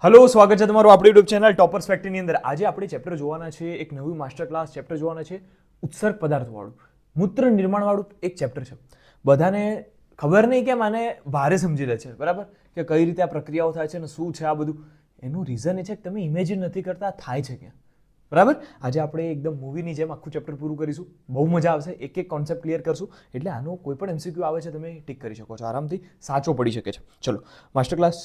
Hello, સ્વાગત છે તમારું આપણી યુટ્યુબ ચેનલ ટોપર્સ ફેક્ટરીની અંદર. આજે આપણે ચેપ્ટર જોવાના છે, એક નવું માસ્ટર ક્લાસ ચેપ્ટર જોવાના છે, ઉત્સર્ગ પદાર્થવાળું મૂત્ર નિર્માણવાળું એક ચેપ્ટર છે. બધાને ખબર નહીં કેમ આને ભારે સમજી લે છે, બરાબર, કે કઈ રીતે આ પ્રક્રિયાઓ થાય છે અને શું છે આ બધું. એનું રીઝન એ છે કે તમે ઇમેજિન નથી કરતા થાય છે ક્યાં, બરાબર. આજે આપણે એકદમ મૂવીની જેમ આખું ચેપ્ટર પૂરું કરીશું. બહુ મજા આવશે, એક એક કોન્સેપ્ટ ક્લિયર કરશું. એટલે આનો કોઈ પણ એમસીક્યુ આવે છે તમે ટીક કરી શકો છો, આરામથી સાચો પડી શકે છે. ચલો, માસ્ટર ક્લાસ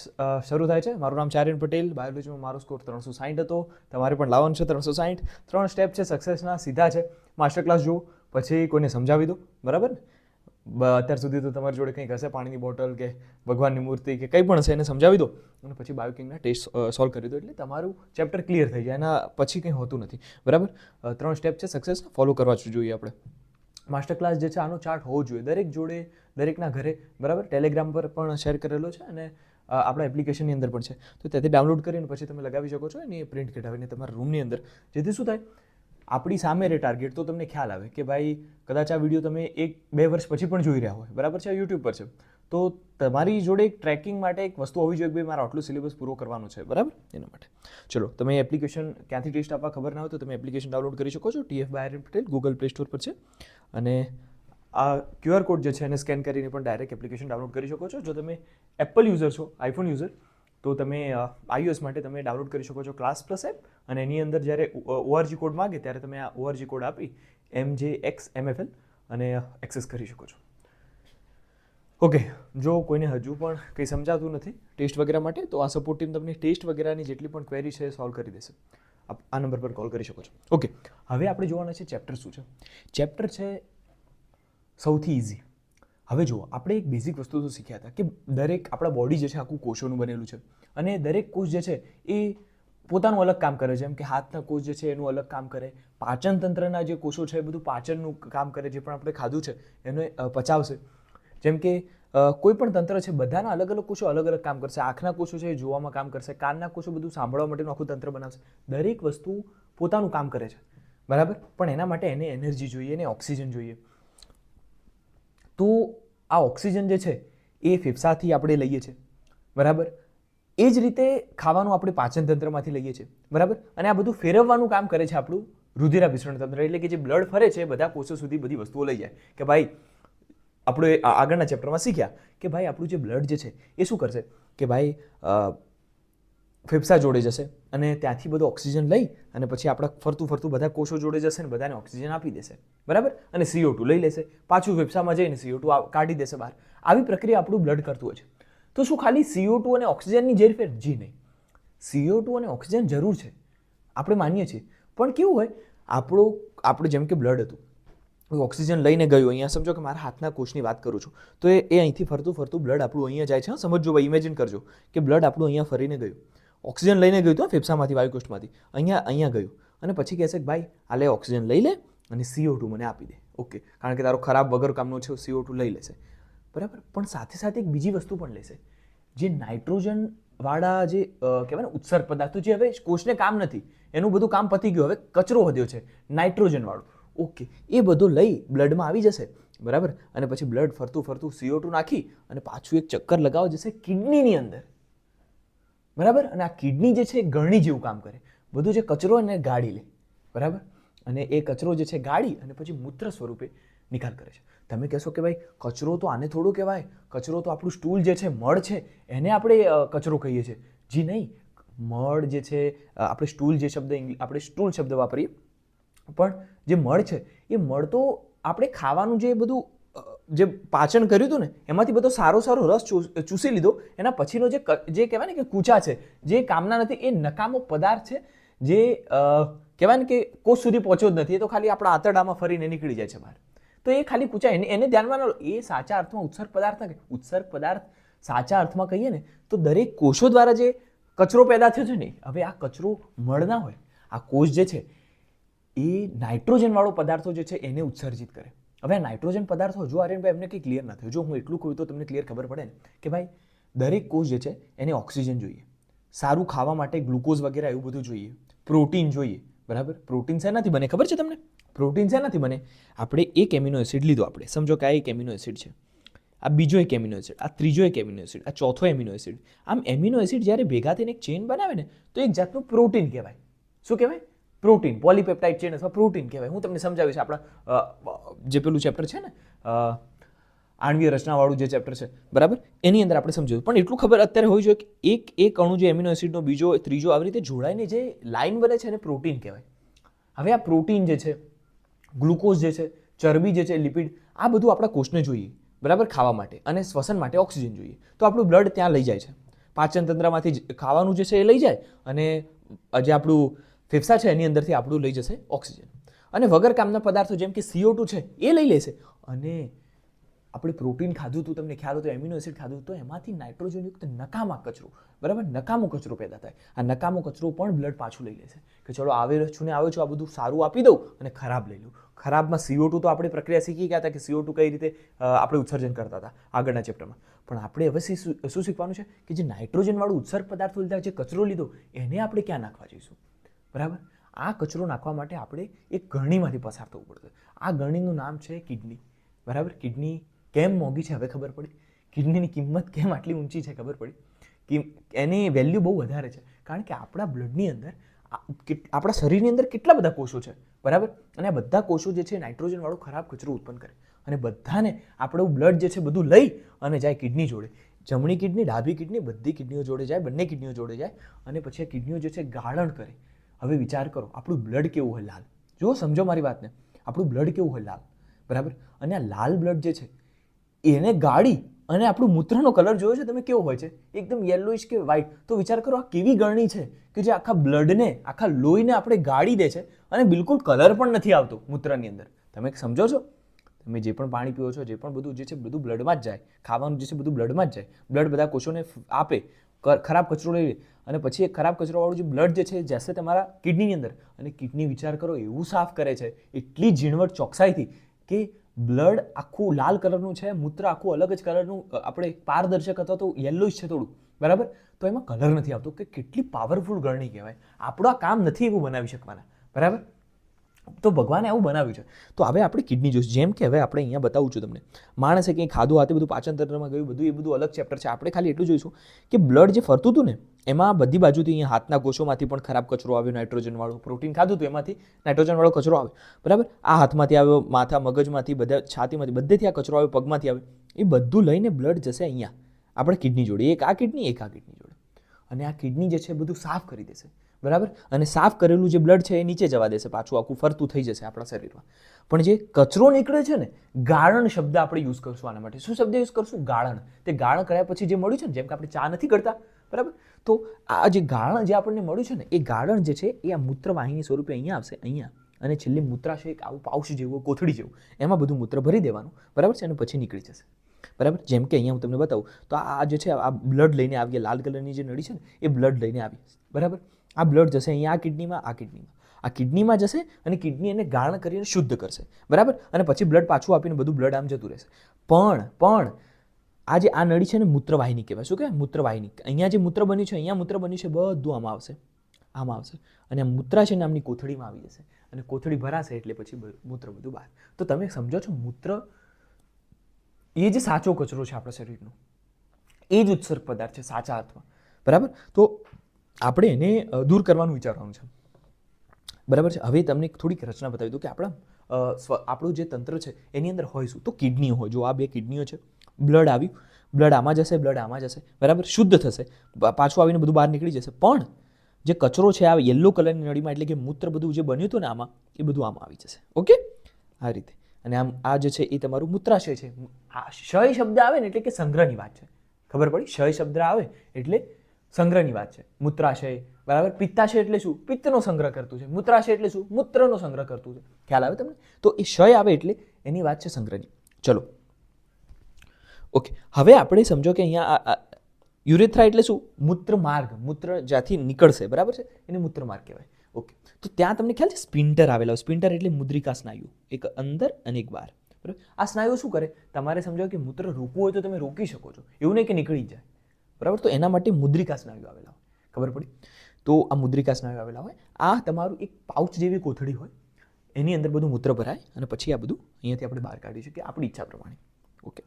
શરૂ થાય છે. મારું નામ છે આર્યન પટેલ. બાયોલોજીમાં મારો સ્કોર 360 હતો. તમારે પણ લાવવાનું છે 360. 3 સ્ટેપ છે સક્સેસના, સીધા છે. માસ્ટર ક્લાસ જુઓ, પછી કોઈને સમજાવી દો, બરાબર ને. અત્યાર સુધી તો તમારી જોડે કંઈક હશે, પાણીની બોટલ કે ભગવાનની મૂર્તિ કે કંઈ પણ હશે, એને સમજાવી દો અને પછી બાયોકિંગના ટેસ્ટ સોલ્વ કરી દો. એટલે તમારું ચેપ્ટર ક્લિયર થઈ જાય. એના પછી કંઈ હોતું નથી, બરાબર. 3 સ્ટેપ છે સક્સેસ, ફોલો કરવા જોઈએ આપણે. માસ્ટર ક્લાસ જે છે આનો ચાર્ટ હોવો જોઈએ દરેક જોડે, દરેકના ઘરે, બરાબર. ટેલિગ્રામ પર પણ શેર કરેલો છે અને આપણા એપ્લિકેશનની અંદર પણ છે. તો ત્યાંથી ડાઉનલોડ કરીને પછી તમે લગાવી શકો છો. એની પ્રિન્ટ કઢાવીને તમારા રૂમની અંદર, જેથી શું થાય, આપણી સામે રહે ટાર્ગેટ. તો તમને ખ્યાલ આવે કે ભાઈ કદાચ આ વિડીયો તમે 1-2 વર્ષ પછી પણ જોઈ રહ્યા હોય, બરાબર છે, યુટ્યુબ પર છે, તો તમારી જોડે એક ટ્રેકિંગ માટે એક વસ્તુ હોવી જોઈએ કે ભાઈ મારે આટલું સિલેબસ પૂરો કરવાનું છે, બરાબર. એના માટે ચલો, તમે એપ્લિકેશન ક્યાંથી ટેસ્ટ આપવા ખબર ના હોય તો તમે એપ્લિકેશન ડાઉનલોડ કરી શકો છો. TF by Aryan Patel Google Play Store પર છે. અને આ QR કોડ જે છે એને સ્કેન કરીને પણ ડાયરેક્ટ એપ્લિકેશન ડાઉનલોડ કરી શકો છો. જો તમે એપલ યુઝર છો, આઈફોન યુઝર, તો તમે iOS માટે તમે ડાઉનલોડ કરી શકો છો ક્લાસ પ્લસ એપ. અને એની અંદર જ્યારે ORG કોડ માગે ત્યારે તમે આ ORG કોડ આપી MJXMFL અને એક્સેસ કરી શકો છો. ઓકે, જો કોઈને હજુ પણ કંઈ સમજાતું નથી ટેસ્ટ વગેરે માટે, તો આ સપોર્ટ ટીમ તમને ટેસ્ટ વગેરેની જેટલી પણ ક્વેરી છે એ સોલ્વ કરી દેશે. આ નંબર પર કોલ કરી શકો છો. ઓકે, હવે આપણે જોવાના છે ચેપ્ટર શું છે. ચેપ્ટર છે સૌથી ઇઝી. હવે જુઓ, આપણે એક બેઝિક વસ્તુ તો શીખ્યા હતા કે દરેક આપણા બોડી જે છે આખું કોષોનું બનેલું છે અને દરેક કોષ જે છે એ પોતાનું અલગ કામ કરે છે. જેમ કે હાથના કોષ જે છે એનું અલગ કામ કરે, પાચન તંત્રના જે કોષો છે એ બધું પાચનનું કામ કરે, જે પણ આપણે ખાધું છે એને પચાવશે. જેમ કે કોઈ પણ તંત્ર છે, બધાના અલગ અલગ કોષો અલગ અલગ કામ કરશે. આંખના કોષો છે એ જોવામાં કામ કરશે, કાનના કોષો બધું સાંભળવા માટેનું આખું તંત્ર બનાવશે. દરેક વસ્તુ પોતાનું કામ કરે છે, બરાબર. પણ એના માટે એને એનર્જી જોઈએ, એને ઓક્સિજન જોઈએ. તો આ ઓક્સિજન જે છે એ ફેફસાથી આપણે લઈએ છીએ, બરાબર. એ જ રીતે ખાવાનું આપણે પાચન તંત્રમાંથી લઈએ છીએ, બરાબર. અને આ બધું ફેરવવાનું કામ કરે છે આપણું રુધિરાભિસરણ તંત્ર. એટલે કે જે બ્લડ ફરે છે બધા કોષો સુધી બધી વસ્તુઓ લઈ જાય. કે ભાઈ આપણે આગળના ચેપ્ટરમાં શીખ્યા કે ભાઈ આપણું જે બ્લડ જે છે એ શું કરશે કે ભાઈ ફેફસા જોડે જશે અને ત્યાંથી બધો ઓક્સિજન લઈ અને પછી આપણા ફરતું ફરતું બધા કોષો જોડે જશે અને બધાને ઓક્સિજન આપી દેશે, બરાબર. અને CO2 લઈ લેશે, પાછું ફેફસામાં જઈને CO2 કાઢી દેશે બહાર. આવી પ્રક્રિયા આપણું બ્લડ કરતું હોય છે. તો શું ખાલી CO2 અને ઓક્સિજનની ઝેરફેર? જી નહીં. CO2 અને ઓક્સિજન જરૂર છે, આપણે માનીએ છીએ. પણ કેવું હોય, આપણું જેમ કે બ્લડ હતું, ઓક્સિજન લઈને ગયું. અહીંયા સમજો કે મારા હાથના કોષની વાત કરું છું, તો એ અહીંથી ફરતું ફરતું બ્લડ આપણું અહીંયા જાય છે. સમજો ભાઈ, ઇમેજિન કરજો કે બ્લડ આપણું અહીંયા ફરીને ગયું, ઓક્સિજન લઈને ગયું તો ફેફસામાંથી, વાયુકોષ્ઠમાંથી અહીંયા ગયું અને પછી કહેશે કે ભાઈ આ લે ઓક્સિજન લઈ લે અને CO2 મને આપી દે. ઓકે, કારણ કે તારો ખરાબ વગર કામનો છે, CO2 લઈ લેશે, બરાબર. પણ સાથે સાથે એક બીજી વસ્તુ પણ લેશે, જે નાઇટ્રોજન વાળા જે કહેવાય ને ઉત્સર્ગ પદાર્થો, જે હવે કોષને કામ નથી, એનું બધું કામ પતી ગયું, હવે કચરો વધ્યો છે નાઇટ્રોજન વાળું. ઓકે, એ બધું લઈ બ્લડમાં આવી જશે, બરાબર. અને પછી બ્લડ ફરતું ફરતું CO2 નાખી અને પાછું એક ચક્કર લગાવવા જશે કિડનીની અંદર, બરાબર. અને આ કિડની જે છે એ ગળણી જેવું કામ કરે, બધું જે કચરો એને ગાળી લે, બરાબર. અને એ કચરો જે છે ગાળી અને પછી મૂત્ર સ્વરૂપે નિકાલ કરે છે. તમે કહેશો કે ભાઈ કચરો તો આને થોડું કહેવાય, કચરો તો આપણું સ્ટૂલ જે છે, મળ છે, એને આપણે કચરો કહીએ છીએ. જી નહીં, મળ જે છે, આપણે સ્ટૂલ જે શબ્દ આપણે સ્ટૂલ શબ્દ વાપરીએ, પણ જે મળ છે એ મળ તો આપણે ખાવાનું જે બધું જે પાચન કર્યું હતું ને એમાંથી બધો સારો રસ ચૂસી લીધો. એના પછીનો જે કહેવાય ને કે કૂચા છે, જે કામના નથી, એ નકામો પદાર્થ છે, જે કહેવાય ને કે કોષ સુધી પહોંચ્યો જ નથી, એ તો ખાલી આપણા આંતરડામાં ફરીને નીકળી જાય છે બહાર. તો એ ખાલી કૂચા, એને ધ્યાનમાં લો. એ સાચા અર્થમાં ઉત્સર્ગ પદાર્થ નથી. ઉત્સર્ગ પદાર્થ સાચા અર્થમાં કહીએ ને તો દરેક કોષો દ્વારા જે કચરો પેદા થયો છે ને, હવે આ કચરો મળ ના હોય, આ કોષ જે છે એ નાઇટ્રોજન વાળો પદાર્થો જે છે એને ઉત્સર્જિત કરે. હવે આ નાઇટ્રોજન પદાર્થો, જો આર્યનભાઈ એમને કંઈ ક્લિયર ના થયું, જો હું એટલું કહું તો તમને ક્લિયર ખબર પડે ને કે ભાઈ દરેક કોષ જે છે એને ઓક્સિજન જોઈએ, સારું ખાવા માટે ગ્લુકોઝ વગેરે એવું બધું જોઈએ, પ્રોટીન જોઈએ, બરાબર. પ્રોટીન શેનાથી બને ખબર છે તમને? પ્રોટીન શેનાથી બને? આપણે એક એમિનો એસિડ લીધો, આપણે સમજો કે આ એક એમિનો એસિડ છે, આ બીજો એક એમિનો એસિડ, આ ત્રીજો એક એમિનો એસિડ, આ ચોથો એમિનો એસિડ. આમ એમિનો એસિડ જ્યારે ભેગા થઈને એક ચેઇન બનાવે ને તો એક જાતનું પ્રોટીન કહેવાય. શું કહેવાય? પ્રોટીન, પોલીપેપ્ટાઇડ ચેઇન અથવા પ્રોટીન કહેવાય. હું તમને સમજાવીશ આપણા જે પેલું ચેપ્ટર છે ને આણ્વીય રચનાવાળું જે ચેપ્ટર છે, બરાબર, એની અંદર આપણે સમજાવ્યું. પણ એટલું ખબર અત્યારે હોવી જોઈએ કે એક અણુ જે એમિનો એસિડનો બીજો ત્રીજો આવી રીતે જોડાઈને જે લાઇન બને છે એને પ્રોટીન કહેવાય. હવે આ પ્રોટીન જે છે, ગ્લુકોઝ જે છે, ચરબી જે છે, લિપિડ, આ બધું આપણા કોષને જોઈએ, બરાબર, ખાવા માટે અને શ્વસન માટે ઓક્સિજન જોઈએ. તો આપણું બ્લડ ત્યાં લઈ જાય છે. પાચન તંત્રમાંથી ખાવાનું જે છે એ લઈ જાય અને જે આપણું ફેફસા છે એની અંદરથી આપણું લઈ જશે ઓક્સિજન. અને વગર કામના પદાર્થો જેમ કે CO2 છે એ લઈ લેશે. અને આપણે પ્રોટીન ખાધું હતું, તમને ખ્યાલ હતો, એમિનો એસિડ ખાધું તો એમાંથી નાઇટ્રોજનયુક્ત નકામા કચરો, બરાબર, નકામો કચરો પેદા થાય. આ નકામો કચરો પણ બ્લડ પાછું લઈ લેશે કે ચલો આવે છું ને આવે છું, આ બધું સારું આપી દઉં અને ખરાબ લઈ લઉં. ખરાબમાં CO2 તો આપણે પ્રક્રિયા શીખી ગયા હતા કે CO2 કઈ રીતે આપણે ઉત્સર્જન કરતા હતા આગળના ચેપ્ટરમાં. પણ આપણે હવે શું શીખવાનું છે કે જે નાઇટ્રોજનવાળું ઉત્સર્ગ પદાર્થો લીધા, જે કચરો લીધો, એને આપણે ક્યાં નાખવા જઈશું, બરાબર. આ કચરો નાખવા માટે આપણે એક ગરણીમાંથી પસાર થવું પડશે. આ ગરણીનું નામ છે કિડની, બરાબર. કિડની કેમ મોંઘી છે હવે ખબર પડી. કિડનીની કિંમત કેમ આટલી ઊંચી છે ખબર પડી. કે એની વેલ્યુ બહુ વધારે છે કારણ કે આપણા બ્લડની અંદર, આપણા શરીરની અંદર કેટલા બધા કોષો છે, બરાબર. અને આ બધા કોષો જે છે નાઇટ્રોજનવાળો ખરાબ કચરો ઉત્પન્ન કરે અને બધાને આપણું બ્લડ જે છે બધું લઈ અને જાય કિડની જોડે. જમણી કિડની, ડાબી કિડની, બધી કિડનીઓ જોડે જાય, બંને કિડનીઓ જોડે જાય અને પછી આ કિડનીઓ જે છે ગાળણ કરે. હવે વિચાર કરો, આપણું બ્લડ કેવું હોય? લાલ. જુઓ, સમજો મારી વાતને. આપણું બ્લડ કેવું હોય? લાલ, બરાબર. અને આ લાલ બ્લડ જે છે એને ગાળી અને આપણું મૂત્રનો કલર જોયો છે તમે કેવો હોય છે? એકદમ યેલોઇશ કે વ્હાઇટ. તો વિચાર કરો આ કેવી ગરણી છે કે જે આખા બ્લડને, આખા લોહીને આપણે ગાળી દે છે અને બિલકુલ કલર પણ નથી આવતો મૂત્રની અંદર. તમે સમજો છો? તમે જે પણ પાણી પીઓ છો, જે પણ બધું જે છે બધું બ્લડમાં જ જાય, ખાવાનું જે છે બધું બ્લડમાં જ જાય. બ્લડ બધા કોષોને આપે, ખરાબ કચરો લઈ લે અને પછી એ ખરાબ કચરોવાળું જે બ્લડ જે છે જશે તમારા કિડનીની અંદર અને કિડની, વિચાર કરો, એવું સાફ કરે છે એટલી ઝીણવટ ચોકસાઈથી કે બ્લડ આખું લાલ કલરનું છે, મૂત્ર આખું અલગ જ કલરનું, આપણે પારદર્શક અથવા તો યેલોઇશ છે થોડું, બરાબર. તો એમાં કલર નથી આવતો. કે કેટલી પાવરફુલ ગરણી કહેવાય. આપણું આ કામ નથી એવું બનાવી શકવાના, બરાબર. તો ભગવાને આવું બનાવ્યું છે. તો હવે આપણે કિડની જોઈશું. જેમ કે હવે આપણે અહીંયા બતાવું છું તમને, માણસે કંઈ ખાધું આ તે બધું પાચન તંત્રમાં ગયું, બધું એ બધું અલગ ચેપ્ટર છે. આપણે ખાલી એટલું જોઈશું કે બ્લડ જે ફરતું હતું ને એમાં બધી બાજુથી અહીંયા હાથના કોષોમાંથી પણ ખરાબ કચરો આવ્યો, નાઇટ્રોજનવાળો. પ્રોટીન ખાધું હતું એમાંથી નાઇટ્રોજનવાળો કચરો આવ્યો, બરાબર. આ હાથમાંથી આવ્યો, માથા, મગજમાંથી, બધા છાતીમાંથી, બધેથી આ કચરો આવ્યો, પગમાંથી આવ્યો. એ બધું લઈને બ્લડ જશે અહીંયા આપણે કિડની જોડે. એક આ કિડની, એક આ કિડની જોડે. અને આ કિડની જે છે બધું સાફ કરી દેશે, બરાબર. અને સાફ કરેલું જે બ્લડ છે એ નીચે જવા દેશે, પાછું આખું ફરતું થઈ જશે આપણા શરીરમાં. પણ જે કચરો નીકળે છે ને, ગાળણ શબ્દ આપણે યુઝ કરશું આના માટે. શું શબ્દ યુઝ કરશું? ગાળણ. તે ગાળણ કર્યા પછી જે મળ્યું છે ને, જેમ કે આપણે ચા નથી કરતા, બરાબર. તો આ જે ગાળણ જે આપણને મળ્યું છે ને, એ ગાળણ જે છે એ આ મૂત્રવાહિની સ્વરૂપે અહીંયા આવશે, અહીંયા. અને છેલ્લે મૂત્રાશય એક આવું પાઉચ જેવું, કોથળી જેવું, એમાં બધું મૂત્ર ભરી દેવાનું, બરાબર છે. અને પછી નીકળી જશે, બરાબર. જેમ કે અહીંયા હું તમને બતાવું તો આ જે છે આ બ્લડ લઈને આવી, લાલ કલરની જે નળી છે ને એ બ્લડ લઈને આવી, બરાબર. આ બ્લડ જશે અહીંયા આ કિડનીમાં, આ કિડનીમાં જશે અને કિડની એને ગાળણ કરીને શુદ્ધ કરશે, બરાબર. અને પછી બ્લડ પાછું આપીને બધું બ્લડ આમ જતું રહેશે. પણ આ જે આ નળી છે ને મૂત્રવાહિની કહેવાય. શું કહેવાય? મૂત્રવાહિની. અહીંયા જે મૂત્ર બન્યું છે, અહીંયા મૂત્ર બન્યું છે, બધું આમાં આવશે, આમાં આવશે. અને આ મૂત્રાશય નામની કોથળીમાં આવી જશે અને કોથળી ભરાશે એટલે પછી મૂત્ર બધું બહાર. તો તમે સમજો છો, મૂત્ર એ જે સાચો કચરો છે આપણા શરીરનો, એ જ ઉત્સર્ગ પદાર્થ છે સાચા અર્થમાં, બરાબર. તો આપણે એને દૂર કરવાનું વિચારવાનું છે, બરાબર છે. હવે તમને થોડીક રચના બતાવી દઉં કે આપણું જે તંત્ર છે એની અંદર હોય શું? તો કિડનીઓ હોય. જો આ બે કિડનીઓ છે, બ્લડ આવ્યું, બ્લડ આમાં જશે, બ્લડ આમાં જશે, બરાબર. શુદ્ધ થશે, પાછું આવીને બધું બહાર નીકળી જશે. પણ જે કચરો છે આ યલો કલરની નળીમાં, એટલે કે મૂત્ર બધું જે બન્યું હતું ને આમાં, એ બધું આમાં આવી જશે. ઓકે, આ રીતે. અને આમ આ જે છે એ તમારું મૂત્રાશય છે. આ ક્ષય શબ્દ આવે ને એટલે કે સંગ્રહની વાત છે. ખબર પડી? ક્ષય શબ્દ આવે એટલે સંગ્રહની વાત છે. મૂત્રાશય, બરાબર. પિત્તાશય એટલે શું? પિત્તનો સંગ્રહ કરતું છે. મૂત્રાશય એટલે શું? મૂત્રનો સંગ્રહ કરતું છે. ખ્યાલ આવે તમને? તો એ ક્ષય આવે એટલે એની વાત છે સંગ્રહની. ચલો, ઓકે. હવે આપણે સમજો કે અહીંયા યુરેથ્રા એટલે શું? મૂત્ર માર્ગ. મૂત્ર જ્યાંથી નીકળશે, બરાબર છે, એને મૂત્ર માર્ગ કહેવાય. ઓકે. તો ત્યાં તમને ખ્યાલ છે સ્પિન્ટર આવેલા હોય. સ્પિન્ટર એટલે મુદ્રિકા સ્નાયુ, એક અંદર અને એક બહાર, બરાબર. આ સ્નાયુઓ શું કરે? તમારે સમજો કે મૂત્ર રોકવું હોય તો તમે રોકી શકો છો, એવું નહીં કે નીકળી જાય, બરાબર. તો એના માટે મુદ્રિકા સ્નાયુ આવેલા હોય. ખબર પડી? તો આ મુદ્રિકા સ્નાયુ આવેલા હોય. આ તમારું એક પાઉચ જેવી કોથળી હોય, એની અંદર બધું મૂત્ર ભરાય અને પછી આ બધું અહીંયાથી આપણે બહાર કાઢી શકીએ આપણી ઈચ્છા પ્રમાણે. ઓકે.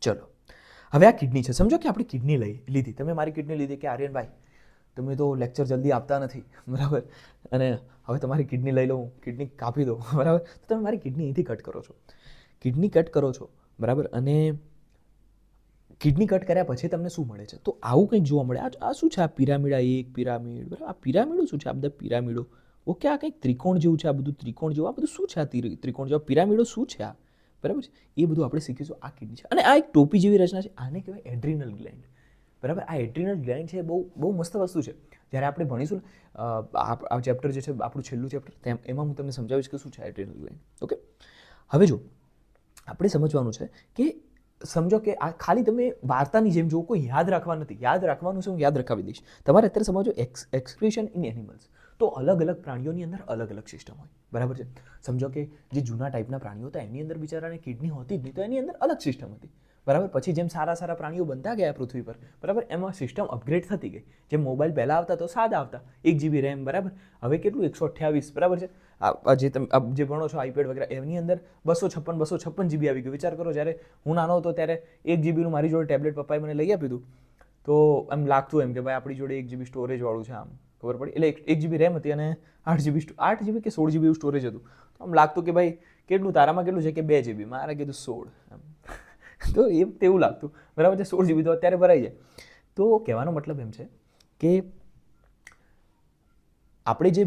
ચલો, હવે આ કિડની છે. સમજો કે આપણે કિડની લીધી, તમે મારી કિડની લીધી કે આર્યનભાઈ તમે તો લેક્ચર જલ્દી આપતા નથી, બરાબર, અને હવે તમારી કિડની લઈ લઉં, કિડની કાપી દો, બરાબર, તો તમે મારી કિડની અહીંથી કટ કરો છો, કિડની કટ કરો છો, બરાબર, અને કિડની કટ કર્યા પછી તમને શું મળે છે? તો આવું કંઈક જોવા મળે. આ શું છે? આ પિરામિડ, આ એક પિરામિડ, બરાબર, આ પિરામિડો શું છે? આ બધા પિરામિડો, ઓકે, આ કંઈક ત્રિકોણ જેવું છે, આ બધું ત્રિકોણ જેવું, આ બધું શું છે? આ ત્રિકોણ જેવા પિરામિડો શું છે આ? બરાબર છે, એ બધું આપણે શીખીશું. આ કિડની છે અને આ એક ટોપી જેવી રચના છે, આને કહેવાય એડ્રિનલ ગ્લેન્ડ, બરાબર. આ એડ્રિનલ ગ્લેન્ડ છે, બહુ મસ્ત વસ્તુ છે. જ્યારે આપણે ભણીશું આ ચેપ્ટર જે છે આપણું છેલ્લું ચેપ્ટર, એમાં હું તમને સમજાવીશ કે શું છે એડ્રિનલ ગ્લેન્ડ. ઓકે, હવે જો આપણે સમજવાનું છે કે સમજો કે આ ખાલી તમે વાર્તાની જેમ જો કોઈ યાદ રાખવા નથી, યાદ રાખવાનું છે, હું યાદ રખાવી દઈશ. તમારે અત્યારે સમજો એક્સક્રીશન ઇન એનિમલ્સ, તો અલગ અલગ પ્રાણીઓની અંદર અલગ અલગ સિસ્ટમ હોય, બરાબર છે. સમજો કે જે જૂના ટાઈપના પ્રાણીઓ હતા એની અંદર બિચારાને કિડની હોતી જ નહીં, તો એની અંદર અલગ સિસ્ટમ હતી, બરાબર. પછી જેમ સારા પ્રાણીઓ બનતા ગયા પૃથ્વી પર, બરાબર, એમાં સિસ્ટમ અપગ્રેડ થતી ગઈ. જેમ મોબાઈલ પહેલાં આવતા તો સાદા આવતા, 1 GB રેમ, બરાબર. હવે કેટલું 128, બરાબર છે. જે તમે જે ભણો છો આઈપેડ વગેરે, એની અંદર 256 GB આવી ગયું. વિચાર કરો, જ્યારે હું નાનો હતો ત્યારે 1 GB નું મારી જોડે ટેબ્લેટ પપ્પાએ મને લઈ આપ્યું હતું, તો એમ લાગતું એમ કે ભાઈ આપણી જોડે 1 GB સ્ટોરેજ વાળું છે, આમ ખબર પડી. એટલે 1 GB રેમ હતી અને 8 GB કે 16 GB એવું સ્ટોરેજ હતું. તો આમ લાગતું કે ભાઈ કેટલું તારામાં કેટલું છે કે 2 GB, મારે કીધું 16, તો એ તેવું લાગતું, બરાબર છે. 16 GB તો અત્યારે ભરાઈ જાય. તો કહેવાનો મતલબ એમ છે કે આપણે જે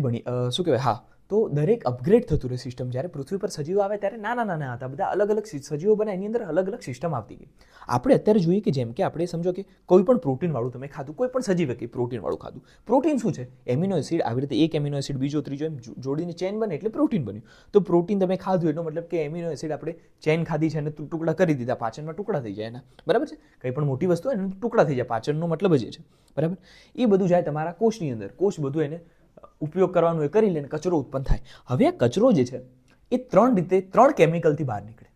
શું કહેવાય, હા, તો દરેક અપગ્રેડ થતું રહે સિસ્ટમ. જ્યારે પૃથ્વી પર સજીવો આવે ત્યારે નાના હતા, બધા અલગ અલગ સજીવો બને, એની અંદર અલગ અલગ સિસ્ટમ આવતી ગઈ. આપણે અત્યારે જોઈએ કે જેમ કે આપણે સમજો કે કોઈ પણ પ્રોટીનવાળું તમે ખાધું, કોઈ પણ સજીવે કંઈ પ્રોટીનવાળું ખાધું. પ્રોટીન શું છે? Amino acid. આવી રીતે એક એમિનો એસિડ બીજો ત્રીજો એમ જોડીને ચેન બને એટલે પ્રોટીન બન્યું. તો પ્રોટીન તમે ખાધું એટલો મતલબ કે એમિનો એસિડ આપણે ચેન ખાધી છે અને ટુકડા કરી દીધા, પાચનમાં ટુકડા થઈ જાય એના, બરાબર છે. કંઈ પણ મોટી વસ્તુ એના ટુકડા થઈ જાય, પાચનનો મતલબ જ એ છે, બરાબર. એ બધું જાય તમારા કોષની અંદર, કોષ બધું એને ઉપયોગ કરવાનું એ કરી લે, કચરો ઉત્પન્ન થાય. હવે આ કચરો જે છે એ 3 કેમિકલથી બહાર નીકળે.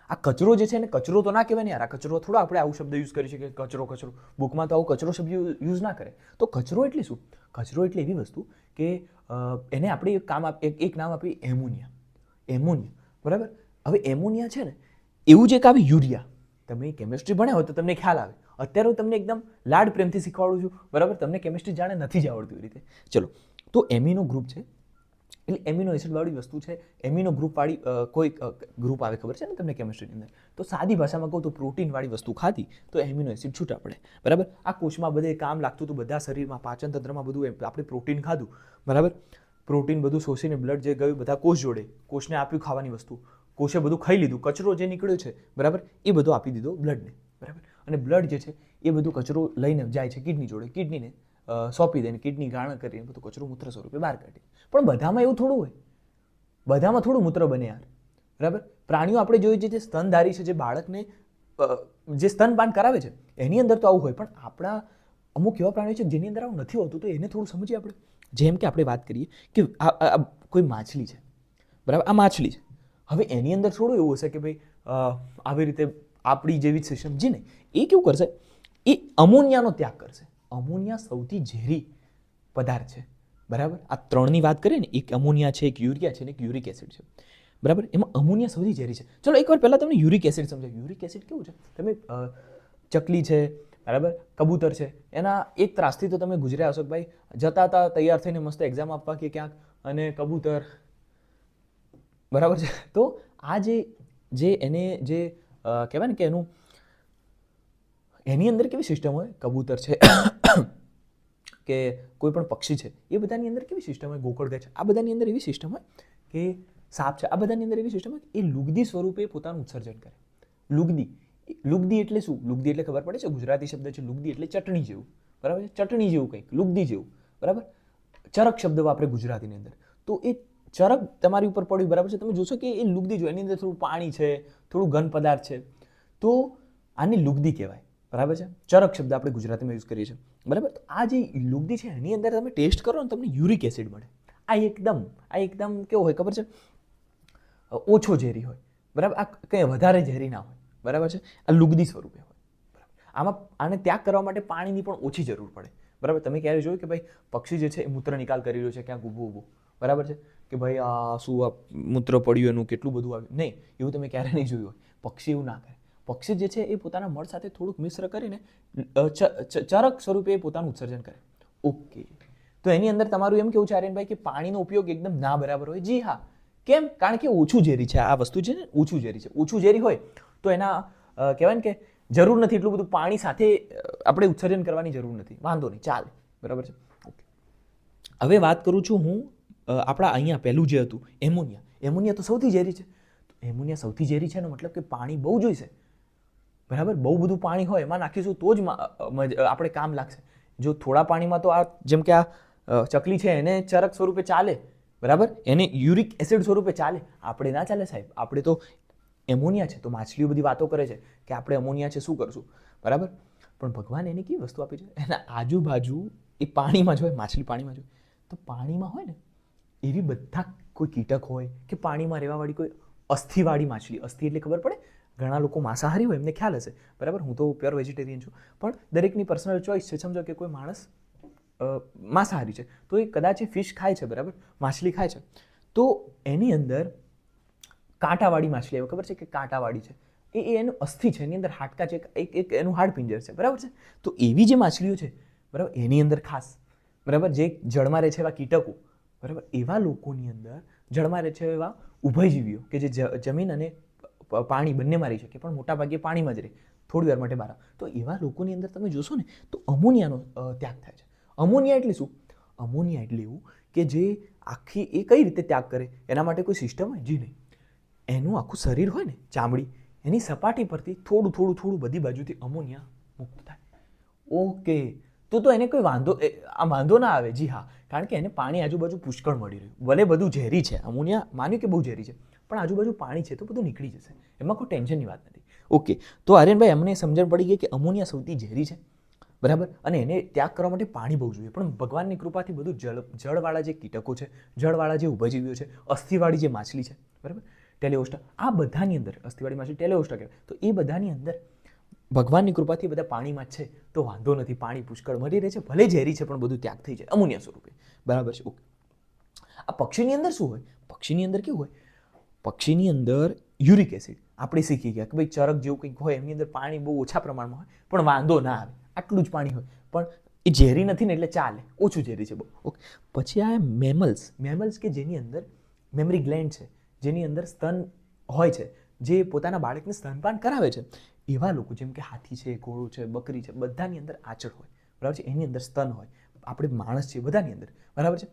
આ કચરો જે છે એને કચરો તો ના કહેવાય ને યાર, આ કચરો થોડો આપણે આવું શબ્દ યુઝ કરી શકીએ, કચરો. બુકમાં તો આવું કચરો શબ્દ યુઝ ના કરે. તો કચરો એટલે શું? કચરો એટલે એવી વસ્તુ કે એને આપણે એક નામ આપીએ એમોનિયા, બરાબર. હવે એમોનિયા છે ને, એવું જ એક આવે યુરિયા. તમે કેમિસ્ટ્રી ભણ્યા હોય તો તમને ખ્યાલ આવે. અત્યારે હું તમને એકદમ લાડ પ્રેમથી શીખવાડું છું, બરાબર. તમને કેમિસ્ટ્રી જાણે નથી જ આવડતું એ રીતે. ચલો, તો એમિનો ગ્રુપ છે, એટલે એમિનો એસિડ વાળી વસ્તુ છે. એમિનો ગ્રુપ વાળી કોઈ ગ્રુપ આવે, ખબર છે ને તમને કેમિસ્ટ્રીની અંદર. તો સાદી ભાષામાં કહું તો પ્રોટીન વાળી વસ્તુ ખાધી તો એમિનો એસિડ છૂટા પડે, બરાબર. આ કોષમાં બધે કામ લાગતું હતું, બધા શરીરમાં પાચન તંત્રમાં બધું આપણે પ્રોટીન ખાધું, બરાબર. પ્રોટીન બધું શોષીને બ્લડ જે ગયું બધા કોષ જોડે, કોષને આપ્યું ખાવાની વસ્તુ, કોષે બધું ખાઈ લીધું, કચરો જે નીકળ્યો છે, બરાબર, એ બધું આપી દીધો બ્લડને, બરાબર. અને બ્લડ જે છે એ બધું કચરો લઈને જાય છે કિડની જોડે, કિડનીને સોંપી દે, કિડની ગાણ કરીને બધું કચરો મૂત્ર સ્વરૂપે બહાર કાઢે. પણ બધામાં એવું થોડું હોય, બધામાં થોડું મૂત્ર બને યાર, બરાબર. પ્રાણીઓ આપણે જોઈએ જે સ્તનધારી છે, જે બાળકને જે સ્તનપાન કરાવે છે, એની અંદર તો આવું હોય. પણ આપણા અમુક એવા પ્રાણીઓ છે જેની અંદર આવું નથી હોતું, તો એને થોડું સમજીએ આપણે. જેમ કે આપણે વાત કરીએ કે આ કોઈ માછલી છે, બરાબર. આ માછલી છે, હવે એની અંદર થોડું એવું હશે કે ભાઈ આવી રીતે આપણી જેવી સિસ્ટમ જી ને, એ કેવું કરશે, એ અમોનિયાનો ત્યાગ કરશે. અમોનિયા સૌથી ઝેરી પદાર્થ છે, બરાબર. આ 3ની વાત કરીએ ને, એક અમોનિયા છે, એક યુરિયા છે ને એક યુરિક એસિડ છે, બરાબર. એમાં અમોનિયા સૌથી ઝેરી છે. ચલો એકવાર પહેલાં તમને યુરિક એસિડ સમજાય. યુરિક એસિડ કેવું છે? તમે ચકલી છે, બરાબર, કબૂતર છે, એના એક ત્રાસથી તો તમે ગુજર્યા હશો કે ભાઈ જતા હતા તૈયાર થઈને મસ્ત એક્ઝામ આપવા કે ક્યાંક, અને કબૂતર, બરાબર છે. તો આ જે એને જે કહેવાય ને કે એની અંદર કેવી સિસ્ટમ હોય, કબૂતર છે કે કોઈ પણ પક્ષી છે, એ બધાની અંદર કેવી સિસ્ટમ હોય, ગોકળગાય છે, આ બધાની અંદર એવી સિસ્ટમ હોય કે સાપ છે, આ બધાની અંદર એવી સિસ્ટમ હોય કે એ લુગદી સ્વરૂપે પોતાનું ઉત્સર્જન કરે. લુગદી એટલે શું? લુગદી એટલે ખબર પડે છે, ગુજરાતી શબ્દ છે લુગદી, એટલે ચટણી જેવું, બરાબર છે. ચટણી જેવું કંઈક, લુગદી જેવું, બરાબર. ચરક શબ્દ વાપરે ગુજરાતીની અંદર. તો એ ચરક તમારી ઉપર પડ્યું, બરાબર છે. તમે જોશો કે એ લુગદી જો એની અંદર થોડું પાણી છે, થોડું ઘન પદાર્થ છે, તો આની લુગદી કહેવાય, બરાબર છે. ચરક શબ્દ આપણે ગુજરાતીમાં યુઝ કરીએ છીએ, બરાબર. તો આ જે લુગદી છે એની અંદર તમે ટેસ્ટ કરો ને તમને યુરિક એસિડ મળે. આ એકદમ કેવો હોય ખબર છે? ઓછો ઝેરી હોય, બરાબર. આ કંઈ વધારે ઝેરી ના હોય, બરાબર છે. આ લુગદી સ્વરૂપે હોય, બરાબર. આને ત્યાગ કરવા માટે પાણીની પણ ઓછી જરૂર પડે, બરાબર. તમે ક્યારે જોયું કે ભાઈ પક્ષી જે છે એ મૂત્ર નિકાલ કરી રહ્યો છે ક્યાંક ઊભું, બરાબર છે, કે ભાઈ આ શું આ મૂત્ર પડ્યું એનું કેટલું બધું આવ્યું? નહીં, એવું તમે ક્યારે નહીં જોયું હોય. પક્ષી એવું ના કરે. પક્ષી જે છે એ પોતાના મળ સાથે થોડુંક મિશ્ર કરીને ચરક સ્વરૂપે પોતાનું ઉત્સર્જન કરે. ઓકે, તો એની અંદર તમારું એમ કેવું છે આર્યનભાઈ કે પાણીનો ઉપયોગ એકદમ ના બરાબર હોય? જી હા. કેમ? કારણ કે ઓછું ઝેરી છે આ વસ્તુ છે ને, ઓછું ઝેરી છે. ઓછું ઝેરી હોય તો એના કહેવાય ને કે જરૂર નથી એટલું બધું પાણી સાથે આપણે ઉત્સર્જન કરવાની જરૂર નથી, વાંધો નહીં, ચાલે, બરાબર છે. ઓકે, હવે વાત કરું છું હું આપણા અહીંયા પહેલું જે હતું એમોનિયા. એમોનિયા તો સૌથી ઝેરી છે. એમોનિયા સૌથી ઝેરી છે એનો મતલબ કે પાણી બહુ જોઈશે, બરાબર. બહુ બધું પાણી હોય એમાં નાખીશું તો જ આપણે કામ લાગશે. જો થોડા પાણીમાં તો આ જેમ કે આ ચકલી છે એને ચરક સ્વરૂપે ચાલે, બરાબર, એને યુરિક એસિડ સ્વરૂપે ચાલે, આપણે ના ચાલે સાહેબ. આપણે તો એમોનિયા છે તો માછલીઓ બધી વાતો કરે છે કે આપણે એમોનિયા છે શું કરશું, બરાબર. પણ ભગવાન એને કેવી વસ્તુ આપી છે, એના આજુબાજુ એ પાણીમાં જ હોય, માછલી પાણીમાં જ હોય. તો પાણીમાં હોય ને એવી બધા કોઈ કીટક હોય કે પાણીમાં રહેવાવાળી કોઈ અસ્થિવાળી માછલી, અસ્થિ એટલે ખબર પડે, ઘણા લોકો માંસાહારી હોય એમને ખ્યાલ હશે, બરાબર. હું તો પ્યોર વેજીટેરિયન છું, પણ દરેકની પર્સનલ ચોઇસ છે. સમજો કે કોઈ માણસ માંસાહારી છે તો એ કદાચ એ ફિશ ખાય છે, બરાબર, માછલી ખાય છે, તો એની અંદર કાંટાવાળી માછલી આવે, ખબર છે કે કાંટાવાળી છે, એ એનું અસ્થિ છે, એની અંદર હાડકા છે, એક એનું હાડપિંજર છે, બરાબર છે. તો એવી જે માછલીઓ છે, બરાબર, એની અંદર ખાસ, બરાબર, જે જળમાં રહે છે એવા કીટકો, બરાબર, એવા લોકોની અંદર જળમાં રહે છે એવા ઉભયજીવીઓ કે જે જમીન અને પાણી બંનેમાં રહી શકે પણ મોટાભાગે પાણીમાં જ રહે, થોડી વાર માટે બહાર. તો એવા લોકોની અંદર તમે જોશો ને તો અમોનિયાનો ત્યાગ થાય છે. અમોનિયા એટલે શું? અમોનિયા એટલે એવું કે જે આખી એ કઈ રીતે ત્યાગ કરે, એના માટે કોઈ સિસ્ટમ હોય? જી નહીં. એનું આખું શરીર હોય ને, ચામડી, એની સપાટી પરથી થોડું થોડું થોડું બધી બાજુથી અમોનિયા મુક્ત થાય. ઓકે, તો એને કોઈ વાંધો ના આવે. જી હા, કારણ કે એને પાણી આજુબાજુ પુષ્કળ મળી રહ્યું. ભલે બધું ઝેરી છે, અમોનિયા માન્યું કે બહુ ઝેરી છે, પણ આજુબાજુ પાણી છે તો બધું નીકળી જશે, એમાં કોઈ ટેન્શનની વાત નથી. ઓકે, તો આર્યનભાઈ અમને સમજણ પડી ગઈ કે અમોનિયા સૌથી ઝેરી છે, બરાબર, અને એને ત્યાગ કરવા માટે પાણી બહુ જોઈએ. પણ ભગવાનની કૃપાથી બધું જળવાળા જે કીટકો છે, જળવાળા જે ઉભયજીવીઓ છે, અસ્થિવાળી જે માછલી છે, બરાબર, ટેલિઓસ્ટા, આ બધાની અંદર અસ્થિવાળી માછલી ટેલિઓસ્ટા કહેવાય, તો એ બધાની અંદર ભગવાનની કૃપાથી બધા પાણીમાં જ છે તો વાંધો નથી, પાણી પુષ્કળ મળી રહે છે, ભલે ઝેરી છે પણ બધું ત્યાગ થઈ જાય અમોનિયા સ્વરૂપે, બરાબર છે. ઓકે, આ પક્ષીની અંદર શું હોય? પક્ષીની અંદર કેવું હોય? પક્ષીની અંદર યુરિક એસિડ, આપણે શીખી ગયા કે ભાઈ ચરક જેવું કંઈક હોય, એમની અંદર પાણી બહુ ઓછા પ્રમાણમાં હોય પણ વાંધો ના આવે, આટલું જ પાણી હોય પણ એ ઝેરી નથી ને એટલે ચાલે, ઓછું ઝેરી છે બહુ. ઓકે, પછી આ મેમલ્સ કે જેની અંદર મેમરી ગ્લેન્ડ છે, જેની અંદર સ્તન હોય છે, જે પોતાના બાળકને સ્તનપાન કરાવે છે, એવા લોકો જેમ કે હાથી છે, ઘોડો છે, બકરી છે, બધાની અંદર આંચળ હોય, બરાબર છે, એની અંદર સ્તન હોય. આપણે માણસ છે બધાની અંદર, બરાબર છે.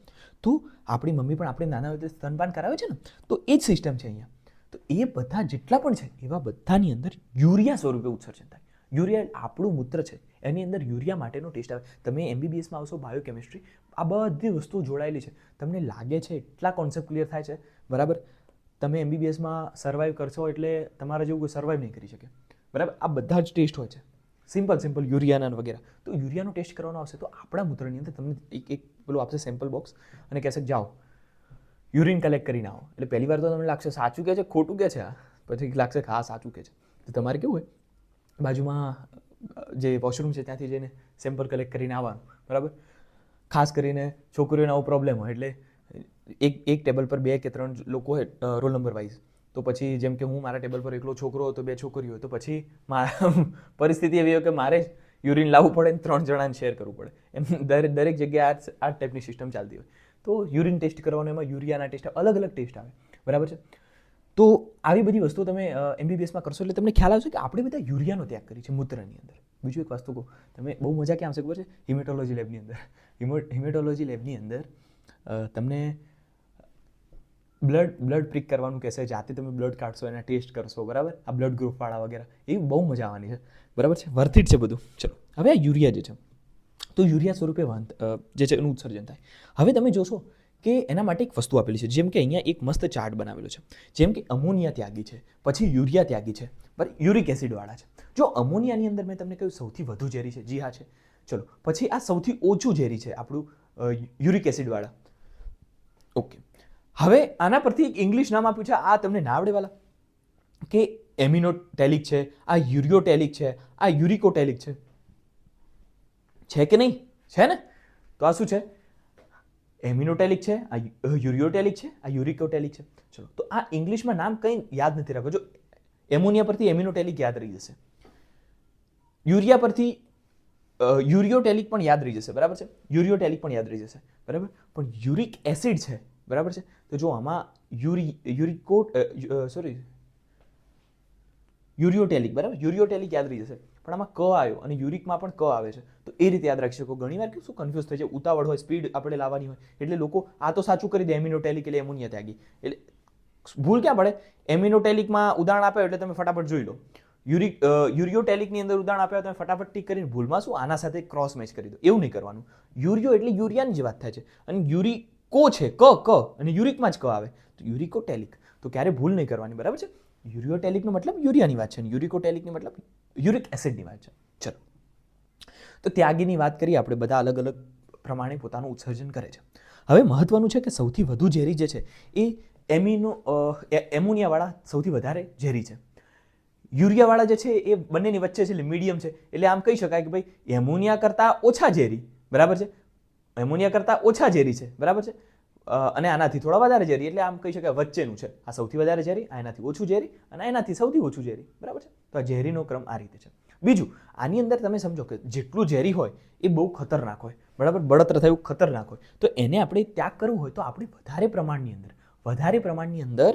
તો આપણી મમ્મી પણ આપણે નાના હોય તો સ્તનપાન કરાવે છે ને, તો એ જ સિસ્ટમ છે અહીંયા. તો એ બધા જેટલા પણ છે એવા બધાની અંદર યુરિયા સ્વરૂપે ઉત્સર્જન થાય. યુરિયા આપણું મૂત્ર છે, એની અંદર યુરિયા માટેનો ટેસ્ટ આવે. તમે MBBSમાં આવશો બાયોકેમિસ્ટ્રી, આ બધી વસ્તુઓ જોડાયેલી છે. તમને લાગે છે એટલા કોન્સેપ્ટ ક્લિયર થાય છે, બરાબર. તમે MBBSમાં સર્વાઈવ કરશો એટલે તમારા જેવું કોઈ સર્વાઈવ નહીં કરી શકે, બરાબર. આ બધા જ ટેસ્ટ હોય છે, સિમ્પલ યુરિયાના વગેરે. તો યુરિયાનો ટેસ્ટ કરવાનો આવશે તો આપણા મૂત્રની અંદર તમને એક પેલું આપશે સેમ્પલ બોક્સ અને કહેશે જાઓ યુરિન કલેક્ટ કરીને આવો. એટલે પહેલી વાર તો તમને લાગશે સાચું કહે છે ખોટું કહે છે, પછી લાગશે કે હા સાચું કહે છે. તો તમારે કેવું હોય, બાજુમાં જે વોશરૂમ છે ત્યાંથી જઈને સેમ્પલ કલેક્ટ કરીને આવવાનું, બરાબર. ખાસ કરીને છોકરીઓને આવો પ્રોબ્લેમ હોય એટલે એક ટેબલ પર 2 કે 3 લોકો હોય રોલ નંબર વાઇઝ. તો પછી જેમ કે હું મારા ટેબલ પર એકલો છોકરો હોય તો 2 છોકરીઓ હોય, તો પછી પરિસ્થિતિ એવી હોય કે મારે જ યુરિન લાવવું પડે ને 3 જણાને શેર કરવું પડે. એમ દરેક જગ્યાએ આ ટાઈપની સિસ્ટમ ચાલતી હોય. તો યુરિન ટેસ્ટ કરવાનો, એમાં યુરિયાના ટેસ્ટ અલગ અલગ ટેસ્ટ આવે, બરાબર છે. તો આવી બધી વસ્તુઓ તમે MBBSમાં કરશો એટલે તમને ખ્યાલ આવશે કે આપણે બધા યુરિયાનો ત્યાગ કરીએ છીએ મૂત્રની અંદર. બીજું એક વસ્તુ કહું, તમે બહુ મજા ક્યાં આવશે ખબર છે? હિમેટોલોજી લેબની અંદર. હિમેટોલોજી લેબની અંદર તમને બ્લડ પ્રિક કરવાનું કહેશે, જાતે તમે બ્લડ કાઢશો, એના ટેસ્ટ કરશો, બરાબર. આ બ્લડ ગ્રુપવાળા વગેરે એ બહુ મજા આવવાની છે, બરાબર છે. વર્થ ઇટ છે બધું. ચલો, હવે આ યુરિયા જે છે, તો યુરિયા સ્વરૂપે જે છે એનું ઉત્સર્જન થાય. હવે તમે જોશો કે એના માટે એક વસ્તુ આપેલી છે, જેમ કે અહીંયા એક મસ્ત ચાર્ટ બનાવેલો છે. જેમ કે અમોનિયા ત્યાગી છે, પછી યુરિયા ત્યાગી છે, બરાબર, યુરિક એસિડવાળા છે. જો અમોનિયાની અંદર મેં તમને કહ્યું સૌથી વધુ ઝેરી છે, જી હા છે. ચલો, પછી આ સૌથી ઓછું ઝેરી છે આપણું યુરિક એસિડવાળા. ઓકે, હવે આના પરથી એક ઇંગ્લિશ નામ આપ્યું છે, આ તમને ના આવડે વાલા, કે એમિનોટેલિક છે, આ યુરિયોટેલિક છે, આ યુરિકોટેલિક છે કે નહીં? છે ને? તો આ શું છે? એમિનોટેલિક છે, આ યુરિયોટેલિક છે, આ યુરિકોટેલિક છે. ચલો, તો આ ઇંગ્લિશમાં નામ કંઈ યાદ નથી રાખો. જો એમોનિયા પરથી એમિનોટેલિક યાદ રહી જશે, યુરિયા પરથી યુરિયોટેલિક પણ યાદ રહી જશે, બરાબર છે, યુરિયોટેલિક પણ યાદ રહી જશે, બરાબર. પણ યુરિક એસિડ છે, બરાબર છે, તો જો આમાં યુરિયોટેલિક, બરાબર, યુરિયોટેલિક યાદ રહી જશે, પણ આમાં ક આવ્યો અને યુરિકમાં પણ ક આવે છે, તો એ રીતે યાદ રાખી શકો. ઘણીવાર કેવું શું કન્ફ્યુઝ થઈ જાય, ઉતાવળ હોય, સ્પીડ આપણે લાવવાની હોય, એટલે લોકો આ તો સાચું કરી દે એમિનોટેલિક એટલે એમોનિયા ત્યાગી, એટલે ભૂલ ક્યાં પડે? એમિનોટેલિકમાં ઉદાહરણ આપ્યું એટલે તમે ફટાફટ જોઈ લો, યુરિયોટેલિકની અંદર ઉદાહરણ આપ્યા તમે ફટાફટ ટીક કરીને ભૂલમાં શું આના સાથે ક્રોસ મેચ કરી દો, એવું નહીં કરવાનું. યુરિયો એટલે યુરિયાની જ વાત થાય છે, અને યુરિકો છે ક અને યુરિકમાં જ ક આવે, તો યુરિકોટેલિક, તો ક્યારે ભૂલ નહીં કરવાની, બરાબર છે. યુરિયોટેલિકનો મતલબ યુરિયાની વાત છે અને યુરિકોટેલિકની મતલબ યુરિક એસિડની વાત છે. ચલો, તો ત્યાગીની વાત કરીએ આપણે, બધા અલગ અલગ પ્રમાણે પોતાનું ઉત્સર્જન કરે છે. હવે મહત્વનું છે કે સૌથી વધુ ઝેરી જે છે એ એમોનિયાવાળા સૌથી વધારે ઝેરી છે. યુરિયાવાળા જે છે એ બંનેની વચ્ચે છે, એટલે મીડિયમ છે, એટલે આમ કહી શકાય કે ભાઈ એમોનિયા કરતાં ઓછા ઝેરી, બરાબર છે, એમોનિયા કરતાં ઓછા ઝેરી છે, બરાબર છે, અને આનાથી થોડા વધારે ઝેરી, એટલે આમ કહી શકાય વચ્ચેનું છે. આ સૌથી વધારે ઝેરી, આનાથી ઓછું ઝેરી, અને એનાથી સૌથી ઓછું ઝેરી, બરાબર છે. તો આ ઝેરીનો ક્રમ આ રીતે છે. બીજું, આની અંદર તમે સમજો કે જેટલું ઝેરી હોય એ બહુ ખતરનાક હોય, બરાબર, બળતરા થયું ખતરનાક હોય, તો એને આપણે ત્યાગ કરવું હોય તો આપણે વધારે પ્રમાણની અંદર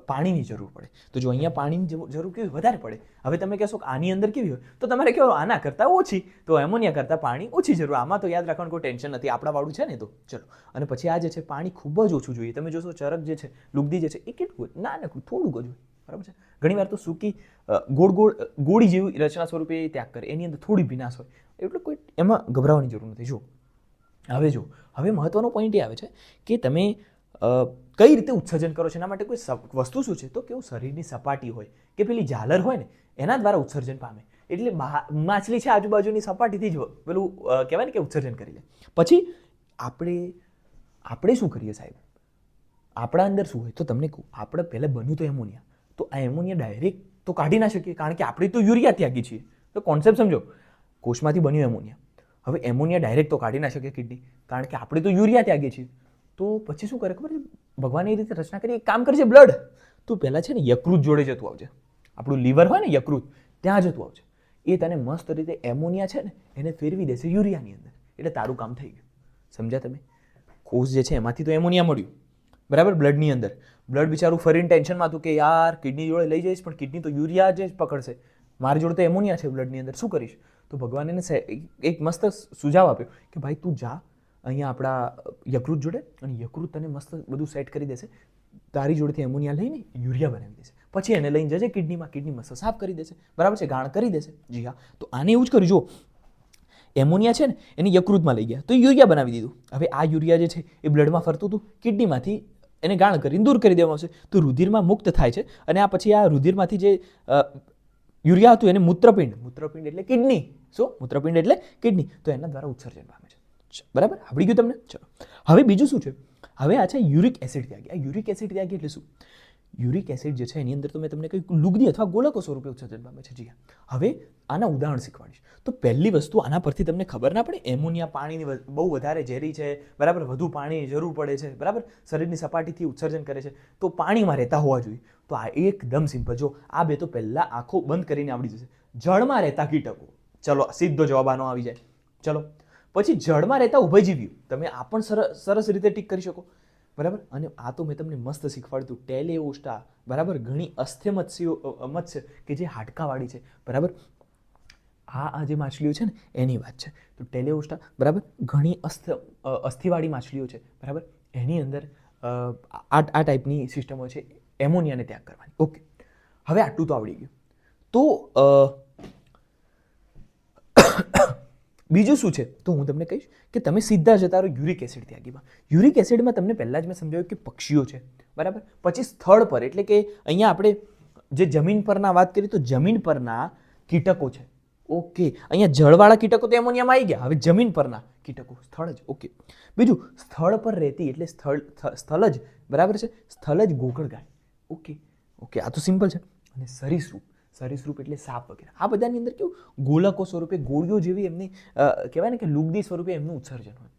પાણીની જરૂર પડે. તો જો અહીંયા પાણીની જરૂર કેવી વધારે પડે, હવે તમે કહેશો કે આની અંદર કેવી હોય, તો તમારે કહો આના કરતાં ઓછી, તો એમોનિયા કરતાં પાણી ઓછી જરૂર. આમાં તો યાદ રાખવાનું કોઈ ટેન્શન નથી, આપણા વાળું છે ને. તો ચલો, અને પછી આ જે છે પાણી ખૂબ જ ઓછું જોઈએ. તમે જોશો ચરક જે છે, લુગદી જે છે એ કેટલું ના થોડુંક જ હોય, બરાબર છે. ઘણીવાર તો સૂકી ગોળી જેવી રચના સ્વરૂપે ત્યાગ કરે, એની અંદર થોડી ભીનાશ હોય, એટલે કોઈ એમાં ગભરાવાની જરૂર નથી. હવે મહત્વનો પોઈન્ટ એ આવે છે કે તમે કઈ રીતે ઉત્સર્જન કરો છો. એના માટે કોઈ વસ્તુ શું છે, તો કેવું શરીરની સપાટી હોય કે પેલી ઝાલર હોય ને એના દ્વારા ઉત્સર્જન પામે. એટલે માછલી છે આજુબાજુની સપાટીથી જ પેલું કહેવાય ને કે ઉત્સર્જન કરી લે. પછી આપણે શું કરીએ સાહેબ, આપણા અંદર શું હોય, તો તમને કહું, આપણે પહેલાં બન્યું તો એમોનિયા, તો આ એમોનિયા ડાયરેક્ટ તો કાઢી ના શકીએ, કારણ કે આપણે તો યુરિયા ત્યાગી છીએ. તો કોન્સેપ્ટ સમજો, કોષમાંથી બન્યું એમોનિયા, હવે એમોનિયા ડાયરેક્ટ તો કાઢી ના શકીએ કિડની, કારણ કે આપણે તો યુરિયા ત્યાગી છીએ. તો પછી શું કરે ખબર છે, ભગવાને એ રીતે રચના કરી, એક કામ કરજે, બ્લડ તું પહેલાં છે ને યકૃત જોડે જતું આવજે, આપણું લીવર હોય ને યકૃત, ત્યાં જતું આવજે, એ તને મસ્ત રીતે એમોનિયા છે ને એને ફેરવી દેશે યુરિયાની અંદર, એટલે તારું કામ થઈ ગયું. સમજ્યા તમે? કોષ જે છે એમાંથી તો એમોનિયા મળ્યું, બરાબર, બ્લડની અંદર. બ્લડ બિચારું ફરીને ટેન્શનમાં હતું કે યાર કિડની જોડે લઈ જઈશ, પણ કિડની તો યુરિયા જ પકડશે, મારી જોડે તો એમોનિયા છે બ્લડની અંદર, શું કરીશ? તો ભગવાને એને એક મસ્ત સુઝાવ આપ્યો કે ભાઈ તું જા અહીંયા આપણા યકૃત જોડે, અને યકૃત તને મસ્ત બધું સેટ કરી દેશે, તારી જોડેથી એમોનિયા લઈને યુરિયા બનાવી દેશે, પછી એને લઈને જજે કિડનીમાં, કિડની મસ્ત સાફ કરી દેશે, બરાબર છે, ગાણ કરી દેશે. જી હા, તો આને એવું જ કર્યું. જો એમોનિયા છે ને એને યકૃતમાં લઈ ગયા તો યુરિયા બનાવી દીધું. હવે આ યુરિયા જે છે એ બ્લડમાં ફરતું હતું, કિડનીમાંથી એને ગાણ કરીને દૂર કરી દેવામાં આવશે, તો રુધિરમાં મુક્ત થાય છે, અને આ પછી આ રુધિરમાંથી જે યુરિયા હતું એને મૂત્રપિંડ એટલે કિડની, શું મૂત્રપિંડ એટલે કિડની, તો એના દ્વારા ઉત્સર્જન પામે છે. બરાબર, આવડી ગયું તમને? ચલો, હવે બીજું શું છે, હવે આ છે યુરિક એસિડ ત્યાગી. આ યુરિક એસિડ ત્યાગી એટલે શું? યુરિક એસિડ જે છે એની અંદર તો મેં તમને કહ્યું લુગદી અથવા ગોલકો સ્વરૂપે ઉત્સર્જન પામે છે. જી હા, હવે આના ઉદાહરણ શીખવાડીશ. તો પહેલી વસ્તુ, આના પરથી તમને ખબર ના પડે એમોનિયા પાણીની બહુ વધારે ઝેરી છે, બરાબર, વધુ પાણીની જરૂર પડે છે, બરાબર, શરીરની સપાટીથી ઉત્સર્જન કરે છે, તો પાણીમાં રહેતા હોવા જોઈએ. તો આ એકદમ સિમ્પલ. જો આ બે તો પહેલાં આંખો બંધ કરીને આવડી જશે. જળમાં રહેતા કીટકો, ચલો સીધો જવાબ આનો આવી જાય. ચલો, પછી જળમાં રહેતા ઉભયજીવીઓ, તમે આ પણ સરસ રીતે ટીક કરી શકો, બરાબર. અને આ તો મેં તમને મસ્ત શીખવાડ્યું, ટેલેઓસ્ટા, બરાબર, ઘણી મત્સ્ય કે જે હાડકાવાળી છે, બરાબર. આ જે માછલીઓ છે ને એની વાત છે. તો ટેલેઓસ્ટા, બરાબર, ઘણી અસ્થિવાળી માછલીઓ છે, બરાબર, એની અંદર આ ટાઈપની સિસ્ટમો છે એમોનિયાને ત્યાગ કરવાની. ઓકે, હવે આટલું તો આવડી ગયું. તો બીજું શું છે, તો હું તમને કહીશ કે તમે સીધા જતા રહો યુરિક એસિડ ત્યાગીમાં. યુરિક એસિડમાં તમને પહેલાં જ મેં સમજાવ્યું કે પક્ષીઓ છે, બરાબર, પછી સ્થળ પર, એટલે કે અહીંયા આપણે જે જમીન પરના વાત કરીએ તો જમીન પરના કીટકો છે. ઓકે, અહીંયા જળવાળા કીટકો તો એમોનિયામાં આવી ગયા, હવે જમીન પરના કીટકો, સ્થળ જ. ઓકે, બીજું સ્થળ પર રહેતી એટલે સ્થળજ, બરાબર છે, સ્થળજ ગોકળગાય. ઓકે, આ તો સિમ્પલ છે. અને સરીસૃપ એટલે સાપ વગેરે, આ બધાની અંદર કેવું ગોલકો સ્વરૂપે, ગોળીઓ જેવી એમની કહેવાય ને કે લુગદી સ્વરૂપે એમનું ઉત્સર્જન હોય.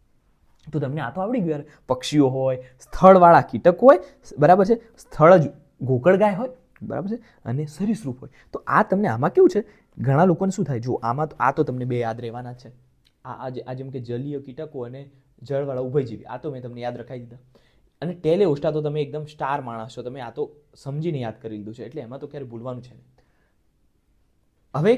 તો તમને આ તો આવડી ગયું યાર. પક્ષીઓ હોય, સ્થળવાળા કીટક હોય, બરાબર છે, સ્થળજ ગોકળગાય હોય, બરાબર છે, અને સરીસૃપ હોય. તો આ તમને આમાં કેવું છે, ઘણા લોકોને શું થાય, જો આમાં આ તો તમને બે યાદ રહેવાના જ છે. આ જેમ કે જલીય કીટકો અને જળવાળા ઉભયજીવી, આ તો મેં તમને યાદ રખાઈ દીધા. અને ટેલેઓસ્ટા તો તમે એકદમ સ્ટાર માણસ છો, તમે આ તો સમજીને યાદ કરી લીધું છે, એટલે એમાં તો ક્યારે ભૂલવાનું છે નહીં. હવે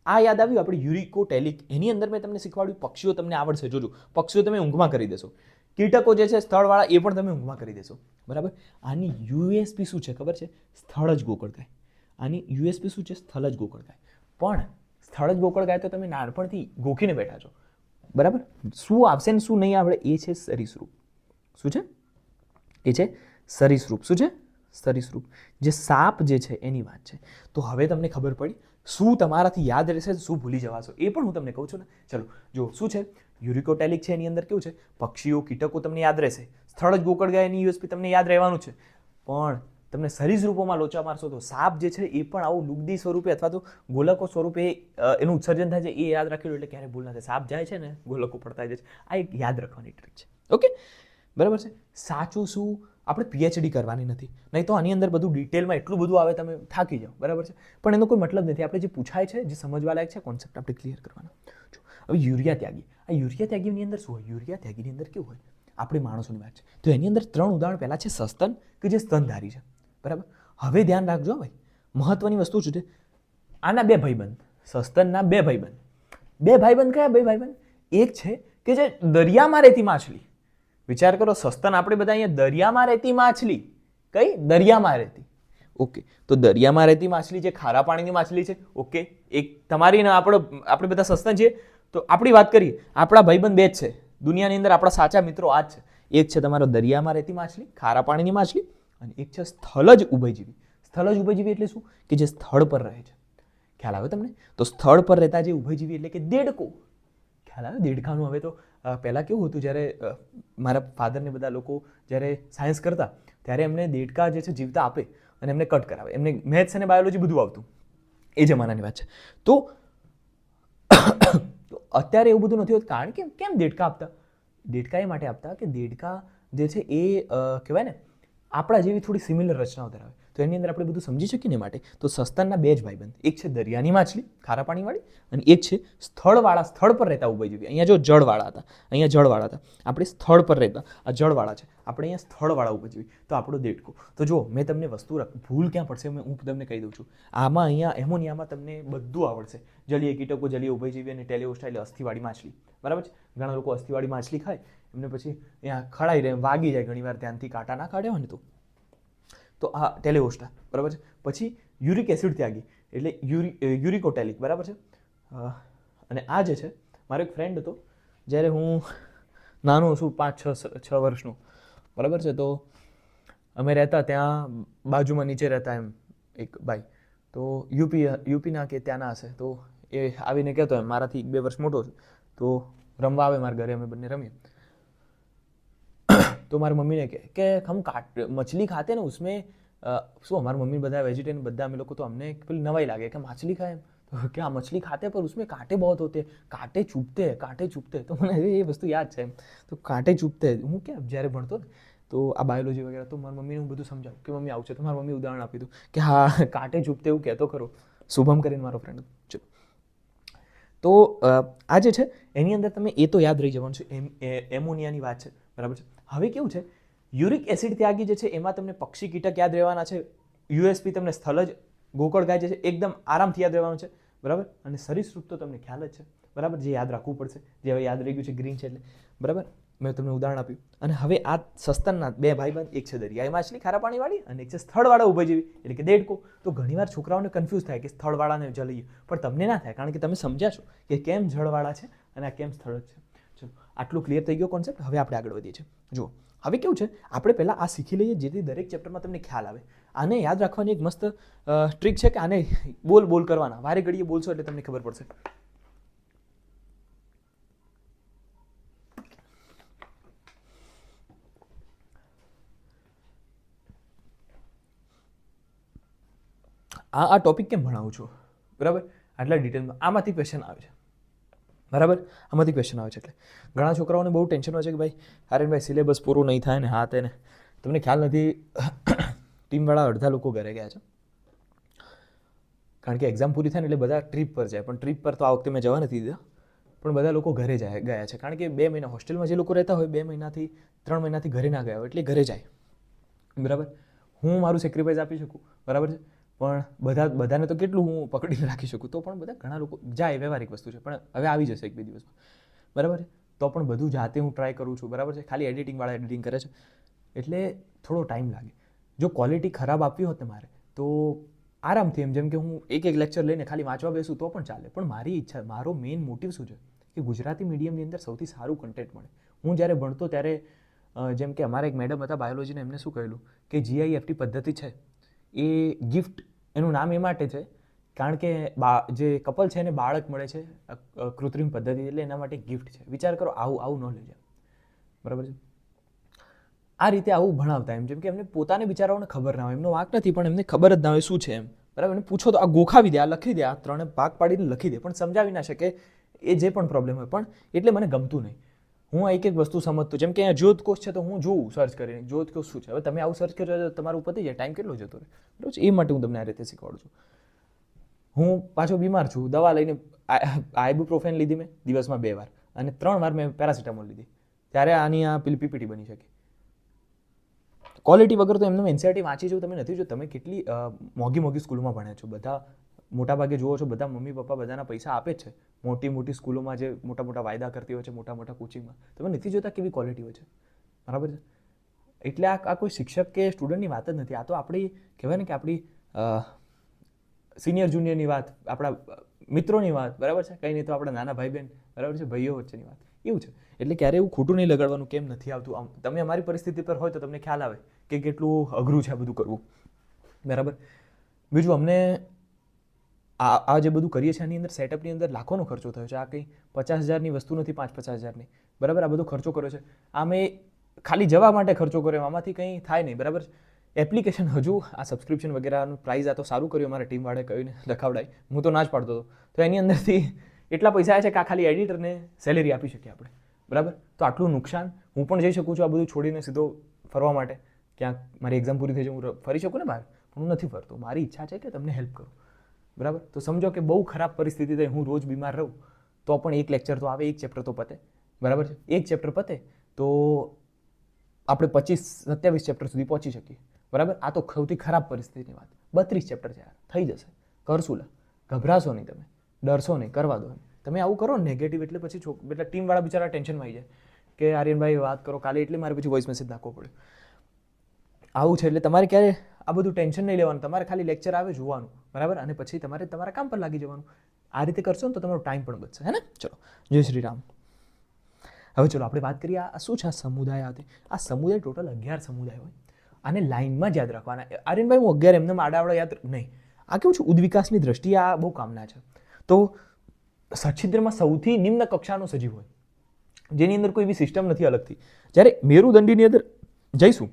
આ યાદ આવ્યું આપણે યુરિકોટેલિક, એની અંદર મેં તમને શીખવાડ્યું પક્ષીઓ તમને આવડશે. જોજો, પક્ષીઓ તમે ઊંઘમાં કરી દેશો, કીટકો જે છે સ્થળવાળા એ પણ તમે ઊંઘમાં કરી દેશો. બરાબર. આની યુએસપી શું છે ખબર છે? સ્થળ જ ગોકળગાય. આની યુએસપી શું છે? સ્થળ જ ગોકળગાય. પણ સ્થળ જ ગોકળગાય તો તમે નાનપણથી ગોખીને બેઠા છો. બરાબર. શું આવશે ને શું નહીં આવડે એ છે સરીસૃપ. શું છે એ? છે સરીસૃપ. શું છે? સરીસૃપ. જે સાપ જે છે એની વાત છે. તો હવે તમને ખબર પડી શું તમારાથી યાદ રહેશે, શું ભૂલી જવાશો એ પણ હું તમને કહું છું ને. ચલો જો શું છે, યુરિકોટેલિક છે, એની અંદર કેવું છે, પક્ષીઓ કીટકો તમને યાદ રહેશે, સ્થળ જ ગોકળગાય એની યુએસપી તમને યાદ રહેવાનું છે. પણ તમને સરીસૃપોમાં લોચા મારશો તો સાપ જે છે એ પણ આવું લુગદી સ્વરૂપે અથવા તો ગોલકો સ્વરૂપે એનું ઉત્સર્જન થાય છે, એ યાદ રાખેલું એટલે ક્યારે ભૂલ ના થાય. સાપ જાય છે ને ગોલકો પડતા જાય છે, આ એક યાદ રાખવાની ટ્રીક છે. ઓકે, બરાબર છે. સાચું શું આપણે પીએચડી કરવાની નથી, નહીં તો આની અંદર બધું ડિટેલમાં એટલું બધું આવે તમે થાકી જાઓ. બરાબર છે, પણ એનો કોઈ મતલબ નથી. આપણે જે પૂછાય છે, જે સમજવા લાયક છે, કોન્સેપ્ટ આપણે ક્લિયર કરવાનો. જો હવે યુરિયા ત્યાગી, આ યુરિયા ત્યાગીની અંદર શું હોય? યુરિયા ત્યાગીની અંદર કેવું હોય? આપણે માણસોની વાત છે તો એની અંદર 3 ઉદાહરણ. પહેલા છે સસ્તન, કે જે સ્તનધારી છે. બરાબર. હવે ધ્યાન રાખજો ભાઈ, મહત્વની વસ્તુ શું છે, આના 2 ભાઈબંધ, સસ્તનના 2 ભાઈબંધ. 2 ભાઈબંધ કયા 2 ભાઈબંધ? એક છે કે જે દરિયામાં રહેતી માછલી. વિચાર કરો, સસ્તન આપણે બધા અહીંયા દરિયામાં રહેતી માછલી. કઈ? દરિયામાં રહેતી. ઓકે, તો દરિયામાં રહેતી માછલી જે ખારા પાણીની માછલી છે. ઓકે, એક તમારી ને આપણે બધા સસ્તન છીએ. તો આપણી વાત કરીએ, આપણા ભાઈબંધ 2 જ છે દુનિયાની અંદર, આપણા સાચા મિત્રો આ જ છે. એક છે તમારો દરિયામાં રહેતી માછલી, ખારા પાણીની માછલી, અને એક છે સ્થળજ ઉભયજીવી. સ્થળજ ઉભયજીવી એટલે શું? કે જે સ્થળ પર રહે છે. ખ્યાલ આવે તમને? તો સ્થળ પર રહેતા જે ઉભયજીવી એટલે કે દેડકો. ખ્યાલ આવે દેડકાનું? હવે તો પહેલાં કેવું હતું, જ્યારે મારા ફાધરને બધા લોકો જ્યારે સાયન્સ કરતા ત્યારે એમને દેડકા જે છે જીવતા આપે અને એમને કટ કરાવે. એમને મેથ્સ અને બાયોલોજી બધું આવતું, એ જમાનાની વાત છે. તો અત્યારે એવું બધું નથી હોતું. કારણ કે કેમ દેડકા આપતા? દેડકા એ માટે આપતા કે દેડકા જે છે એ કહેવાય ને આપણા જેવી થોડી સિમિલર રચનાઓ ધરાવે, તો એની અંદર આપણે બધું સમજી શકીએ ને માટે. તો સસ્તનના 2 જ ભાઈબંધ, એક છે દરિયાની માછલી ખારા પાણીવાળી, અને એક છે સ્થળવાળા, સ્થળ પર રહેતા ઉભયજીવી. અહીંયા જો જળવાળા હતા, અહીંયા જળવાળા હતા, આપણે સ્થળ પર રહેતા, આ જળવાળા છે, આપણે અહીંયા સ્થળવાળા ઉભયજીવી. તો આપણો દેડકો. તો જો મેં તમને વસ્તુ ભૂલ ક્યાં પડશે હું તમને કહી દઉં છું. આમાં અહીંયા એમોનિયામાં તમને બધું આવડશે. જલીય કીટકો, જલીય ઉભયજીવી અને ટેલેઓસ્ટા એટલે અસ્થિવાળી માછલી. બરાબર છે. ઘણા લોકો અસ્થિવાળી માછલી ખાય, એમને પછી અહીંયા ખડાઈ રહે, વાગી જાય ઘણી વાર, ધ્યાનથી કાંટા ના કાઢ્યા હોય ને તો આ ટેલેઓસ્ટા. બરાબર છે. પછી યુરિક એસિડ ત્યાગી એટલે યુરિકોટેલિક. બરાબર છે. અને આ જે છે મારો એક ફ્રેન્ડ હતો, જ્યારે હું નાનો છું, 5-6 વર્ષનો. બરાબર છે. તો અમે રહેતા ત્યાં બાજુમાં નીચે રહેતા એમ એક ભાઈ, તો યુપીના કે ત્યાંના હશે. તો એ આવીને કહેતો એમ, મારાથી 2 વર્ષ મોટો છે, તો રમવા આવે મારા ઘરે, અમે બંને રમીએ. तो हमारी मम्मी ने कहा कि हम मछली खाते ना उसमें શું हमारी मम्मी બધા वेजिटेरियन બધા અમે લોકો, તો અમને પેલી નવાઈ લાગે કે માછલી ખાય, તો क्या मछली खाते पर उसमें कांटे बहुत होते हैं, कांटे चुभते हैं, कांटे चुभते हैं. તો મને એ વસ્તુ યાદ છે એમ. તો કાંટે ચૂપતે, હું કે જ્યારે ભણતો ને તો આ બાયોલોજી વગેરે, તો મારી મમ્મીને હું બધું સમજાવું કે મમ્મી આવું છે, તો મારી મમ્મી ઉદાહરણ આપી દઉં કે હા કાંટે ચૂપતે, એવું કહેતો ખરો. શુભમ કરીને મારો ફ્રેન્ડ. ચલો, તો આ જે છે એની અંદર તમે એ તો યાદ રહી જવાનું છે, એમોનિયાની વાત છે. બરાબર છે. હવે કેવું છે, યુરિક એસિડ ત્યાગી જે છે એમાં તમને પક્ષી કીટક યાદ રહેવાના છે. યુએસપી તમને સ્થળજ ગોકળગાય જે છે એકદમ આરામથી યાદ રહેવાનું છે. બરાબર. અને સરીસૃપ તો તમને ખ્યાલ જ છે. બરાબર, જે યાદ રાખવું પડશે, જે હવે યાદ રહી ગયું છે ગ્રીન છે એટલે. બરાબર, મેં તમને ઉદાહરણ આપ્યું. અને હવે આ સસ્તનના 2 ભાઈબંધ, એક છે દરિયાઈ માછલી ખારા પાણીવાળી અને એક છે સ્થળવાળા ઉભયજીવી એટલે કે દેડકો. તો ઘણીવાર છોકરાઓને કન્ફ્યુઝ થાય કે સ્થળવાળાને જલીય, પણ તમને ના થાય, કારણ કે તમે સમજ્યા છો કે કેમ જળવાળા છે અને આ કેમ સ્થળ જ છે. ચલો, આટલું ક્લિયર થઈ ગયો કોન્સેપ્ટ. હવે આપણે આગળ વધીએ છીએ. જુઓ, હવે કેવું છે, આપણે પહેલાં આ શીખી લઈએ જેથી દરેક ચેપ્ટરમાં તમને ખ્યાલ આવે. આને યાદ રાખવાની એક મસ્ત ટ્રીક છે કે આને બોલ કરવાના, વારે ઘડીએ બોલશો એટલે તમને ખબર પડશે. આ ટોપિક કેમ ભણાવું છું? બરાબર, આટલા ડિટેલમાં આમાંથી ક્વેશ્ચન આવે છે. બરાબર, આમાંથી ક્વેશ્ચન આવે છે. એટલે ઘણા છોકરાઓને બહુ ટેન્શન હોય છે કે ભાઈ ભાઈ સિલેબસ પૂરું નહીં થાય ને, હા તેને તમને ખ્યાલ નથી, ટીમવાળા અડધા લોકો ઘરે ગયા છે. કારણ કે એક્ઝામ પૂરી થાય ને એટલે બધા ટ્રીપ પર જાય, પણ ટ્રીપ પર તો આ વખતે મેં જવા નથી દીધા, પણ બધા લોકો ઘરે ગયા છે. કારણ કે 2 મહિના હોસ્ટેલમાં જે લોકો રહેતા હોય 2 મહિનાથી 3 મહિનાથી ઘરે ના ગયા હોય એટલે ઘરે જાય, બરાબર. હું મારું સેક્રિફાઈસ આપી શકું, બરાબર છે, પણ બધાને તો કેટલું હું પકડીને રાખી શકું, તો પણ બધા ઘણા લોકો જાય, વ્યવહારિક વસ્તુ છે, પણ હવે આવી જશે 1-2 દિવસમાં, બરાબર છે. તો પણ બધું જાતે હું ટ્રાય કરું છું, બરાબર છે. ખાલી એડિટિંગવાળા એડિટિંગ કરે છે એટલે થોડો ટાઈમ લાગે. જો ક્વોલિટી ખરાબ આપવી હોત ને મારે તો આરામથી જેમ કે હું એક લેક્ચર લઈને ખાલી વાંચવા બેસું તો પણ ચાલે, પણ મારી ઈચ્છા, મારો મેઇન મોટિવ શું છે કે ગુજરાતી મીડિયમની અંદર સૌથી સારું કન્ટેન્ટ મળે. હું જ્યારે ભણતો ત્યારે જેમ કે અમારા એક મેડમ હતા બાયોલોજીને, એમને શું કહેલું કે GIFT પદ્ધતિ છે એ ગિફ્ટ, એનું નામ એ માટે છે કારણ કે જે કપલ છે એને બાળક મળે છે કૃત્રિમ પદ્ધતિ, એટલે એના માટે ગિફ્ટ છે. વિચાર કરો, આવું નોલેજ, બરાબર છે. આ રીતે આવું ભણાવતા જેમ કે એમને પોતાને બિચારાઓને ખબર ના હોય, એમનો વાંક નથી, પણ એમને ખબર જ ના હોય શું છે એમ, બરાબર. એને પૂછો તો આ ગોખાવી દે, આ લખી દે, આ 3 ભાગ પાડીને લખી દે, પણ સમજાવી ના શકે એ જે પણ પ્રોબ્લેમ હોય. પણ એટલે મને ગમતું નહીં. હું એક વસ્તુ સમજતો, જેમ કે અહીંયા જ્યોતકોષ છે તો હું જોઉં સર્ચ કરીને જ્યોતકોષ શું છે. હવે તમે આવું સર્ચ કરજો તો તમારું પતી જાય, ટાઈમ કેટલો જતો રહે, બરાબર છે. એ માટે હું તમને આ રીતે શીખવાડું છું. હું પાછો બીમાર છું, દવા લઈને આઇબુપ્રોફેન લીધી મેં દિવસમાં 2 વાર, અને 3 વાર મેં પેરાસિટામોલ લીધી, ત્યારે આની આ PPT બની શકે. ક્વોલિટી વગર તો એમને NCERT વાંચી જો તમે નથી, જો તમે કેટલી મોંઘી સ્કૂલોમાં ભણ્યા છો, બધા મોટાભાગે જુઓ છો, બધા મમ્મી પપ્પા બધાના પૈસા આપે જ છે મોટી સ્કૂલોમાં, જે મોટા વાયદા કરતી હોય છે, મોટા કોચિંગમાં. તમે નથી જોતા કેવી ક્વોલિટી હોય છે, બરાબર છે. એટલે આ કોઈ શિક્ષક કે સ્ટુડન્ટની વાત જ નથી, આ તો આપણી કહેવાય ને કે આપણી સિનિયર જુનિયરની વાત, આપણા મિત્રોની વાત, બરાબર છે. કંઈ નહીં તો આપણા નાના ભાઈ બહેન, બરાબર છે, ભાઈઓ વચ્ચેની વાત, એવું છે. એટલે ક્યારે એવું ખોટું નહીં લગાડવાનું, કેમ નથી આવતું. તમે અમારી પરિસ્થિતિ પર હોય તો તમને ખ્યાલ આવે કે કેટલું અઘરું છે આ બધું કરવું, બરાબર. બીજું, અમને આ જે બધું કરીએ છીએ એની અંદર સેટઅપની અંદર લાખોનો ખર્ચો થયો છે. આ કંઈ 50,000ની વસ્તુ નથી, 5-50,000ની, બરાબર. આ બધો ખર્ચો કર્યો છે, આ મેં ખાલી જવા માટે ખર્ચો કર્યો, આમાંથી કંઈ થાય નહીં, બરાબર. એપ્લિકેશન હજુ આ સબસ્ક્રિપ્શન વગેરેનું પ્રાઇસ આ તો સારું કર્યું અમારા ટીમવાળાએ કહીને લખાવડાય, હું તો ના જ પાડતો હતો. તો એની અંદરથી એટલા પૈસા આવે છે કે આ ખાલી એડિટરને સેલેરી આપી શકીએ આપણે, બરાબર. તો આટલું નુકસાન, હું પણ જઈ શકું છું આ બધું છોડીને સીધો ફરવા માટે, ક્યાંક મારી એક્ઝામ પૂરી થઈ જાય હું ફરી શકું ને બહાર, પણ હું નથી ફરતો. મારી ઈચ્છા છે કે તમને હેલ્પ કરું, બરાબર. તો સમજો કે બહુ ખરાબ પરિસ્થિતિ થઈ, હું રોજ બીમાર રહું તો પણ એક લેક્ચર તો આવે, એક ચેપ્ટર તો પતે, બરાબર છે. એક ચેપ્ટર પતે તો આપણે 25-27 ચેપ્ટર સુધી પહોંચી શકીએ, બરાબર. આ તો સૌથી ખરાબ પરિસ્થિતિની વાત. 32 ચેપ્ટર છે યાર, થઈ જશે, કરશું. ગભરાશો નહીં, તમે ડરશો નહીં, કરવા દો. તમે આવું કરો નેગેટિવ એટલે પછી એટલે ટીમવાળા બિચારા ટેન્શનમાં આવી જાય કે આર્યનભાઈ વાત કરો કાલે, એટલે મારે પછી વોઇસ મેસેજ નાખવો પડ્યો. આવું છે એટલે તમારે ક્યારે આ બધું ટેન્શન નહીં લેવાનું, તમારે ખાલી લેક્ચર આવે જોવાનું, બરાબર. અને પછી તમારે તમારા કામ પર લાગી જવાનું. આ રીતે કરશો ને તો તમારો ટાઈમ પણ બચશે, હે ને. ચલો, જય શ્રી રામ. હવે ચલો આપણે વાત કરીએ આ શું છે, આ સમુદાય. આ સમુદાય ટોટલ 11 સમુદાય હોય, આને લાઇનમાં જ યાદ રાખવાના. આર્યનભાઈ હું 11 એમને આડાવડા યાદ નહીં. આ કેવું છે, ઉદ્વિકાસની દ્રષ્ટિએ આ બહુ કામના છે. તો સચ્છિદ્રમાં સૌથી નિમ્ન કક્ષાનો સજીવ હોય, જેની અંદર કોઈ એવી સિસ્ટમ નથી અલગથી. જ્યારે મેરુદંડીની અંદર જઈશું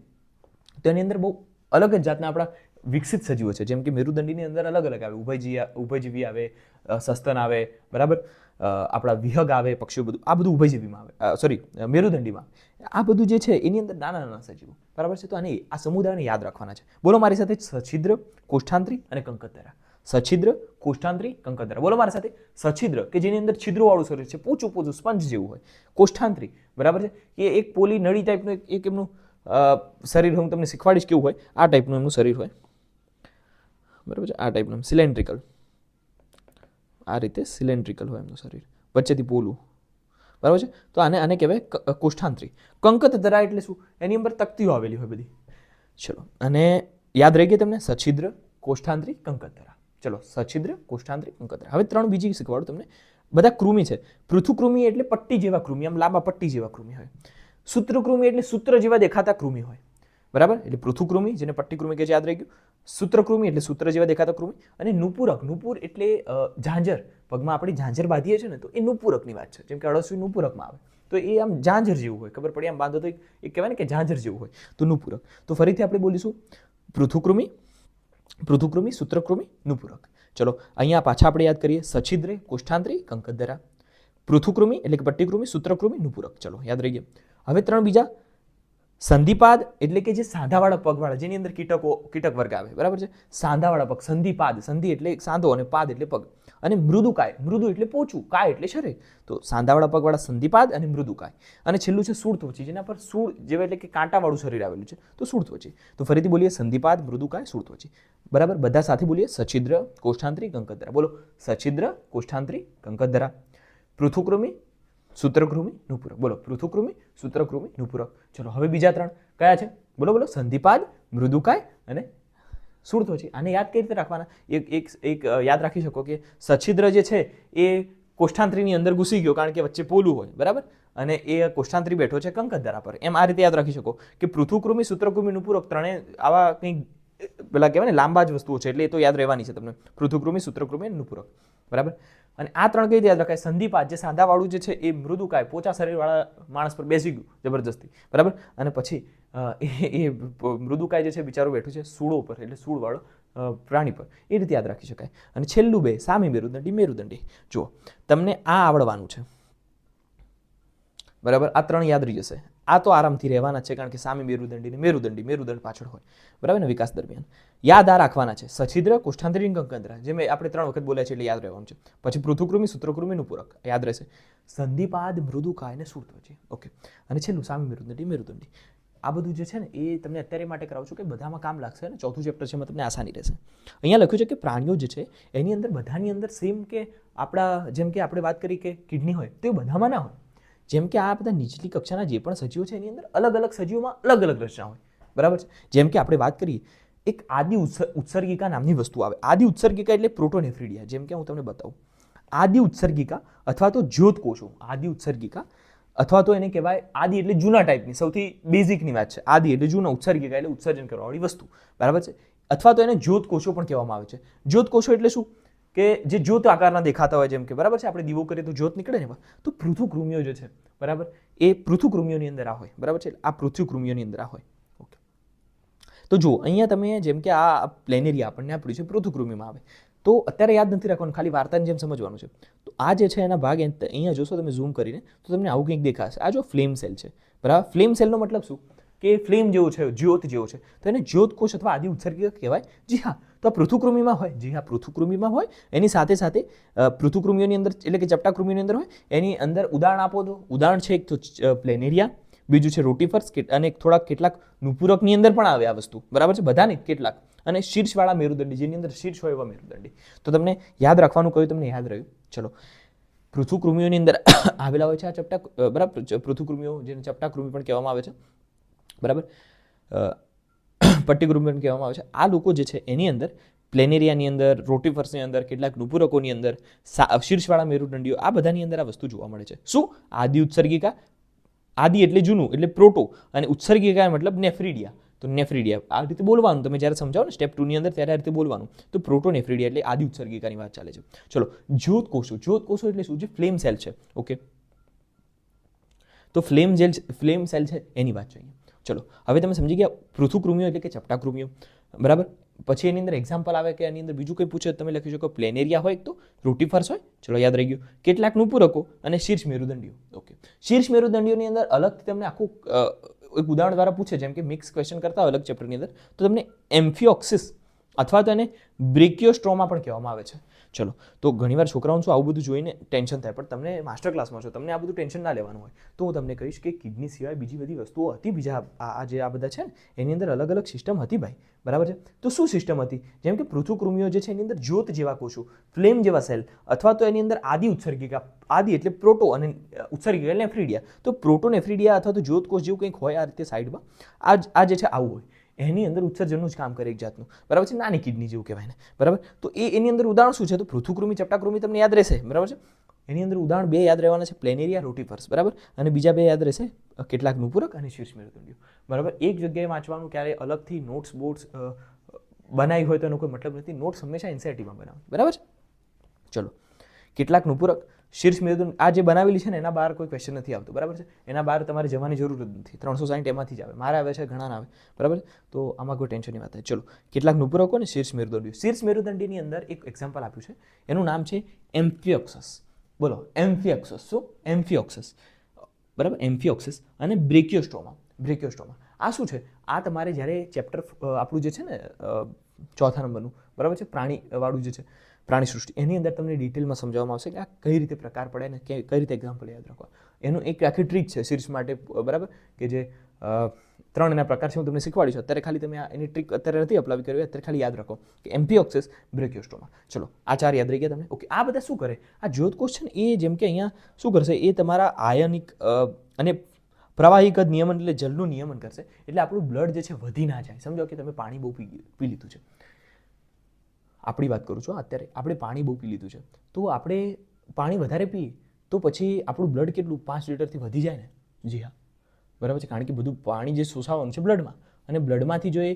તો એની અંદર બહુ અલગ જ જાતના આપણા વિકસિત સજીવો છે. જેમ કે મેરુદંડીની અંદર અલગ આવે, ઉભયજીવી આવે, સસ્તન આવે, બરાબર. આપણા વિહગ આવે, પક્ષીઓ, બધું આ બધું ઉભયજીવીમાં આવે, સોરી મેરુદંડીમાં. આ બધું જે છે એની અંદર નાના સજીવો, બરાબર છે. તો આ સમુદાયને યાદ રાખવાના છે. બોલો મારી સાથે, સછિદ્ર, કોષ્ઠાંત્રી અને કંકતરા. સછિદ્ર, કોષ્ઠાંત્રી, કંકતરા. બોલો મારી સાથે. સછિદ્ર કે જેની અંદર છિદ્રોવાળું શરીર છે, પોચું સ્પંજ જેવું હોય. કોષ્ઠાંત્રી, બરાબર છે, એ એક પોલી નળી ટાઈપનું એક એમનું શરીર. હું તમને શીખવાડીશ કેવું હોય. આ ટાઈપનું એમનું શરીર હોય, બરાબર છે. આ ટાઈપનું સિલેન્ડ્રિકલ, આ રીતે સિલેન્ડ્રિકલ હોય એમનું શરીર, વચ્ચેથી પોલું, બરાબર છે. તો આને કહેવાય કોષ્ઠાંત્રી. કંકતરા એટલે શું, એની અંદર તકતીઓ આવેલી હોય બધી. ચલો, અને યાદ રહી ગઈ તમને, સછિદ્ર, કોષ્ઠાંત્રી, કંકતરા. ચલો, સછિદ્ર, કોષ્ઠાંત્રી, કંકતરા. હવે 3 બીજી શીખવાડું તમને. બધા કૃમિ છે. પૃથુકૃમિ એટલે પટ્ટી જેવા કૃમિ, આમ લાંબા પટ્ટી જેવા કૃમિ હોય. સૂત્રકૃમિ એટલે સૂત્ર જેવા દેખાતા કૃમિ હોય, બરાબર. એટલે પૃથુકૃમિ, જેને પટ્ટી કૃમિ કે યાદ રહી ગયું. સૂત્રકૃમિ એટલે સૂત્ર જેવા દેખાતા કૃમિ. અને નુપુરક, નુપુર એટલે ઝાંઝર, પગમાં આપણી ઝાંઝર બાંધીએ છીએ ને, તો એ નુપુરકની વાત છે. જેમ કે અળસિયું નુપુરકમાં આવે તો એ આમ ઝાંઝર જેવું હોય, ખબર પડી, આમ બાંધો તો એક કહેવાય ને કે ઝાંઝર જેવું હોય, તો નુપુરક. તો ફરીથી આપણે બોલીશું, પૃથુકૃમિ, સૂત્રકૃમિ, નુપુરક. ચલો, અહીંયા પાછા આપણે યાદ કરીએ, સછિદ્ર, કોષ્ઠાંત્રી, કંકતરા. પૃથુકૃમિ એટલે કે પટ્ટીકૃમિ, સૂત્રકૃમિ, નુપુરક. ચલો, યાદ રહી ગયા. હવે 3 બીજા સંધિપાદ એટલે કે જે સાંધાવાળા પગવાળા, જેની અંદર કીટક વર્ગ આવે, બરાબર છે. સાંધાવાળા પગ, સંધિપાદ, સંધિ એટલે સાંધો અને પાદ એટલે પગ. અને મૃદુકાય, મૃદુ એટલે પોચું, કાય એટલે શરીર. તો સાંધાવાળા પગવાળા સંધિપાદ અને મૃદુકાય. અને છેલ્લું છે શૂળત્વચી, જેના પર શૂળ જેવા એટલે કે કાંટાવાળું શરીર આવેલું છે, તો શૂળત્વચી. તો ફરીથી બોલીએ સંધિપાદ, મૃદુકાય, શૂળત્વચી. બરાબર, બધા સાથે બોલીએ. સછિદ્ર, કોષ્ઠાંત્રી, કંકતધરા. બોલો, સછિદ્ર, કોષ્ઠાંત્રી, કંકતધરા. પૃથુકૃમિ, સૂત્રકૃમિ, નુપુરક. બોલો, પૃથુકૃમિ, સૂત્રકૃમિ, નુપુરક. ચલો હવે બીજા 3 કયા છે? બોલો બોલો. સંધિપાદ, મૃદુકાય અને શૂળત્વચી. આને યાદ કઈ રીતે રાખવાના? એક યાદ રાખી શકો કે સછિદ્ર જે છે એ કોષ્ઠાંત્રીની અંદર ઘૂસી ગયો, કારણ કે વચ્ચે પોલું હોય, બરાબર, અને એ કોષ્ઠાંત્રી બેઠો છે કંકતધરા પર. એમ આ રીતે યાદ રાખી શકો કે પૃથુકૃમિ, સૂત્રકૃમિ, નુપુરક ત્રણે આવા કંઈક પેલા કહેવાય ને લાંબા જ વસ્તુઓ છે, એટલે એ તો યાદ રહેવાની છે તમને. પૃથુકૃમિ, સૂત્રકૃમિ અને નુપુરક. બરાબર. અને આ 3 કઈ રીતે યાદ રખાય? સંધિપાદ જે સાંધાવાળું જે છે એ મૃદુકાય, પોચા શરીરવાળા માણસ પર બેસી ગયું જબરજસ્તી, બરાબર. અને પછી એ મૃદુકાય જે છે બિચારું બેઠું છે સૂળો ઉપર, એટલે સૂળવાળો પ્રાણી પર. એ રીતે યાદ રાખી શકાય. અને છેલ્લું 2 સામી મેરુદંડી, મેરુદંડી. જુઓ, તમને આ આવડવાનું છે, બરાબર. આ 3 યાદ રહી જશે. આ તો આરામથી રહેવાના છે, કારણ કે સામી મેરુદંડી ને મેરુદંડી, મેરુદંડ પાછળ હોય, બરાબર ને, વિકાસ દરમિયાન. યાદ આ રાખવાના છે. સછિદ્ર, કોષ્ઠાંત્રી, કંકતધરા, જે મેં આપણે 3 વખત બોલ્યા છે એટલે યાદ રહેવાનું છે. પછી પૃથુકૃમિ, સૂત્રકૃમિ, નુપુરક યાદ રહેશે. સંધિપાદ, મૃદુકાય અને શૂળત્વચી. ઓકે. અને છેલ્લું સામી મેરુદંડી, મેરુદંડી. આ બધું જે છે ને એ તમને અત્યારે માટે કરાવું છું કે બધામાં કામ લાગશે, અને 4થું ચેપ્ટર છે એમાં તમને આસાની રહેશે. અહીંયા લખ્યું છે કે પ્રાણીઓ જે છે એની અંદર બધાની અંદર સેમ, કે આપણા જેમ કે આપણે વાત કરી કે કિડની હોય, તો એ બધામાં ના હોય. જેમ કે આ બધા નીચલી કક્ષાના જે પણ સજીવો છે એની અંદર અલગ અલગ સજીવોમાં અલગ અલગ રચના હોય, બરાબર છે. જેમ કે આપણે વાત કરીએ, એક આદિ ઉત્સર્ગિકા નામની વસ્તુ આવે. આદિ ઉત્સર્ગિકા એટલે પ્રોટોનેફ્રિડિયા. જેમ કે હું તમને બતાવું, આદિ ઉત્સર્ગિકા અથવા તો જ્યોતકોષો, આદિ ઉત્સર્ગિકા અથવા તો એને કહેવાય આદિ એટલે જૂના ટાઈપની, સૌથી બેઝિકની વાત છે. આદિ એટલે જૂના, ઉત્સર્ગિકા એટલે ઉત્સર્જન કરવાવાળી વસ્તુ, બરાબર છે. અથવા તો એને જ્યોતકોષો પણ કહેવામાં આવે છે. જ્યોતકોષો એટલે શું? કે જે જ્યોત આકારના દેખાતા હોય, જેમ કે બરાબર છે આપણે દીવો કરીએ તો જ્યોત નીકળે ને, તો પૃથુકૃમિઓ જે છે, બરાબર, એ પૃથુકૃમિઓની અંદર આ હોય, બરાબર છે. આ પૃથુકૃમિઓની અંદર આ હોય. ઓકે. તો જુઓ, અહીંયા તમે જેમ કે આ પ્લેનેરિયા આપણને આપ્યું છે, પૃથુકૃમિમાં આવે. તો અત્યારે યાદ નથી રાખવાનું, ખાલી વાર્તાની જેમ સમજવાનું છે. તો આ જે છે એના ભાગ અહીંયા જોશો તમે ઝૂમ કરીને, તો તમને આવું કંઈક દેખાશે. આ જો ફ્લેમ સેલ છે, બરાબર. ફ્લેમ સેલનો મતલબ શું? કે ફ્લેમ જેવું છે, જ્યોત જેવું છે, તો એને જ્યોતકોષ અથવા આદિ ઉત્સર્ગિકા કહેવાય. જી હા. તો આ પૃથુકૃમિમાં હોય. જી હા, પૃથુકૃમિમાં હોય. એની સાથે સાથે પૃથુકૃમિઓની અંદર એટલે કે ચપટાકૃમિઓની અંદર હોય. એની અંદર ઉદાહરણ આપો તો ઉદાહરણ છે એક તો પ્લેનેરિયા, બીજું છે રોટીફર્સ, અને કેટલાક નુપુરકની અંદર પણ આવે આ વસ્તુ, બરાબર છે. બધા નહીં, કેટલાક. અને શીર્ષવાળા મેરુદંડી, જેની અંદર શીર્ષ હોય એવા મેરુદંડી. તો તમને યાદ રાખવાનું કહ્યું, તમને યાદ રહ્યું. ચલો, પૃથુકૃમિઓની અંદર આવેલા હોય છે આ ચપટા, બરાબર. પૃથુકૃમિઓ જેને ચપટાકૃમિ પણ કહેવામાં આવે છે, બરાબર. પટ્ટીકૃમિ પણ કહેવામાં આવે છે. આ લોકો જે છે એની અંદર પ્લેનેરિયાની અંદર, રોટીફર્સની અંદર, કેટલાક નુપુરકોની અંદર, શીર્ષવાળા મેરુદંડીઓ, આ બધાની અંદર આ વસ્તુ જોવા મળે છે. શું? આદિ ઉત્સર્ગિકા. આદિ એટલે જૂનું એટલે પ્રોટો, અને ઉત્સર્ગિકા મતલબ નેફ્રિડિયા. તો નેફ્રિડિયા આ રીતે બોલવાનું. તમે જ્યારે સમજાવો ને સ્ટેપ 2 ની અંદર, ત્યારે આ રીતે બોલવાનું. તો પ્રોટોનેફ્રિડિયા એટલે આદિ ઉત્સર્ગિકાની વાત ચાલે છે. ચલો, જ્યોતકોષો. જ્યોતકોષો એટલે શું? જે ફ્લેમ સેલ છે. ઓકે. તો ફ્લેમ સેલ છે એની વાત છે અહીંયા. ચલો, હવે તમે સમજી ગયા પૃથુકૃમિઓ એટલે કે ચપટાકૃમિઓ, બરાબર. પછી એની અંદર એક્ઝામ્પલ આવે કે એની અંદર બીજું કંઈ પૂછે, તમે લખી શકો પ્લેનેરિયા હોય તો રોટીફર્સ હોય. ચલો, યાદ રહી ગયું. કેટલાક નુપુરકો અને શીર્ષ મેરુદંડીઓ. ઓકે. શીર્ષ મેરુદંડીઓની અંદર અલગથી તમને આખું એક ઉદાહરણ દ્વારા પૂછે, જેમ કે મિક્સ ક્વેશ્ચન કરતા હોય અલગ ચેપ્ટરની અંદર, તો તમને એમ્ફિઓક્સિસ અથવા તો એને બ્રેકિયોસ્ટ્રોમા પણ કહેવામાં આવે છે. ચલો, તો ઘણીવાર છોકરાઓને શું આવું બધું જોઈને ટેન્શન થાય, પણ તમને માસ્ટર ક્લાસમાં છો, તમને આ બધું ટેન્શન ના લેવાનું હોય. તો હું તમને કહીશ કે કિડની સિવાય બીજી બધી વસ્તુઓ હતી, બીજા આ બધા છે ને એની અંદર અલગ અલગ સિસ્ટમ હતી ભાઈ, બરાબર છે. તો શું સિસ્ટમ હતી? જેમ કે પૃથુકૃમિઓ જે છે એની અંદર જ્યોત જેવા કોષો, ફ્લેમ જેવા સેલ, અથવા તો એની અંદર આદિ ઉત્સર્ગિકા. આદિ એટલે પ્રોટો અને ઉત્સર્ગિકા એટલે નેફ્રિડિયા. તો પ્રોટોનેફ્રિડિયા અથવા તો જ્યોતકોષ જેવું કંઈક હોય આ રીતે સાઈડમાં. આ જે છે આવું હોય. એની અંદર ઉત્સર્જનનું જ કામ કરે એક જાતનું, બરાબર છે. નાની કિડની જેવું કહેવાય ને, બરાબર. તો એની અંદર ઉદાહરણ શું છે? તો પૃથુકૃમિ, ચપટાકૃમિ તમને યાદ રહેશે, બરાબર છે. એની અંદર ઉદાહરણ 2 યાદ રહેવાના છે, પ્લેનેરિયા, રોટીફર્સ, બરાબર. અને બીજા 2 યાદ રહેશે, કેટલાક નુપુરક અને શીર્ષ મેરુદંડીઓ, બરાબર. એક જગ્યાએ વાંચવાનું, ક્યારે અલગથી નોટ્સ બોર્ડ્સ બનાવી હોય તો એનો કોઈ મતલબ નથી. નોટ્સ હંમેશા એનસીઈઆરટીમાં બનાવો, બરાબર છે. ચલો, કેટલાક નુપુરક, શીર્ષ મેરુદંડ આ જે બનાવેલી છે ને એના બહાર કોઈ ક્વેશ્ચન નથી આવતો, બરાબર છે. એના બહાર તમારે જવાની જરૂર જ નથી. 360 એમાંથી જ આવે. મારે આવે છે, ઘણા આવે, બરાબર. તો આમાં કોઈ ટેન્શનની વાત થાય. ચલો, કેટલાક નુપુરકો અને શીર્ષ મેરુદંડીઓ. શીર્ષ મેરુદંડીની અંદર એક એક્ઝામ્પલ આપ્યું છે, એનું નામ છે એમ્ફિઓક્સસ. બોલો, એમ્ફિઓક્સસ. શું? એમ્ફિઓક્સસ, બરાબર. એમ્ફિઓક્સસ અને બ્રેકિયોસ્ટ્રોમા. બ્રેકિયોસ્ટ્રોમા આ શું છે? આ તમારે જ્યારે ચેપ્ટર આપણું જે છે ને 4થા નંબરનું, બરાબર છે, પ્રાણીવાળું જે છે પ્રાણી સૃષ્ટિ, એની અંદર તમને ડિટેલમાં સમજાવવામાં આવશે કે આ કઈ રીતે પ્રકાર પડે ને કઈ રીતે એક્ઝામ્પલ યાદ રાખવા. એનું એક આખી ટ્રીક છે શીર્ષ માટે, બરાબર, કે જે 3 એના પ્રકાર છે હું તમને શીખવાડીશ. અત્યારે ખાલી તમે એની ટ્રીક અત્યારે નથી અપ્લાય કરવી, અત્યારે ખાલી યાદ રાખો કે એમ્ફિઓક્સિસ, બ્રેકિયોસ્ટોમા. ચલો આ 4 યાદ રહી ગયા તમને. ઓકે, આ બધા શું કરે? આ જ્યોતકોષ છે ને એ જેમ કે અહીંયા શું કરશે, એ તમારા આયનિક અને પ્રવાહી કદ નિયમન એટલે જળનું નિયમન કરશે. એટલે આપણું બ્લડ જે છે વધી ના જાય. સમજો કે તમે પાણી બહુ પી લીધું છે, આપણી વાત કરું છું અત્યારે, આપણે પાણી બહુ પી લીધું છે, તો આપણે પાણી વધારે પીએ તો પછી આપણું બ્લડ કેટલું 5 લીટરથી વધી જાય ને? જી હા, બરાબર છે, કારણ કે બધું પાણી જે શોષાવાનું છે બ્લડમાં, અને બ્લડમાંથી જો એ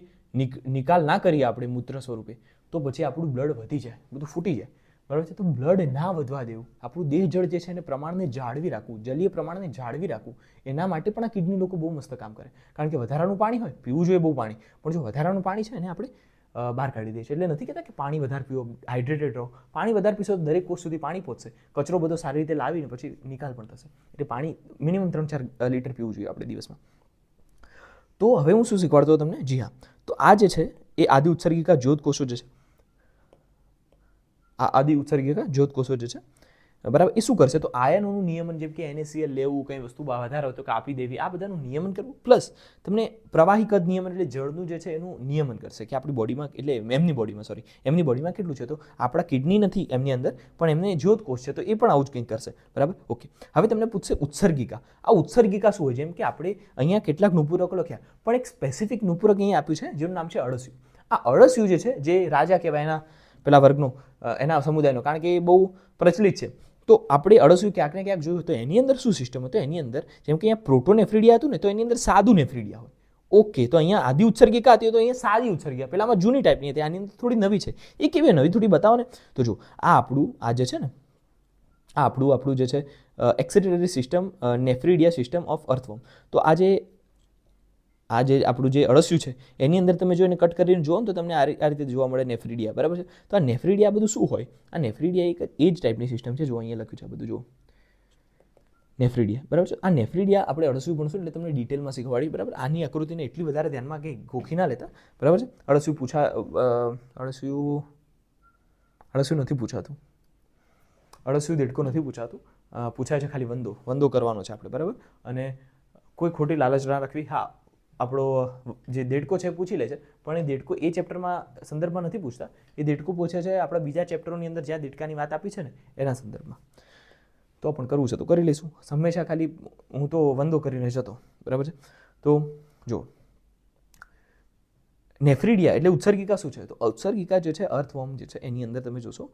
નિકાલ ના કરીએ આપણે મૂત્ર સ્વરૂપે, તો પછી આપણું બ્લડ વધી જાય, બધું ફૂટી જાય, બરાબર છે. તો બ્લડ ના વધવા દેવું, આપણું દેહ જળ જે છે એને પ્રમાણને જાળવી રાખવું, જલીય પ્રમાણને જાળવી રાખવું, એના માટે પણ આ કિડની લોકો બહુ મસ્ત કામ કરે. કારણ કે વધારાનું પાણી હોય, પીવું જોઈએ બહુ પાણી, પણ જો વધારાનું પાણી છે એને આપણે બહાર કાઢી દે છે. એટલે નથી કહેતા કે પાણી વધારે પીવો, હાઇડ્રેટેડ રહો. પાણી વધારે પીશો તો દરેક કોષ સુધી પાણી પહોંચશે, કચરો બધો સારી રીતે લાવીને પછી નિકાલ પણ થશે. એટલે પાણી મિનિમમ 3-4 લીટર પીવું જોઈએ આપણે દિવસમાં. તો હવે હું શું શીખવાડતો તમને? જી હા, તો આ જે છે એ આદિ ઉત્સર્ગિકા જ્યોતકોષો જે છે, આ આદિ ઉત્સર્ગિકા જ્યોતકોષો જે છે, બરાબર, એ શું કરશે? તો આયનોનું નિયમન, જેમ કે NaCl લેવું, કંઈ વસ્તુ વધારે હોય તો કાપી દેવી, આ બધાનું નિયમન કરવું, પ્લસ તમને પ્રવાહી કદ નિયમન એટલે જળનું જે છે એનું નિયમન કરશે કે આપણી બોડીમાં, એટલે એમની બોડીમાં કેટલું છે. તો આપણા કિડની નથી એમની અંદર, પણ એમને જ્યોતકોષ છે, તો એ પણ આવું જ કંઈક કરશે, બરાબર. ઓકે, હવે તમને પૂછશે ઉત્સર્ગિકા. આ ઉત્સર્ગિકા શું હોય? જેમ કે આપણે અહીંયા કેટલાક નુપુરકો લખ્યા, પણ એક સ્પેસિફિક નુપુરક અહીંયા આપ્યું છે જેનું નામ છે અળસિયું. આ અળસિયું જે છે, જે રાજા કહેવાય એના પેલા વર્ગનો, એના સમુદાયનો, કારણ કે એ બહુ પ્રચલિત છે. તો આપણે અળસિયું ક્યાંક ને ક્યાંક જોયું, તો એની અંદર શું સિસ્ટમ હોય? તો એની અંદર જેમ કે અહીંયા પ્રોટોનેફ્રિડિયા હતું ને, તો એની અંદર સાદું નેફ્રિડિયા હોય. ઓકે, તો અહીંયા આદિ ઉત્સર્ગિકા હતી, તો અહીંયા સાદી ઉત્સર્ગિકા, પેલામાં જૂની ટાઈપની હતી, આની અંદર થોડી નવી છે. એ કેવી નવી થોડી બતાવો ને. તો જો આ આપણું આ જે છે ને, આ આપણું જે છે એક્સેટરી સિસ્ટમ, નેફ્રિડિયા સિસ્ટમ ઓફ અર્થવોર્મ. તો આ જે આપણું જે અળસિયું છે એની અંદર તમે જો એને કટ કરીને જુઓ ને, તો તમને આ રીતે જોવા મળે નેફ્રિડિયા, બરાબર છે. તો આ નેફ્રિડિયા બધું શું હોય? આ નેફ્રિડિયા એક એ જ ટાઈપની સિસ્ટમ છે. જો અહીંયા લખ્યું છે બધું, જો નેફ્રિડિયા, બરાબર છે. આ નેફ્રિડિયા આપણે અળસિયું ભણશું એટલે તમને ડિટેલમાં શીખવાડી, બરાબર. આની આકૃતિને એટલી વધારે ધ્યાનમાં કે ગોખી ના લેતા, બરાબર છે. અળસિયું નથી પૂછાતું, અળસિયું દેડકો નથી પૂછાતું, પૂછાય છે ખાલી વંદો કરવાનો છે આપણે, બરાબર. અને કોઈ ખોટી લાલચ ના રાખવી. હા, આપણો જે દેડકો છે એ પૂછી લે છે, પણ એ દેડકો એ ચેપ્ટરમાં સંદર્ભમાં નથી પૂછતા, એ દેડકો પૂછે છે આપણા બીજા ચેપ્ટરોની અંદર જ્યાં દેડકાની વાત આપી છે ને એના સંદર્ભમાં. તો પણ કરવું છે તો કરી લઈશું, હંમેશા ખાલી હું તો વંદો કરીને જતો, બરાબર છે. તો જો નેફ્રિડિયા એટલે ઉત્સર્ગિકા શું છે? તો ઉત્સર્ગિકા જે છે અર્થવોર્મ જે છે એની અંદર તમે જોશો,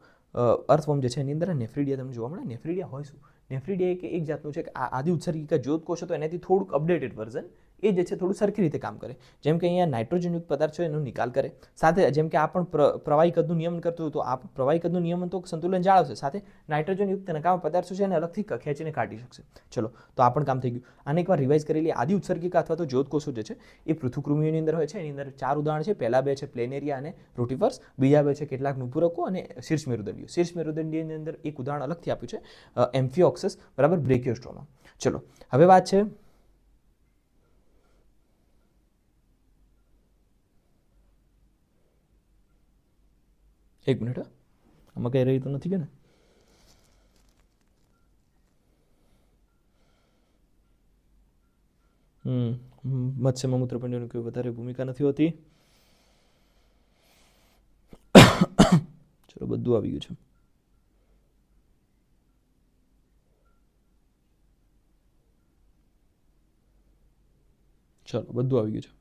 અર્થવોર્મ જે છે એની અંદર નેફ્રિડિયા તમને જોવા મળે. નેફ્રિડિયા હોય શું? નેફ્રિડિયા એક જાતનું છે કે આ આદિ ઉત્સર્ગિકા જ્યોતકોષ હતો એનાથી થોડુંક અપડેટેડ વર્ઝન, એ જે છે થોડું સરખી રીતે કામ કરે. જેમ કે અહીંયા નાઇટ્રોજનયુક્ત પદાર્થ છે એનો નિકાલ કરે, સાથે જેમ કે આ પણ પ્રવાહી કદનું નિયમન કરતું હતું, તો આ પ્રવાહી કદનું નિયમન તો સંતુલન જાળવશે, સાથે નાઇટ્રોજનયુક્ત નકામા પદાર્થો છે એને અલગથી ખેંચીને કાઢી શકશે. ચલો, તો આ પણ કામ થઈ ગયું. આને એકવાર રિવાઇઝ કરેલી. આદિ ઉત્સર્ગિકા અથવા તો જ્યોતકોષો જે છે એ પૃથુકૃમિઓની અંદર હોય છે. એની અંદર 4 ઉદાહરણ છે. પહેલા 2 છે પ્લેનેરિયા અને રોટિફર્સ, બીજા 2 છે કેટલાક નુપુરકો અને શીર્ષ મેરુદંડીઓ. શીર્ષ મેરુદંડીની અંદર એક ઉદાહરણ અલગથી આપ્યું છે, એમ્ફિઓક્સિસ, બરાબર, બ્રેકિયોસ્ટોમા. ચલો, હવે વાત છે એક મિનિટ, આમાં કઈ રહી તો નથી કે ને? મત્સ્યમાં મૂત્રપિંડોની કોઈ વધારે ભૂમિકા નથી હોતી. ચલો, બધું આવી ગયું છે. ચલો, બધું આવી ગયું છે.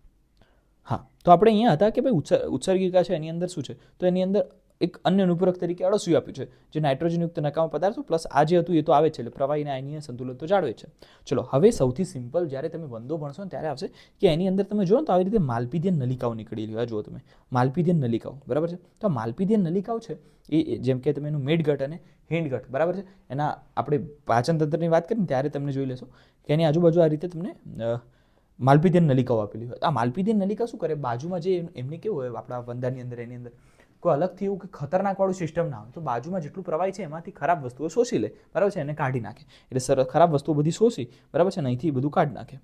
હા, તો આપણે અહીંયા હતા કે ભાઈ ઉત્સર્ગિકા છે એની અંદર શું છે? તો એની અંદર એક અન્ય અનુપૂરક તરીકે અળસિયું આપ્યું છે, જે નાઇટ્રોજનયુક્ત નકામા પદાર્થો પ્લસ આ જે હતું એ તો આવે છે, એટલે પ્રવાહીને આયનીય સંતુલન તો જાળવે છે. ચલો, હવે સૌથી સિમ્પલ જ્યારે તમે વંદો ભણશો ને ત્યારે આવશે કે એની અંદર તમે જુઓ ને તો આવી રીતે માલપીધિયન નલિકાઓ નીકળેલી હોય. જુઓ તમે, માલપીધિયન નલિકાઓ, બરાબર છે. તો માલપીધિયન નલિકાઓ છે એ જેમ કે તમે એનું મેડગટ અને હેન્ડગટ, બરાબર છે, એના આપણે પાચન તંત્રની વાત કરીએ ત્યારે તમને જોઈ લેશો કે એની આજુબાજુ આ રીતે તમને માલપીધિયન નલિકાઓ આપેલી હોય. આ માલપીધિયન નલિકા શું કરે? બાજુમાં જે એમને કેવું હોય આપણા વંદાની અંદર, એની અંદર કોઈ અલગથી એવું કે ખતરનાક વાળું સિસ્ટમ ના હોય, તો બાજુમાં જેટલું પ્રવાહી છે એમાંથી ખરાબ વસ્તુઓ શોષી લે, બરાબર છે, એને કાઢી નાખે. એટલે ખરાબ વસ્તુઓ બધી શોષી, બરાબર છે, અહીંથી બધું કાઢી નાખે.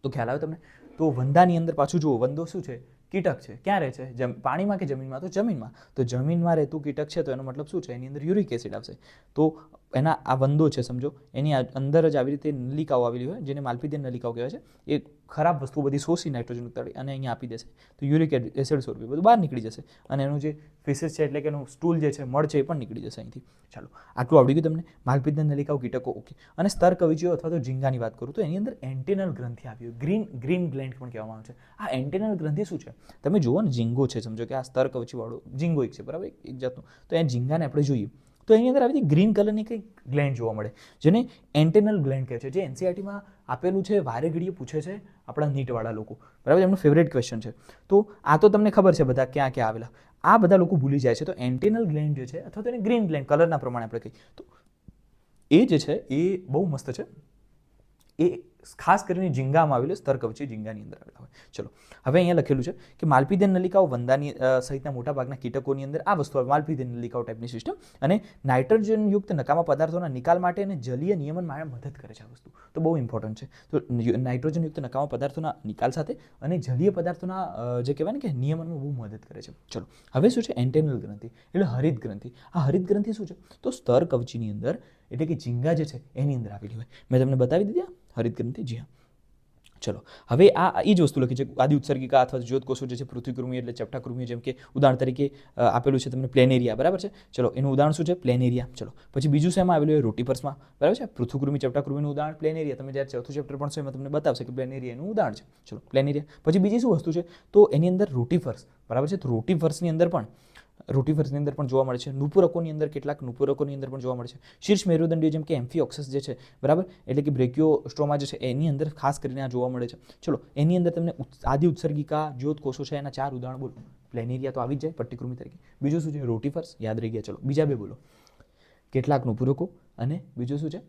તો ખ્યાલ આવે તમને? તો વંદાની અંદર પાછું જુઓ, વંદો શું છે? કીટક છે. ક્યાં રહે છે? પાણીમાં કે જમીનમાં? તો જમીનમાં. તો જમીનમાં રહેતું કીટક છે તો એનો મતલબ શું છે? એની અંદર યુરિક એસિડ આવશે. તો એના આ વંદો છે સમજો, એની અંદર જ આવી રીતે નલિકાઓ આવેલી હોય જેને માલપીડિયન નલિકાઓ કહેવાય છે. એ ખરાબ વસ્તુ બધી શોષી નાઇટ્રોજન ઉતારી અને અહીંયા આપી દેશે, તો યુરિક એસિડ સ્વરૂપે બધું બહાર નીકળી જશે અને એનું જે ફિસિસ છે એટલે કે એનું સ્ટૂલ જે છે, મળ છે, એ પણ નીકળી જશે અહીંથી. ચાલો, આટલું આવડી ગયું તમને. માલપીડિયન નલિકાઓ, કીટકો, ઓકે. અને સ્તર કવચીઓ અથવા તો ઝીંગાની વાત કરું તો એની અંદર એન્ટેનલ ગ્રંથિ આવી હોય, ગ્રીન ગ્લેન્ડ પણ કહેવામાં આવે છે. આ એન્ટેનલ ગ્રંથિ શું છે? તમે જુઓ ને, ઝીંગો છે સમજો કે આ સ્તર કવચીવાળો ઝીંગો એક છે, બરાબર, એક જાતનું. તો એ ઝીંગાને આપણે જોઈએ તો એની અંદર આવી રીતે ગ્રીન કલરની કંઈક ગ્લેન્ડ જોવા મળે જેને એન્ટેનલ ગ્લેન્ડ કહે છે, જે એનસીઆરટીમાં આપેલું છે, વારે ઘડીએ પૂછે છે આપણા નીટવાળા લોકો, બરાબર, એમનું ફેવરેટ ક્વેશ્ચન છે. તો આ તો તમને ખબર છે બધા ક્યાં ક્યાં આવેલા, આ બધા લોકો ભૂલી જાય છે. તો એન્ટેનલ ગ્લેન્ડ જે છે અથવા તો એને ગ્રીન ગ્લેન્ડ કલરના પ્રમાણે આપણે કહીએ તો એ જે છે એ બહુ મસ્ત છે. એ ખાસ કરીને ઝીંગામાં આવેલું, સ્તર કવચી ઝીંગાની અંદર આવેલા હોય. ચલો, હવે અહીંયા લખેલું છે કે માલપીડિયન નલિકાઓ, વંદાની સહિતના મોટાભાગના કીટકોની અંદર આ વસ્તુ આવે, માલપીડિયન નલિકાઓ ટાઈપની સિસ્ટમ, અને નાઇટ્રોજનયુક્ત નકામા પદાર્થોના નિકાલ માટે અને જલીય નિયમન માટે મદદ કરે છે. આ વસ્તુ તો બહુ ઇમ્પોર્ટન્ટ છે. તો નાઇટ્રોજનયુક્ત નકામા પદાર્થોના નિકાલ સાથે અને જલીય પદાર્થોના જે કહેવાય ને કે નિયમનમાં બહુ મદદ કરે છે. ચલો, હવે શું છે? એન્ટેનલ ગ્રંથિ એટલે હરિત ગ્રંથિ. આ હરિત ગ્રંથિ શું છે? તો સ્તર કવચીની અંદર એટલે કે ઝીંગા જે છે એની અંદર આવેલી હોય. મેં તમને બતાવી દીધી હરિત ગ્રંથિ. જી હા. ચલો, હવે આ એ જ વસ્તુ લખી છે, આદિ ઉત્સર્ગિકા અથવા જ્યોતકોષો જે છે, પૃથ્વીકૃમિ એટલે ચપટાકૃમિ, જેમ કે ઉદાહરણ તરીકે આપેલું છે તમને પ્લેનેરિયા, બરાબર છે. ચલો, એનું ઉદાહરણ શું છે? પ્લેનેરિયા. ચલો, પછી બીજું શેમાં આવેલું હોય? રોટીપર્સમાં, બરાબર છે. પૃથ્વીકૃમિ, ચપટાકૃમિનું ઉદાહરણ પ્લેનેરિયા. તમે જ્યારે ચોથું ચેપ્ટર ભણશો એમાં તમને બતાવશે કે પ્લેનેરિયાનું ઉદાહરણ છે. ચલો, પ્લેનેરિયા. પછી બીજી શું વસ્તુ છે? તો એની અંદર રોટીફર્સ, બરાબર છે. તો રોટીફર્સની અંદર પણ જોવા મળે છે. નુપુરકોની અંદર કેટલાક નુપુરકોની અંદર પણ જોવા મળે છે. શીર્ષ મેરુદંડીય જેમ કે એમ્ફિઓક્સસ જે છે, બરાબર, એટલે કે બ્રેકિયોસ્ટ્રોમા જે છે એની અંદર ખાસ કરીને આ જોવા મળે છે. ચલો, એની અંદર તમને આદિ ઉત્સર્ગિકા જ્યોતકોષો છે એના 4 ઉદાહરણ બોલો. પ્લેનેરિયા તો આવી જ જાય પટ્ટીકૃમિ તરીકે. બીજું શું છે? રોટીફર્સ, યાદ રહી ગયા. ચલો, બીજા 2 બોલો. કેટલાક નુપુરકો અને બીજું શું છે?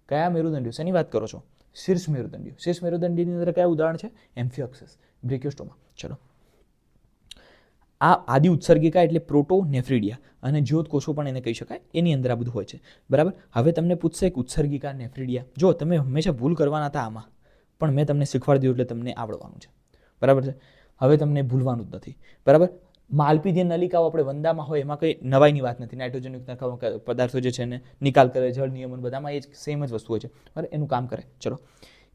કયા મેરુદંડીયો? શેની વાત કરો છો? શીર્ષ મેરુદંડીયો. શીર્ષ મેરુદંડીની અંદર કયા ઉદાહરણ છે? એમ્ફિઓક્સસ, બ્રેકિયોસ્ટ્રોમા. ચલો, આ આદિ ઉત્સર્ગિકા એટલે પ્રોટોનેફ્રિડિયા અને જ્યોતકોષો પણ એને કહી શકાય, એની અંદર આ બધું હોય છે, બરાબર. હવે તમને પૂછશે કે ઉત્સર્ગિકા, નેફ્રિડિયા. જો તમે હંમેશા ભૂલ કરવાના હતા આમાં, પણ મેં તમને શીખવાડી દીધું એટલે તમને આવડવાનું છે, બરાબર છે. હવે તમને ભૂલવાનું જ નથી, બરાબર. માલપીડિયન નલિકાઓ આપણે વંદામાં હોય એમાં કંઈ નવાઈની વાત નથી. નાઇટ્રોજનયુક્ત પદાર્થો જે છે એને નિકાલ કરે, જળ નિયમન, બધામાં એ જ સેમ જ વસ્તુ હોય છે, બરાબર, એનું કામ કરે. ચલો,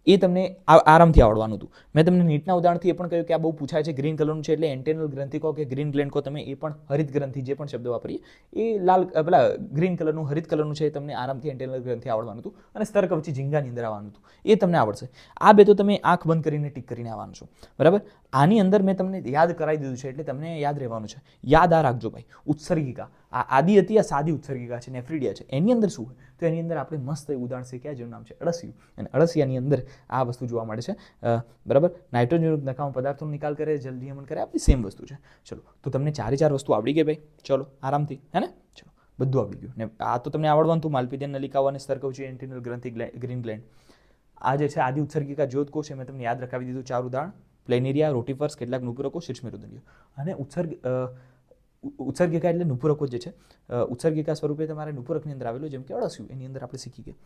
એ તમને આરામથી આવડવાનું હતું. મેં તમને નીટના ઉદાહરણથી એ પણ કહ્યું કે આ બહુ પૂછાય છે. ગ્રીન કલરનું છે એટલે એન્ટેનલ ગ્રંથિ કહો કે ગ્રીન ગ્લેન્ડ કહો તમે, એ પણ હરિત ગ્રંથિ જે પણ શબ્દ વાપરીએ એ લાલ પેલા ગ્રીન કલરનું, હરિત કલરનું છે, એ તમને આરામથી એન્ટેનલ ગ્રંથિ આવડવાનું હતું. અને સ્તર કવચી ઝીંગાની અંદર આવવાનું હતું, એ તમને આવડશે. આ 2 તો તમે આંખ બંધ કરીને ટીક કરીને આવવાનું છો, બરાબર. આની અંદર મેં તમને યાદ કરાવી દીધું છે એટલે તમને યાદ રહેવાનું છે. યાદ આ રાખજો ભાઈ. ઉત્સર્ગિકા, આ આદિ હતી, આ સાદી ઉત્સર્ગિકા છે, નેફ્રિડિયા છે. એની અંદર શું હોય? તો એની અંદર આપણે મસ્ત ઉદાહરણ શીખ્યા જેનું નામ છે અળસિયું. અને અળસિયાની અંદર આ વસ્તુ જોવા મળે છે, બરાબર. નાઇટ્રોજનયુક્ત નકામા પદાર્થોનો નિકાલ કરે, જલ નિયમન કરે, આપણી સેમ વસ્તુ છે. ચલો, તો તમને 4 વસ્તુ આવડી ગઈ ભાઈ. ચલો, આરામથી, હે ને? ચલો, બધું આવડી ગયું ને. આ તો તમને આવડવાનું હતું. માલપીડિયન નલિકાઓ અને સ્તર કવચી, એન્ટેનલ ગ્રંથિ, ગ્રીન ગ્લેન્ડ. આ જે છે આદિ ઉત્સર્ગિકા, જ્યોતકોષ, મેં તમને યાદ રખાવી દીધું 4 ઉદાહરણ. પ્લેનેરિયા, રોટીફર્સ, કેટલાક નુપુરકો, શીર્ષ મેરુદંડીયો. અને ઉત્સર્ગિકા એટલે નુપુરકો જે છે, ઉત્સર્ગિકા સ્વરૂપે તમારે નુપુરકની અંદર આવેલું જેમ કે અળસિયું, એની અંદર આપણે શીખી ગયા.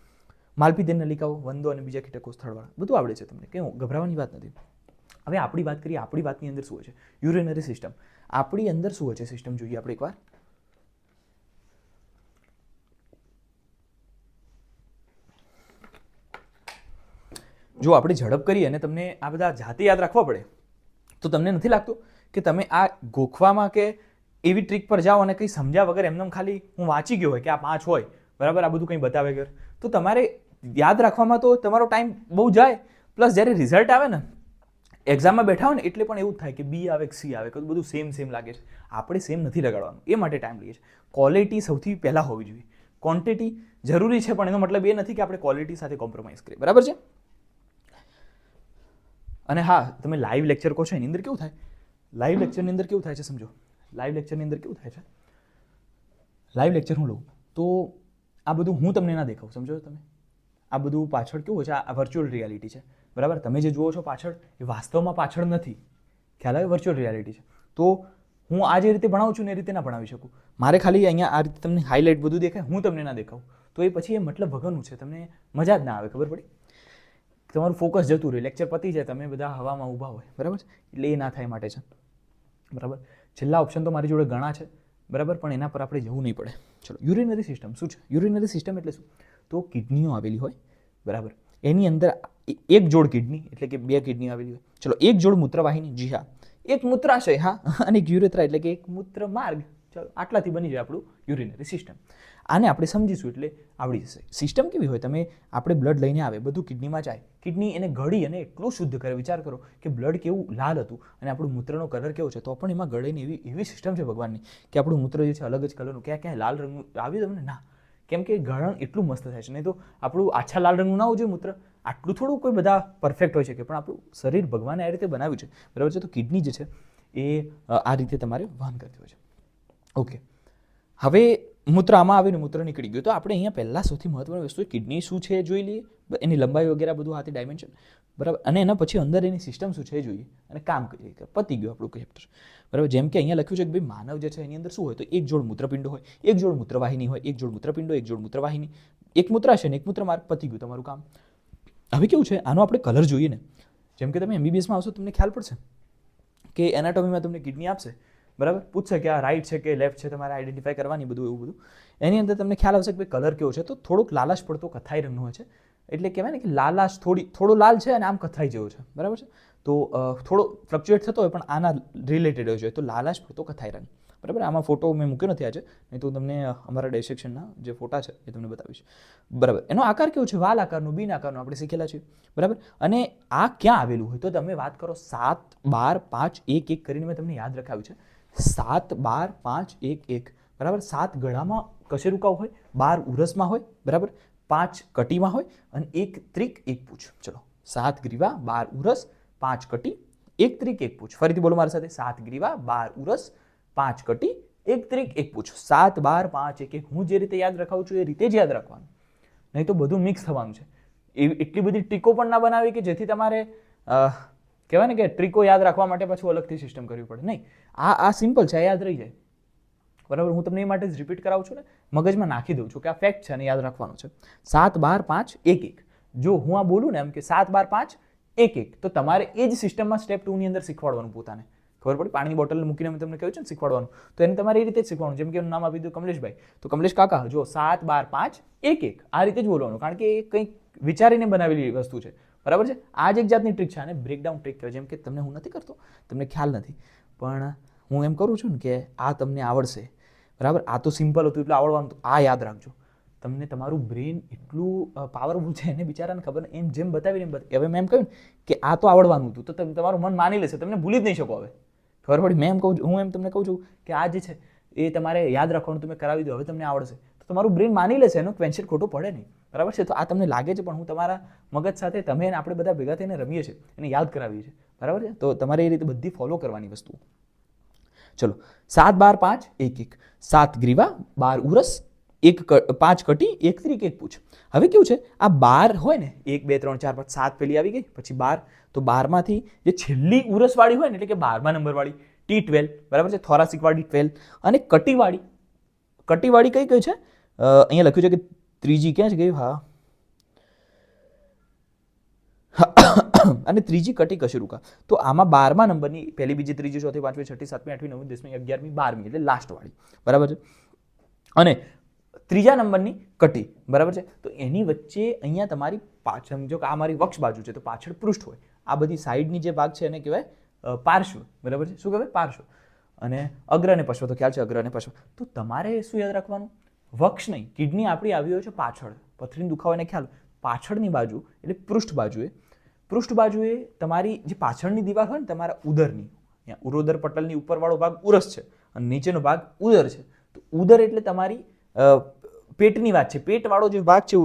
માલપીડિયન નલિકાઓ, વંદો અને બીજા કીટકો, સ્થળવાળા, બધું આવડે છે તમને, કંઈ ગભરાવાની વાત નથી. હવે આપણી વાત કરીએ, આપણી વાતની અંદર શું હોય છે? Urinary system. આપણી અંદર શું હોય છે સિસ્ટમ જોઈએ આપણે એકવાર. જો આપણે ઝડપ કરીએ અને તમને આ બધા જાતે યાદ રાખવા પડે તો તમને નથી લાગતું કે તમે આ ગોખવામાં કે એવી ટ્રીક પર જાઓ અને કંઈ સમજ્યા વગર એમને ખાલી હું વાંચી ગયો હોય કે આ 5 હોય, બરાબર, આ બધું કંઈ બતાવે વગર, તો તમારે યાદ રાખવામાં તો તમારો ટાઈમ બહુ જાય. પ્લસ જ્યારે રિઝલ્ટ આવે ને, એક્ઝામમાં બેઠા હોય ને એટલે પણ એવું જ થાય કે બી આવે કે સી આવે, કે બધું સેમ લાગે છે. આપણે સેમ નથી લગાડવાનું, એ માટે ટાઈમ લઈએ છીએ. ક્વોલિટી સૌથી પહેલાં હોવી જોઈએ. ક્વોન્ટિટી જરૂરી છે પણ એનો મતલબ એ નથી કે આપણે ક્વોલિટી સાથે કોમ્પ્રોમાઇઝ કરીએ, બરાબર છે. અને હા, તમે લાઈવ લેક્ચર કહો છો એની અંદર કેવું થાય? લાઈવ લેક્ચરની અંદર કેવું થાય છે સમજો. લાઈવ લેક્ચરની અંદર કેવું થાય છે? લાઈવ લેક્ચર હું લઉં તો આ બધું હું તમને ના દેખાવું, સમજો તમે. આ બધું પાછળ કેવું છે? આ વર્ચ્યુઅલ રિયાલિટી છે, બરાબર. તમે જે જુઓ છો પાછળ એ વાસ્તવમાં પાછળ નથી. ખ્યાલ આવે? વર્ચ્યુઅલ રિયાલિટી છે. તો હું આ જે રીતે ભણાવું છું ને એ રીતે ના ભણાવી શકું. મારે ખાલી અહીંયા આ રીતે તમને હાઇલાઇટ બધું દેખાય, હું તમને ના દેખાવું, તો એ પછી એ મતલબ વગરનું છે, તમને મજા જ ના આવે. ખબર પડી? તમારું ફોકસ જતું રહે, લેક્ચર પતી જાય, તમે બધા હવામાં ઊભા હોય, બરાબર છે, એટલે એ ના થાય માટે છે, બરાબર. છેલ્લા ઓપ્શન તો મારી જોડે ઘણા છે, બરાબર, પણ એના પર આપણે જવું નહીં પડે. ચલો, યુરિનરી સિસ્ટમ શું છે? યુરિનરી સિસ્ટમ એટલે શું? તો કિડનીઓ આવેલી હોય, બરાબર, એની અંદર એક જોડ કિડની એટલે કે 2 કિડની આવેલી હોય. ચલો, એક જોડ મૂત્રવાહિની, જી હા, એક મૂત્રાશય, હા, અને એક યુરેથ્રા એટલે કે એક મૂત્ર માર્ગ. ચલો, આટલાથી બની જાય આપણું યુરિનરી સિસ્ટમ. આને આપણે સમજીશું એટલે આવડી જશે. સિસ્ટમ કેવી હોય? આપણે બ્લડ લઈને આવે, બધું કિડનીમાં જાય, કિડની એને ઘડી અને એટલું શુદ્ધ કરે. વિચાર કરો કે બ્લડ કેવું લાલ હતું અને આપણું મૂત્રનો કલર કેવો છે, તો પણ એમાં ગળીને એવી સિસ્ટમ છે ભગવાનની કે આપણું મૂત્ર જે છે અલગ જ કલરનું. ક્યાં લાલ રંગનું આવ્યું તમને? ના, કેમ કે ગળણ એટલું મસ્ત થાય છે. નહીં તો આપણું આછા લાલ રંગનું ના હોવું જોઈએ મૂત્ર. આટલું થોડું કોઈ બધા પરફેક્ટ હોય છે કે, પણ આપણું શરીર ભગવાને આ રીતે બનાવ્યું છે, બરાબર છે. તો કિડની જે છે એ આ રીતે તમારે વહન કરતી હોય છે. ઓકે, હવે મૂત્ર આમાં આવીને મૂત્ર નીકળી ગયું. તો આપણે અહીંયા પહેલાં સૌથી મહત્વની વસ્તુ કિડની શું છે જોઈ લઈએ, એની લંબાઈ વગેરે બધું હાથી ડાયમેન્શન, બરાબર, અને એના પછી અંદર એની સિસ્ટમ શું છે જોઈએ અને કામ કરીએ. પતી ગયું આપણું ચેપ્ટર, બરાબર. જેમ કે અહીંયા લખ્યું છે કે ભાઈ માનવ જે છે એની અંદર શું હોય? તો એક જોડ મૂત્રપિંડો હોય, એક જોડ મૂત્રવાહિની હોય, એક જોડ મૂત્રપિંડો, એક જોડ મૂત્રવાહિની, એક મૂત્રાશય ને એક મૂત્રમાર્ગ. પતી ગયું તમારું કામ. હવે કેવું છે આનો આપણે કલર જોઈએ ને. જેમ કે તમે એમબીબીએસમાં આવશો તમને ખ્યાલ પડશે કે એનાટોમીમાં તમને કિડની આપશે, બરાબર, પૂછશે કે આ રાઈટ છે કે લેફ્ટ છે, તમારે આઈડેન્ટિફાય કરવાની, બધું એવું બધું. એની અંદર તમને ખ્યાલ આવશે કે ભાઈ કલર કેવો છે, તો થોડોક લાલાશ પડતો કથાઈ રંગનો હોય છે. એટલે કહેવાય ને કે લાલાશ થોડો લાલ છે અને આમ કથાઈ જેવો છે, બરાબર છે. તો થોડો ફ્લક્ચ્યુએટ થતો હોય પણ આના રિલેટેડ હોય છે, તો લાલાશ પડતો કથાઈ રંગ, બરાબર. આમાં ફોટો મેં મૂક્યો નથી આજે, નહીં તો તમને અમારા ડિસેક્શનના જે ફોટા છે એ તમને બતાવીશ, બરાબર. એનો આકાર કેવો છે? વાલ આકારનો, બિન આકારનો, આપણે શીખેલા છીએ, બરાબર. અને આ ક્યાં આવેલું હોય? તો તમે વાત કરો 7, 12, 5, 1, 1 કરીને મેં તમને યાદ રખાવ્યું છે. 7, 12, 5, 1, 1, બરાબર. 7 ગળામાં કશેરુકાઓ હોય, 12 ઉરસમાં હોય, બરાબર, 5 કટીમાં હોય અને 1 ત્રિક 1 પૂછ. ચલો, 7 ગ્રીવા, 12 ઉરસ, 5 કટી, 1 ત્રિક 1 પૂછ. ફરીથી બોલો મારી સાથે. 7 ગ્રીવા, 12 ઉરસ, 5 કટી, 1 ત્રિક 1 પૂછ. 7, 12, 5, 1, 1. હું જે રીતે યાદ રખાવું છું એ રીતે જ યાદ રાખવાનું, નહીં તો બધું મિક્સ થવાનું છે. એટલી બધી ટ્રીકો પણ ના બનાવી કે જેથી તમારે કહેવાય ને કે ટ્રીકો યાદ રાખવા માટે પાછું અલગથી સિસ્ટમ કરવી પડે. નહીં, આ સિમ્પલ છે, યાદ રહી જાય, બરાબર. હું તમને એ માટે જ રિપીટ કરાવું છું ને, મગજમાં નાખી દઉં છું કે આ ફેક્ટ છે અને યાદ રાખવાનું છે. 7, 12, 5, 1, 1. જો હું આ બોલું ને એમ કે 7, 12, 5, 1, 1, તો તમારે એ જ સિસ્ટમમાં સ્ટેપ 2 ની અંદર શીખવાડવાનું પોતાને. ખબર પડી? પાણીની બોટલ મૂકીને મેં તમને કહ્યું છે ને શીખવાડવાનું, તો એને તમારે એ રીતે જ શીખવાનું. જેમ કે એનું નામ આપી દીધું કમલેશભાઈ, તો કમલેશ કાકા જો 7, 12, 5, 1, 1 આ રીતે જ બોલવાનું, કારણ કે એ કંઈક વિચારીને બનાવેલી વસ્તુ છે, બરાબર છે. આ જ એક જાતની ટ્રીક છે, આને બ્રેકડાઉન ટ્રીક કહેવાય. જેમ કે તમને હું નથી કરતો, તમને ખ્યાલ નથી, પણ હું એમ કરું છું ને કે આ તમને આવડશે, બરાબર. આ તો સિમ્પલ હતું એટલે આવડવાનું, આ યાદ રાખજો. તમને તમારું બ્રેન એટલું પાવરફુલ છે, એને બિચારાને ખબર ને, એમ જેમ બતાવીને હવે મેં એમ કહ્યું કે આ તો આવડવાનું હતું, તો તમારું મન માની લેશે, તમને ભૂલી જ નહીં શકો. હવે ખબર પડી? મેં એમ કહું છું, હું એમ તમને કહું છું કે આ જે છે એ તમારે યાદ રાખવાનું, તમે કરાવી દો, હવે તમને આવડશે, તો તમારું બ્રેન માની લેશે, એનો ક્વેન્ચર ખોટો પડે નહીં, બરાબર છે. તો આ તમને લાગે છે, પણ હું તમારા મગજ સાથે તમે આપણે બધા ભેગા થઈને રમીએ છીએ, એને યાદ કરાવીએ છીએ, બરાબર છે. તો તમારે એ રીતે બધી ફોલો કરવાની વસ્તુ. ચલો, 7, 12, 5, 1, 1. 7 ગ્રીવા, 12 ઉરસ, 5 કટી, 1 ત્રિક 1 પૂછ. હવે કેવું છે, આ 12 હોય ને, 1, 2, 3, 4, 5, 7 પેલી આવી ગઈ, પછી 12, તો 12માંથી જે છેલ્લી ઉરસવાળી હોય ને, એટલે કે 12મા નંબરવાળી T12, બરાબર છે, થોરાસિક વાળી 12, અને કટીવાળી કઈ છે? અહીંયા લખ્યું છે કે ત્રીજી ક્યાં છે ગઈ? હા, અને ત્રીજી કટી કશેરુકા. તો આમાં 12મા નંબરની પહેલી, બીજી, ત્રીજી, ચોથી, પાંચમી, છઠ્ઠી, સાતમી, આઠમી, નવમી, 10મી, 11મી, 12મી એટલે લાસ્ટ વાળી, બરાબર છે. અને ત્રીજા નંબરની કટી, બરાબર છે. તો એની વચ્ચે અહીંયા તમારી પાછળ, સમજો કે આ મારી વક્ષ બાજુ છે, તો પાછળ પૃષ્ઠ હોય. આ બધી સાઈડની જે ભાગ છે એને કહેવાય પાર્શ્વ, બરાબર છે. શું કહેવાય? પાર્શ્વ. અને અગ્ર અને પશ્વ, તો ખ્યાલ છે અગ્ર અને પશ્વ. તો તમારે શું યાદ રાખવાનું? વક્ષ નહીં, કિડની આપણી આવી હોય છે પાછળ, પથરીનો દુખાવો એને ખ્યાલ, પાછળની બાજુ એટલે પૃષ્ઠ બાજુએ તમારી જે પાછળની દિવાલ હોય ને તમારા ઉદરની, અહીંયા ઉરોદર પટલની ઉપરવાળો ભાગ ઉરસ છે અને નીચેનો ભાગ ઉદર છે. તો ઉદર એટલે તમારી પેટની વાત છે, પેટવાળો જે ભાગ છે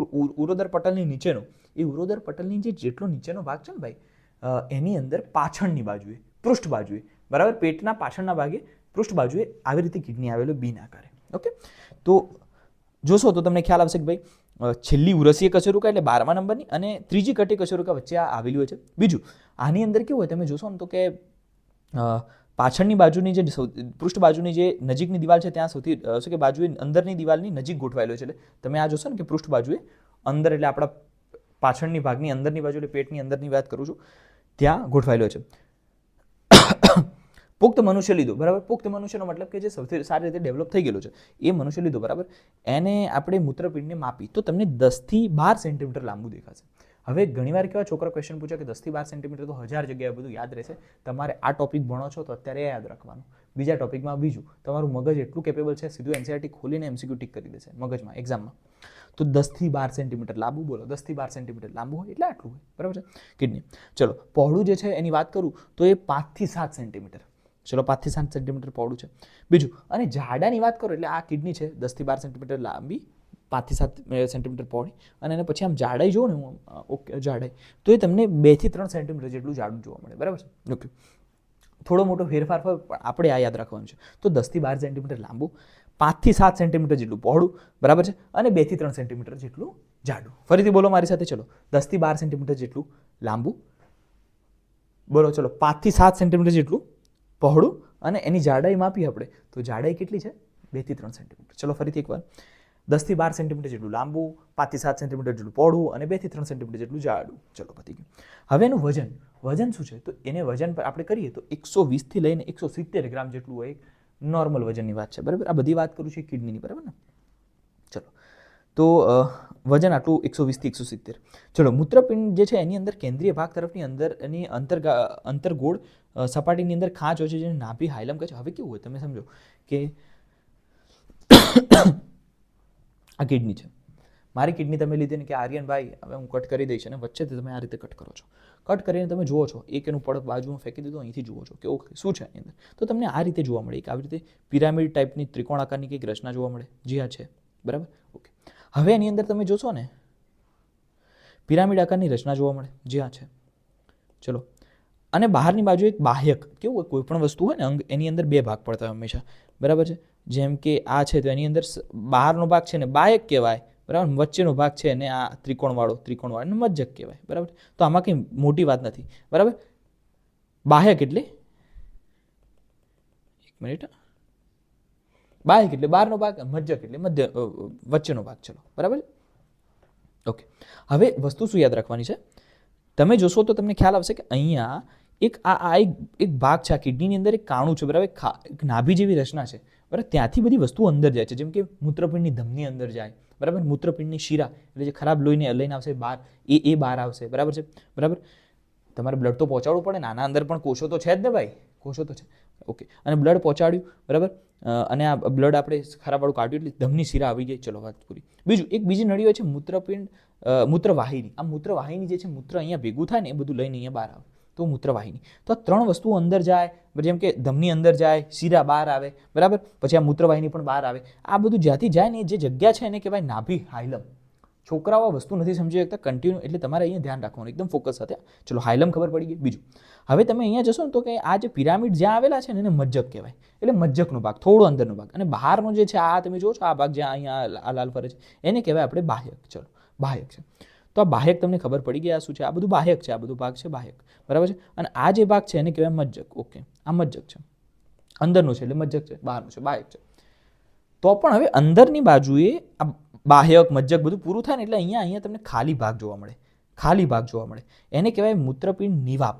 ઉરોદર પટલની નીચેનો, એ ઉરોદર પટલની જેટલો નીચેનો ભાગ છે ને ભાઈ, એની અંદર પાછળની બાજુએ, પૃષ્ઠ બાજુએ, બરાબર, પેટના પાછળના ભાગે પૃષ્ઠ બાજુએ આવી રીતે કિડની આવેલો બિન આકારે. ઓકે, તો જોશો તો તમને ખ્યાલ આવશે કે ભાઈ છેલ્લી ઉરસીય કશેરુકા એટલે 12મા નંબરની અને ત્રીજી કટી કશેરુકા વચ્ચે આ આવેલી હોય છે. બીજું, આની અંદર કેવું હોય તમે જોશો ને તો કે પાછળની બાજુની જે પૃષ્ઠ બાજુની જે નજીકની દિવાલ છે ત્યાં સૌથી શું કે બાજુએ અંદરની દિવાલની નજીક ગોઠવાયેલો છે. એટલે તમે આ જોશો ને કે પૃષ્ઠ બાજુએ અંદર એટલે આપણા પાછળની ભાગની અંદરની બાજુ એટલે પેટની અંદરની વાત કરું છું, ત્યાં ગોઠવાયેલો છે. પુખ્ત મનુષ્ય લીધો, બરાબર. પુખ્ત મનુષ્યનો મતલબ કે જે સૌથી સારી રીતે ડેવલપ થઈ ગયેલો છે એ મનુષ્ય લીધો, બરાબર. એને આપણે મૂત્રપિંડને માપી તો તમને 10 થી 12 સેન્ટીમીટર લાંબુ દેખાશે. હવે ઘણીવાર કેવા છોકરા ક્વેશ્ચન પૂછે કે 10 થી 12 સેન્ટીમીટર તો 1000 જગ્યાએ બધું યાદ રહેશે. તમારે આ ટોપિક ભણો છો તો અત્યારે યાદ રાખવાનું, બીજા ટોપિકમાં બીજું. તમારું મગજ એટલું કેપેબલ છે, સીધું એનસીઆરટી ખોલીને એમસીક્યુ ટીક કરી દેશે મગજમાં એક્ઝામમાં. તો 10 થી 12 સેન્ટીમીટર લાંબુ, બોલો 10 થી 12 સેન્ટીમીટર લાંબુ હોય એટલે આટલું હોય, બરાબર છે. કિડની, ચલો પહોળું જે છે એની વાત કરું તો એ 5 થી 7 સેન્ટીમીટર, ચલો 5 થી 7 સેન્ટીમીટર પહોળું છે. બીજું, અને જાડાની વાત કરો એટલે આ કિડની છે 10 થી 12 સેન્ટીમીટર લાંબી, 5 થી 7 સેન્ટીમીટર પહોળી, અને એને પછી આમ જાડાઈ જોઉં ને હું, ઓકે જાડાઈ, તો એ તમને 2 થી 3 સેન્ટીમીટર જેટલું જાડું જોવા મળે, બરાબર છે. ઓકે, થોડો મોટો ફેરફાર હોય પણ આપણે આ યાદ રાખવાનું છે. તો 10 થી 12 સેન્ટીમીટર લાંબુ, 5 થી 7 સેન્ટીમીટર જેટલું પહોળું, બરાબર છે, અને 2 થી 3 સેન્ટીમીટર જેટલું જાડું. ફરીથી બોલો મારી સાથે, ચલો 10 થી 12 સેન્ટીમીટર જેટલું લાંબુ, બોલો ચલો 5 થી 7 સેન્ટીમીટર જેટલું પહોળું, અને એની જાડાઈ માપી આપણે તો જાડાઈ કેટલી છે? 2 થી 3 સેન્ટીમીટર. ચલો ફરીથી એકવાર, 10 થી 12 સેન્ટીમીટર જેટલું લાંબુ, 5 થી 7 સેન્ટીમીટર જેટલું પહોળું, અને 2 થી 3 સેન્ટીમીટર જેટલું જાડું. ચલો પતી ગયું. હવે એનું વજન, વજન શું છે? તો એને વજન પર આપણે કરીએ તો 120 થી લઈને 170 ગ્રામ જેટલું હોય, નોર્મલ વજનની વાત છે, બરાબર. આ બધી વાત કરું છું કિડનીની, બરાબર ને. ચલો તો વજન આટલું 120 થી 170. ચલો મૂત્રપિંડ જે છે એની અંદર કેન્દ્રીય ભાગ તરફની અંદર એની અંતર્ગોળ સપાટીની અંદર ખાંચ હોય છે જેને નાભી હાયલમ કહે છે. હવે કેવું હોય તમે સમજો કે આ કિડની છે, મારી કિડની તમે લીધી ને કે આર્યનભાઈ હવે હું કટ કરી દઈશ અને વચ્ચેથી તમે આ રીતે કટ કરો છો. કટ કરીને તમે જુઓ છો એક એનું પડક બાજુમાં ફેંકી દીધું, અહીંથી જુઓ છો કે ઓકે શું છે એની અંદર, તો તમને આ રીતે જોવા મળે, એક આવી રીતે પિરામિડ ટાઈપની ત્રિકોણ આકારની કંઈક રચના જોવા મળે. જી હા છે, બરાબર. ઓકે, હવે એની અંદર તમે જોશો ને પિરામિડ આકારની રચના જોવા મળે. જી હા છે. ચલો, અને બહારની બાજુ એક બાહ્યક, કેવું હોય કોઈ પણ વસ્તુ હોય ને અંગ, એની અંદર બે ભાગ પડતા હોય હંમેશા, બરાબર છે. જેમ કે આ છે તો એની અંદર બહારનો ભાગ છે ને બાહ્યક કહેવાય, બરાબર. વચ્ચેનો ભાગ છે ને આ ત્રિકોણવાળો ને મજ્જક કહેવાય, બરાબર. તો આમાં કંઈ મોટી વાત નથી, બરાબર. બાહ્યક એટલે એક મિનિટ, બાહ્યક એટલે બહારનો ભાગ, મજ્જક એટલે વચ્ચેનો ભાગ. ચલો બરાબર. ઓકે, હવે વસ્તુ શું યાદ રાખવાની છે, તમે જોશો તો તમને ખ્યાલ આવશે કે અહીંયા એક ભાગ છે આ કિડનીની અંદર, એક કાણું છે, બરાબર. એક નાભી જેવી રચના છે, બરાબર. ત્યાંથી બધી વસ્તુઓ અંદર જાય છે, જેમ કે મૂત્રપિંડની ધમની અંદર જાય, બરાબર. મૂત્રપિંડની શીરા એટલે જે ખરાબ લોહીને લઈને આવશે બહાર, એ બહાર આવશે, બરાબર છે, બરાબર. તમારે બ્લડ તો પહોંચાડવું પડે ને, આના અંદર પણ કોષો તો છે જ ને ભાઈ, કોષો તો છે. ઓકે, અને બ્લડ પહોંચાડ્યું, બરાબર. અને આ બ્લડ આપણે ખરાબવાળું કાઢ્યું એટલે ધમની શીરા આવી ગઈ. ચલો વાત પૂરી. બીજું એક બીજી નળી હોય છે મૂત્રપિંડ, મૂત્રવાહિની. આ મૂત્રવાહિની જે છે, મૂત્ર અહીંયા ભેગું થાય ને એ બધું લઈને અહીંયા બહાર આવે તો મૂત્રવાહિની. તો આ 3 વસ્તુઓ અંદર જાય, જેમ કે ધમની અંદર જાય, શીરા બહાર આવે, બરાબર. પછી આ મૂત્રવાહિની પણ બહાર આવે. આ બધું જ્યાંથી જાય ને જે જગ્યા છે એને કહેવાય નાભી હાયલમ. છોકરાઓ આ વસ્તુ નથી સમજી શકતા કન્ટિન્યુ, એટલે તમારે અહીંયા ધ્યાન રાખવાનું એકદમ ફોકસ સાથે. ચલો હાયલમ ખબર પડી ગઈ. બીજું હવે તમે અહીંયા જશો ને તો કે આ જે પિરામિડ જ્યાં આવેલા છે ને એને મજ્જક કહેવાય, એટલે મજ્જકનો ભાગ, થોડો અંદરનો ભાગ. અને બહારનો જે છે આ તમે જો છો આ ભાગ જ્યાં અહીંયા આ લાલ ફરે છે એને કહેવાય આપણે બાહ્યક. ચલો બાહ્યક છે. તો આ બાહ્યક તમને ખબર પડી ગઈ આ શું છે, આ બધું બાહ્યક છે, આ બધું ભાગ છે બાહ્યક, બરાબર છે. અને આ જે ભાગ છે એને કહેવાય મજ્જક. ઓકે, આ મજ્જક છે, અંદરનું છે એટલે મજ્જક છે, બહારનું છે બાહ્યક છે. તો પણ હવે અંદરની બાજુએ આ બાહ્યક મજ્જક બધું પૂરું થાય ને એટલે અહીંયા તમને ખાલી ભાગ જોવા મળે, ખાલી ભાગ જોવા મળે. એને કહેવાય મૂત્રપિંડ નિવાપ.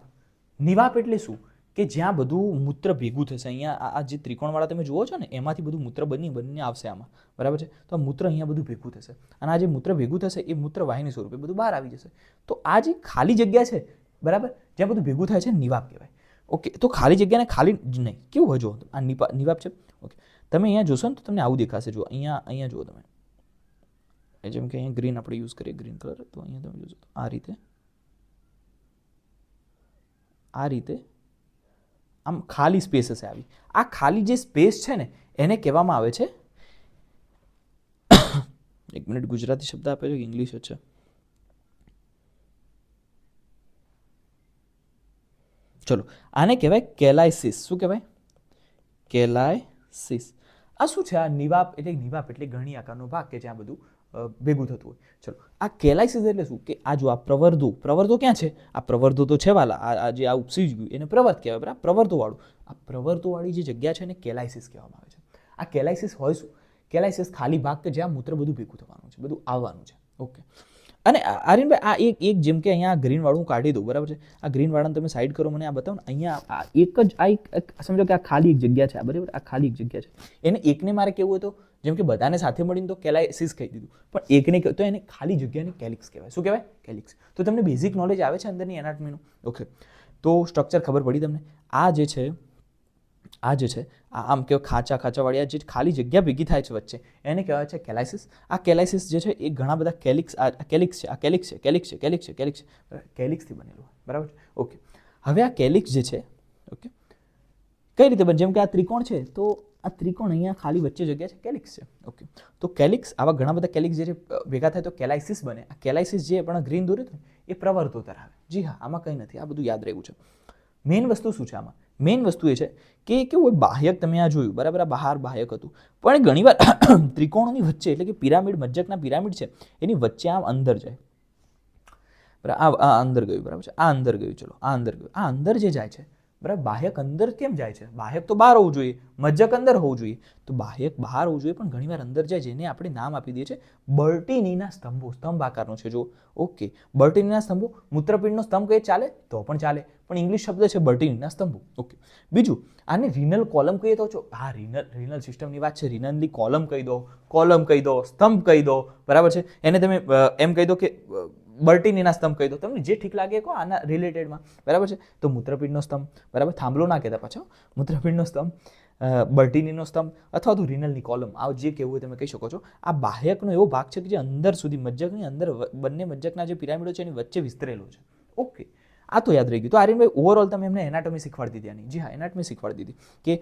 નિવાપ એટલે શું કે જ્યાં બધું મૂત્ર ભેગું થશે. અહીંયા આ જે ત્રિકોણવાળા તમે જુઓ છો ને એમાંથી બધું મૂત્ર બનીને આવશે આમાં, બરાબર છે. તો આ મૂત્ર અહીંયા બધું ભેગું થશે અને આ જે મૂત્ર ભેગું થશે એ મૂત્રવાહિની સ્વરૂપે બધું બહાર આવી જશે. તો આ જે ખાલી જગ્યા છે, બરાબર, જ્યાં બધું ભેગું થાય છે નિવાપ કહેવાય. ઓકે, તો ખાલી જગ્યાને ખાલી જ નહીં, કેવું હોય જો આ નિવાપ છે. ઓકે, તમે અહીંયા જોશો ને તો તમને આવું દેખાશે. જો અહીંયા જુઓ તમે, જેમ કે અહીંયા ગ્રીન આપણે યુઝ કરીએ, ગ્રીન કલર, તો અહીંયા તમે જોશો આ રીતે આમ ખાલી સ્પેસ હશે આવી. આ ખાલી જે સ્પેસ છે ને એને કહેવામાં આવે છે, એક મિનિટ ગુજરાતી શબ્દ આપે છે કે ઇંગ્લિશ છે, ચલો આને કહેવાય કેલાઇસિસ. શું કહેવાય? કેલાઇસિસ. આ શું છે? આ નિવાપ એટલે ઘણી આકારનો ભાગ કે જ્યાં બધું ભેગું થતું હોય. ચલો આ કેલાઇસિસ એટલે શું કે આ જો આ પ્રવર્ધો ક્યાં છે? આ પ્રવર્ધો તો છે વાલા, આ જે આ ઉપસી ગયું એને પ્રવર્ધ કહેવાય, બરાબર. પ્રવર્ધોવાળું, આ પ્રવર્ધોવાળી જે જગ્યા છે એને કેલાઇસિસ કહેવામાં આવે છે. આ કેલાઇસિસ હોય શું? કેલાઇસિસ ખાલી ભાગ કે જ્યાં મૂત્ર બધું ભેગું થવાનું છે, બધું આવવાનું છે. ઓકે, અને આર્યનભાઈ આ એક જેમ કે અહીંયા ગ્રીન વાળું કાઢી દઉં, બરાબર છે, આ ગ્રીન વાળાને તમે સાઈડ કરો, મને આ બતાવો ને, અહીંયા આ એક જ આ એક સમજો કે આ ખાલી એક જગ્યા છે, આ બરાબર, આ ખાલી એક જગ્યા છે, એને એકને મારે કેવું હોય તો જેમ કે બધાને સાથે મળીને તો કેલાઇસિસ કહી દીધું, પણ એકને તો એને ખાલી જગ્યાને કેલિક્સ કહેવાય. શું કહેવાય? કેલિક્સ. તો તમને બેઝિક નોલેજ આવે છે અંદરની એનાટમીનું. ઓકે, તો સ્ટ્રક્ચર ખબર પડી તમને. આ જે છે આ આમ કે ખાંચાવાળી આ જે ખાલી જગ્યા ભેગી થાય છે વચ્ચે એને કહેવાય છે કેલાઇસિસ. આ કેલાઇસિસ જે છે એ ઘણા બધા કેલિક્સ કેલિક્સથી બનેલું હોય, બરાબર. ઓકે, હવે આ કેલિક્સ જે છે, ઓકે, કઈ રીતે બને? જેમ કે આ ત્રિકોણ છે તો આ ત્રિકોણ અહીંયા ખાલી વચ્ચે જગ્યા છે, કેલિક્સ છે. ઓકે, તો કેલિક્સ, આવા ઘણા બધા કેલિક્સ જે ભેગા થાય તો કેલાઇસિસ બને. આ કેલાઇસિસ જે પણ ગ્રીન દોર્યું હતું એ પ્રવર્તો ધરાવે. જી હા, આમાં કંઈ નથી, આ બધું યાદ રહેવું છે. મેઇન વસ્તુ શું છે આમાં? મેઇન વસ્તુ એ છે કે કેવું હોય, બાહ્યક તમે આ જોયું, બરાબર, આ બહાર બાહ્યક હતું, પણ ઘણીવાર ત્રિકોણોની વચ્ચે એટલે કે પિરામિડ, મજ્જકના પિરામિડ છે એની વચ્ચે આમ અંદર જાય, બરાબર, આ અંદર ગયું, બરાબર છે, આ અંદર ગયું, ચલો આ અંદર ગયું, આ અંદર જે જાય છે, બરાબર, બાહ્યક અંદર કેમ જાય છે? બાહ્યક તો બહાર હોવું જોઈએ, મજ્જક અંદર હોવું જોઈએ, તો બાહ્યક બહાર હોવું જોઈએ, પણ ઘણીવાર અંદર જાય, જેને આપણે નામ આપી દઈએ છીએ બર્ટીનીના સ્તંભો. સ્તંભ આકારનો છે, જો. ઓકે, બર્ટીનીના સ્તંભો, મૂત્રપિંડનો સ્તંભ કહીએ ચાલે તો પણ ચાલે, પણ ઇંગ્લિશ શબ્દ છે બર્ટીનીના સ્તંભો. ઓકે, બીજું આને રિનલ કોલમ કહીએ તો છો, હા, રિનલ સિસ્ટમની વાત છે, રિનલની કોલમ કહી દો, સ્તંભ કહી દો, બરાબર છે, એને તમે એમ કહી દો કે બર્ટીનીના સ્તંભ કહી દો, તમને જે ઠીક લાગે કહો આના રિલેટેડમાં, બરાબર છે. તો મૂત્રપિંડનો સ્તંભ, બરાબર, થાંભલો ના કહેતા પાછો, મૂત્રપિંડનો સ્તંભ, બર્ટીનીનો સ્તંભ અથવા તો રિનલની કોલમ, આ જે કહેવું હોય તમે કહી શકો છો. આ બાહ્યકનો એવો ભાગ છે કે જે અંદર સુધી, મજ્જકની અંદર, બંને મજ્જકના જે પિરામિડો છે એની વચ્ચે વિસ્તરેલો છે. ઓકે, આ તો યાદ રહી ગયું. તો આર્યનભાઈ ઓવરઓલ તમે એમને એનાટોમી શીખવાડી દીધી આની. જી હા, એનાટોમી શીખવાડી દીધી કે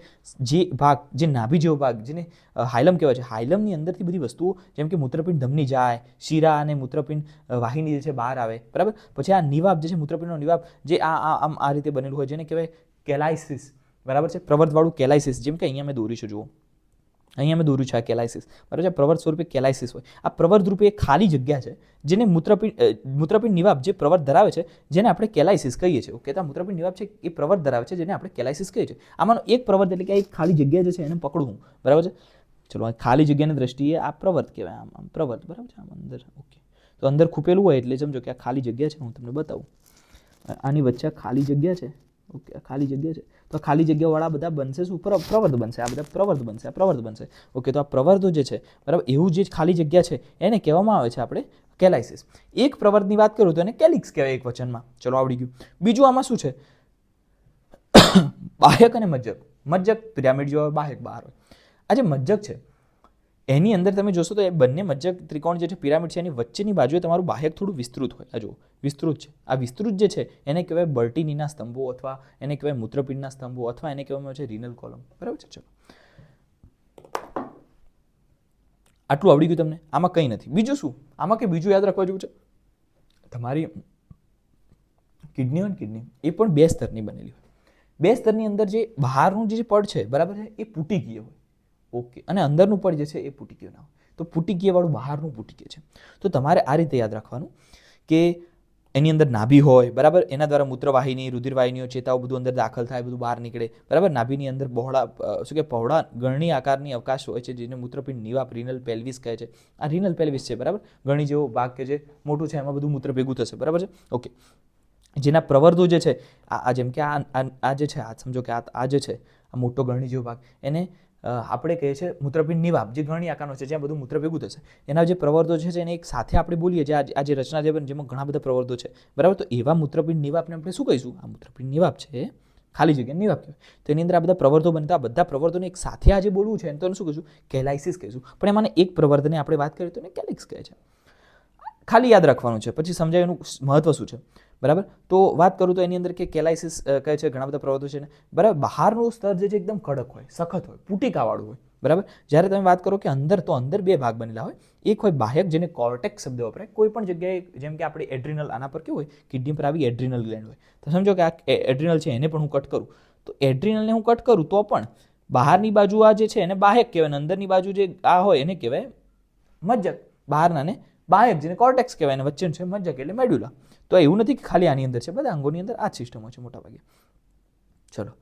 જે ભાગ, જે નાભી જેવો ભાગ, જેને હાઇલમ કહેવાય છે, હાઇલમની અંદરથી બધી વસ્તુઓ જેમ કે મૂત્રપિંડ ધમની જાય, શીરા અને મૂત્રપિંડ વાહિની જે છે બહાર આવે, બરાબર. પછી આ નિવાબ જે છે, મૂત્રપિંડનો નિવાબ, જે આમ આ રીતે બનેલું હોય, જેને કહેવાય કેલાઇસિસ, બરાબર છે, પ્રવર્તવાળું કેલાઇસિસ. જેમ કે અહીંયા મેં દોર્યું છે, જુઓ, અહીંયા મેં દોર્યું છે આ કેલાઇસિસ, બરાબર છે, પ્રવર્ત સ્વરૂપે કેલાઇસિસ હોય. આ પ્રવર્ત રૂપે એક ખાલી જગ્યા છે જેને મૂત્રપિંડ નિવાબ જે પ્રવર્ત ધરાવે છે જેને આપણે કેલાઇસિસ કહીએ છીએ. ઓકે, તો મૂત્રપિંડ નિવાબ છે એ પ્રવર્ત ધરાવે છે જેને આપણે કેલાઇસિસ કહીએ છીએ. આમાંનો એક પ્રવર્ત એટલે કે એક ખાલી જગ્યા જે છે એને પકડવું, બરાબર છે. ચલો, આ ખાલી જગ્યાની દ્રષ્ટિએ આ પ્રવર્ત કહેવાય, આમ પ્રવર્ત, બરાબર છે, આમ અંદર. ઓકે, તો અંદર ખૂપેલું હોય એટલે સમજો કે આ ખાલી જગ્યા છે. હું તમને બતાવું, આની વચ્ચે આ ખાલી જગ્યા છે. ઓકે, આ ખાલી જગ્યા છે, તો ખાલી જગ્યાવાળા બધા બનશે શું? પ્રવર્ત બનશે. આ બધા પ્રવર્ત બનશે, આ પ્રવર્ત બનશે. ઓકે, તો આ પ્રવર્તો જે છે, બરાબર, એવું જે ખાલી જગ્યા છે એને કહેવામાં આવે છે આપણે કેલાઇસિસ. એક પ્રવર્તની વાત કરું તો એને કેલિક્સ કહેવાય એક વચનમાં. ચલો, આવડી ગયું. બીજું આમાં શું છે? બાહ્યક અને મજ્જક. મજ્જક પિરામિડ જેવો હોય, બાહ્યક બહાર હોય. આ જે મજ્જક છે એની અંદર તમે જોશો તો એ બંને મજ્જક ત્રિકોણ જે છે, પિરામિડ છે, એની વચ્ચેની બાજુએ તમારું બાહ્યક થોડું વિસ્તૃત હોય. આ જુઓ, વિસ્તૃત છે. આ વિસ્તૃત જે છે એને કહેવાય બર્ટીનીના સ્તંભો, અથવા એને કહેવાય મૂત્રપિંડના સ્તંભો, અથવા એને કહેવામાં આવે છે રિનલ કોલમ, બરાબર છે. ચલો, આટલું આવડી ગયું તમને. આમાં કંઈ નથી. બીજું શું આમાં? કે બીજું યાદ રાખવા જેવું છે, તમારી કિડની હોય, કિડની એ પણ બે સ્તરની બનેલી હોય. બે સ્તરની અંદર જે બહારનું જે પડ છે, બરાબર છે, એ પુટિકીય હોય. ઓકે, અને અંદરનું પડ જે છે એ પુટિકીય ના હોય. તો પુટિકીયવાળું બહારનું પુટિકીય છે. તો તમારે આ રીતે યાદ રાખવાનું કે એની અંદર નાભી હોય, બરાબર, એના દ્વારા મૂત્રવાહિની, રુધિરવાહિનીઓ, ચેતાઓ બધું અંદર દાખલ થાય, બધું બહાર નીકળે, બરાબર. નાભીની અંદર બહોળા શું કે પહોળા ગરણી આકારની અવકાશ હોય છે જેને મૂત્રપિંડ નિવાપ, રિનલ પેલ્વિસ કહે છે. આ રિનલ પેલ્વિસ છે, બરાબર, ગરણી જેવો ભાગ કે જે મોટું છે, એમાં બધું મૂત્ર ભેગું થશે, બરાબર છે. ઓકે, જેના પ્રવર્ધો જે છે, આ જેમ કે આ જે છે, આ સમજો કે આ જે છે, આ મોટો ગરણી જેવો ભાગ, એને આપણે કહીએ છીએ મૂત્રપિંડ નિવાપ, જે ગરણી આકારનો છે, જ્યાં બધું મૂત્ર ભેગું થશે. એના જે પ્રવર્ધો છે એને એક સાથે આપણે બોલીએ છીએ, આ જે રચના છે જેમાં ઘણા બધા પ્રવર્ધો છે, બરાબર. તો એવા મૂત્રપિંડ નિવાપને આપણે શું કહીશું? આ મૂત્રપિંડ નિવાપ છે, ખાલી જગ્યા નિવાપ કહેવાય. તો એની અંદર આ બધા પ્રવર્ધો બનતા, બધા પ્રવર્ધોને એક સાથે આજે બોલવું છે તો એને શું કહીશું? કેલાઇસિસ કહીશું. પણ એમાં એક પ્રવર્ધને આપણે વાત કરીએ તો એને કેલિક્સ કહે છે. ખાલી યાદ રાખવાનું છે, પછી સમજાય એનું મહત્વ શું છે, બરાબર. તો વાત કરું તો એની અંદર કે કેલાઇસિસ કહે છે, ઘણા બધા પ્રવર્ધો છે ને, બરાબર. બહારનું સ્તર જે છે એકદમ કડક હોય, સખત હોય, પુટિકાવાળું હોય, બરાબર. જ્યારે તમે વાત કરો કે અંદર, તો અંદર બે ભાગ બનેલા હોય. એક હોય બાહ્યક, જેને કોર્ટેક્સ શબ્દ વપરાય. કોઈ પણ જગ્યાએ, જેમ કે આપણે એડ્રિનલ, આના પર કેવું હોય, કિડની પર આવી એડ્રિનલ ગ્લેન્ડ હોય. તો સમજો કે આ એડ્રિનલ છે, એને પણ હું કટ કરું, તો એડ્રિનલને હું કટ કરું તો પણ બહારની બાજુ આ જે છે એને બાહ્યક કહેવાય, અંદરની બાજુ જે આ હોય એને કહેવાય મજ્જક. બહારના ને બાહ્યક, જેને કોર્ટેક્સ કહેવાય, અને વચ્ચેનું છે મજ્જક એટલે મેડ્યુલા. તો એવું નથી કે ખાલી આની અંદર છે, બધા અંગોની અંદર આ જ સિસ્ટમ હોય છે મોટાભાગે. ચલો,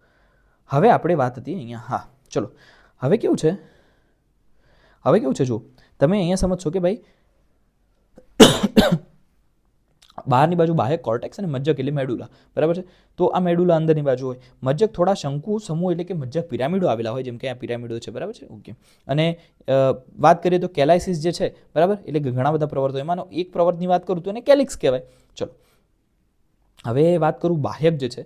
હવે આપણે વાત હતી અહીંયા. હા, ચલો, હવે કેવું છે, જો તમે અહીંયા સમજશો કે ભાઈ બહારની બાજુ બાહ્ય કોર્ટેક્સ અને મજ્જક એટલે મેડુલા, બરાબર છે. તો આ મેડુલા અંદરની બાજુ હોય. મજ્જક થોડા શંકુ સમૂહ એટલે કે મજ્જક પિરામિડો આવેલા હોય, જેમ કે આ પિરામિડો છે, બરાબર છે. ઓકે. અને વાત કરીએ તો કેલાઇસિસ જે છે, બરાબર, એટલે કે ઘણા બધા પ્રવર્તો, એમાંનો એક પ્રવર્તની વાત કરું તો એને કેલિક્સ કહેવાય. ચલો હવે વાત કરું બાહ્યક જે છે,